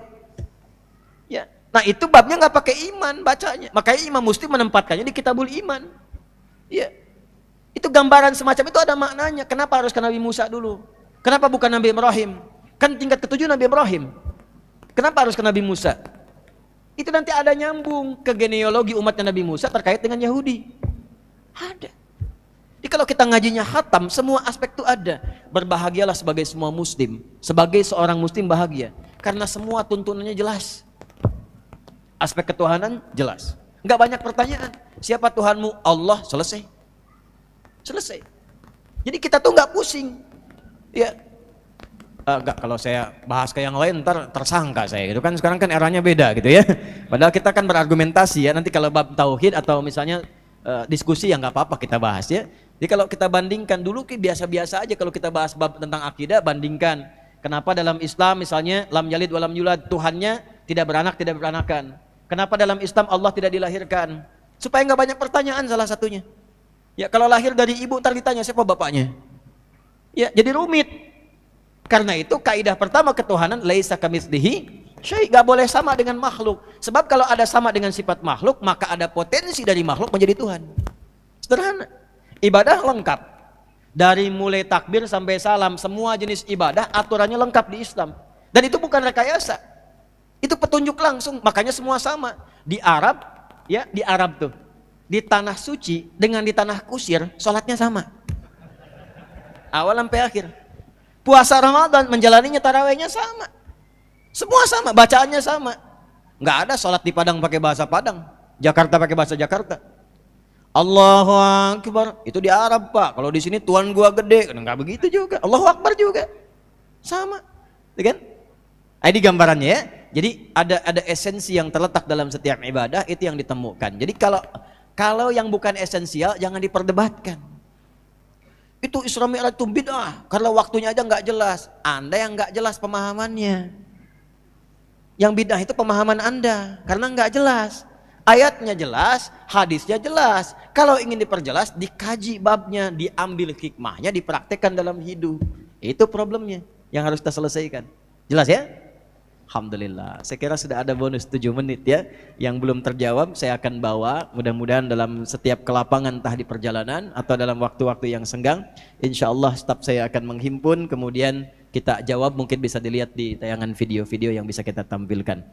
Speaker 2: Ya. Nah itu babnya nggak pakai iman bacanya, makanya Imam Muslim menempatkannya di Kitabul Iman. Ya. Itu gambaran semacam itu ada maknanya. Kenapa harus ke Nabi Musa dulu? Kenapa bukan Nabi Ibrahim? Kan tingkat ke-7 Nabi Ibrahim. Kenapa harus ke Nabi Musa? Itu nanti ada nyambung ke genealogi umatnya Nabi Musa terkait dengan Yahudi. Ada. Jadi kalau kita ngajinya khatam, semua aspek itu ada. Berbahagialah sebagai semua muslim. Sebagai seorang muslim bahagia. Karena semua tuntunannya jelas. Aspek ketuhanan jelas. Enggak banyak pertanyaan. Siapa Tuhanmu? Allah, selesai. Selesai. Jadi kita tuh enggak pusing. Ya. Enggak, kalau saya bahas ke yang lain ntar tersangka saya gitu kan. Sekarang kan eranya beda gitu ya. Padahal kita kan berargumentasi ya. Nanti kalau bab tauhid atau misalnya diskusi ya nggak apa-apa kita bahas ya. Jadi kalau kita bandingkan dulu biasa-biasa aja kalau kita bahas bab tentang akidah, bandingkan kenapa dalam Islam misalnya lam yalid walam yulad, Tuhannya tidak beranak tidak beranakan. Kenapa dalam Islam Allah tidak dilahirkan? Supaya nggak banyak pertanyaan salah satunya. Ya kalau lahir dari ibu ntar ditanya siapa bapaknya. Ya jadi rumit. Karena itu kaidah pertama ketuhanan laisa kamitslihi syai', nggak boleh sama dengan makhluk. Sebab kalau ada sama dengan sifat makhluk maka ada potensi dari makhluk menjadi Tuhan. Sederhana. Ibadah lengkap. Dari mulai takbir sampai salam, semua jenis ibadah aturannya lengkap di Islam. Dan itu bukan rekayasa. Itu petunjuk langsung, makanya semua sama. Di Arab, ya di Arab tuh. Di tanah suci dengan di tanah kusir, sholatnya sama. Awal sampai akhir. Puasa Ramadan menjalaninya tarawihnya sama. Semua sama, bacaannya sama. Nggak ada sholat di Padang pakai bahasa Padang, Jakarta pakai bahasa Jakarta. Allahu Akbar itu di Arab Pak. Kalau di sini Tuhan gua gede, nggak begitu juga. Allahu Akbar juga sama, kan? Ini gambarannya ya. Jadi ada esensi yang terletak dalam setiap ibadah itu yang ditemukan. Jadi kalau yang bukan esensial jangan diperdebatkan. Itu Isra Mi'raj itu bid'ah karena waktunya aja nggak jelas. Anda yang nggak jelas pemahamannya. Yang bid'ah itu pemahaman Anda karena nggak jelas. Ayatnya jelas, hadisnya jelas. Kalau ingin diperjelas, dikaji babnya, diambil hikmahnya, dipraktekkan dalam hidup. Itu problemnya yang harus kita selesaikan. Jelas ya? Alhamdulillah. Saya kira sudah ada bonus 7 menit ya. Yang belum terjawab saya akan bawa. Mudah-mudahan dalam setiap kelapangan entah di perjalanan atau dalam waktu-waktu yang senggang. Insya Allah staf saya akan menghimpun. Kemudian kita jawab, mungkin bisa dilihat di tayangan video-video yang bisa kita tampilkan.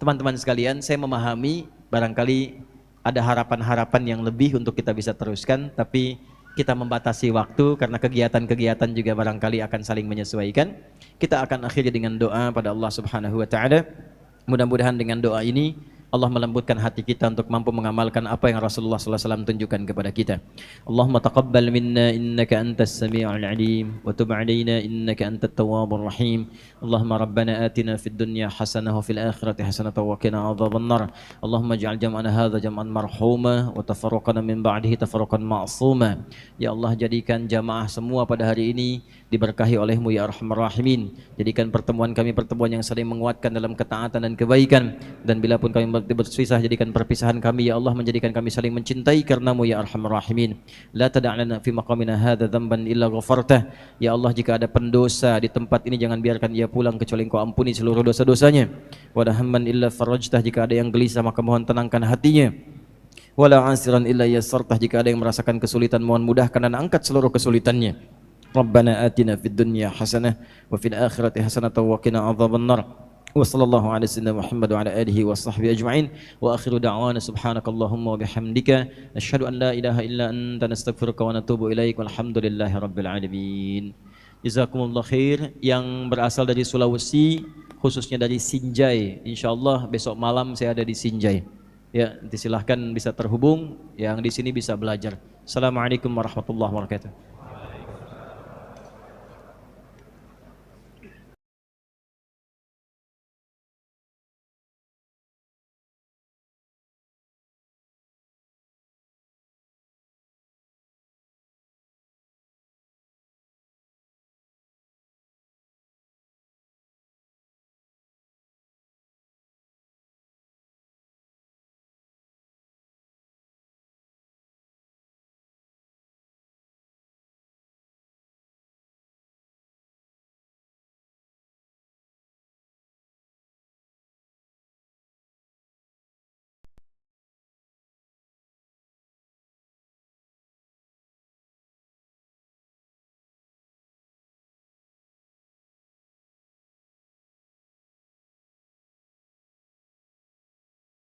Speaker 2: Teman-teman sekalian, saya memahami barangkali ada harapan-harapan yang lebih untuk kita bisa teruskan, tapi kita membatasi waktu karena kegiatan-kegiatan juga barangkali akan saling menyesuaikan. Kita akan akhiri dengan doa pada Allah Subhanahu wa taala. Mudah-mudahan dengan doa ini Allah melembutkan hati kita untuk mampu mengamalkan apa yang Rasulullah SAW tunjukkan kepada kita. Allahumma taqabbal minna innaka antas sami'ul alim wa tub 'alaina innaka antat tawwabur rahim. Allahumma rabbana atina fid dunya hasanah wa fil akhirati hasanah wa qina adzabannar. Allahumma ij'al jam'ana hadza jam'an marhuma wa tafarraqana min ba'dihi tafarraqan ma'suma. Ya Allah, jadikan jamaah semua pada hari ini diberkahi oleh-Mu ya Arhamar Rahimin. Jadikan pertemuan kami pertemuan yang saling menguatkan dalam ketaatan dan kebaikan, dan bila pun kami
Speaker 1: waktu berpisah, jadikan perpisahan kami ya Allah menjadikan kami saling mencintai karenamu ya arhamar rahimin. La tada' lana fi maqamina hadza dzamban illa ghafartah. Ya Allah, jika ada pendosa di tempat ini jangan biarkan ia pulang kecuali Engkau ampuni seluruh dosa-dosanya. Wa la hamman illa farajtah, jika ada yang gelisah maka mohon tenangkan hatinya. Wala asiran illa yassartah, jika ada yang merasakan kesulitan mohon mudahkan dan angkat seluruh kesulitannya. Rabbana atina fid dunya hasanah wa fil akhirati hasanah wa qina adzabannar. Wa sallallahu ala sayyidina Muhammad wa ala alihi wa sahbihi ajma'in. Wa akhiru da'wana subhanakallahumma wa bihamdika asyhadu an la ilaha illa anta nastaghfiruka wa natubu ilaik walhamdulillahi rabbil alamin. Jazakumullah khair. Yang berasal dari Sulawesi, khususnya dari Sinjai, insyaallah besok malam saya ada di Sinjai. Ya, nanti silahkan bisa terhubung, yang di sini bisa belajar. Assalamualaikum warahmatullahi wabarakatuh.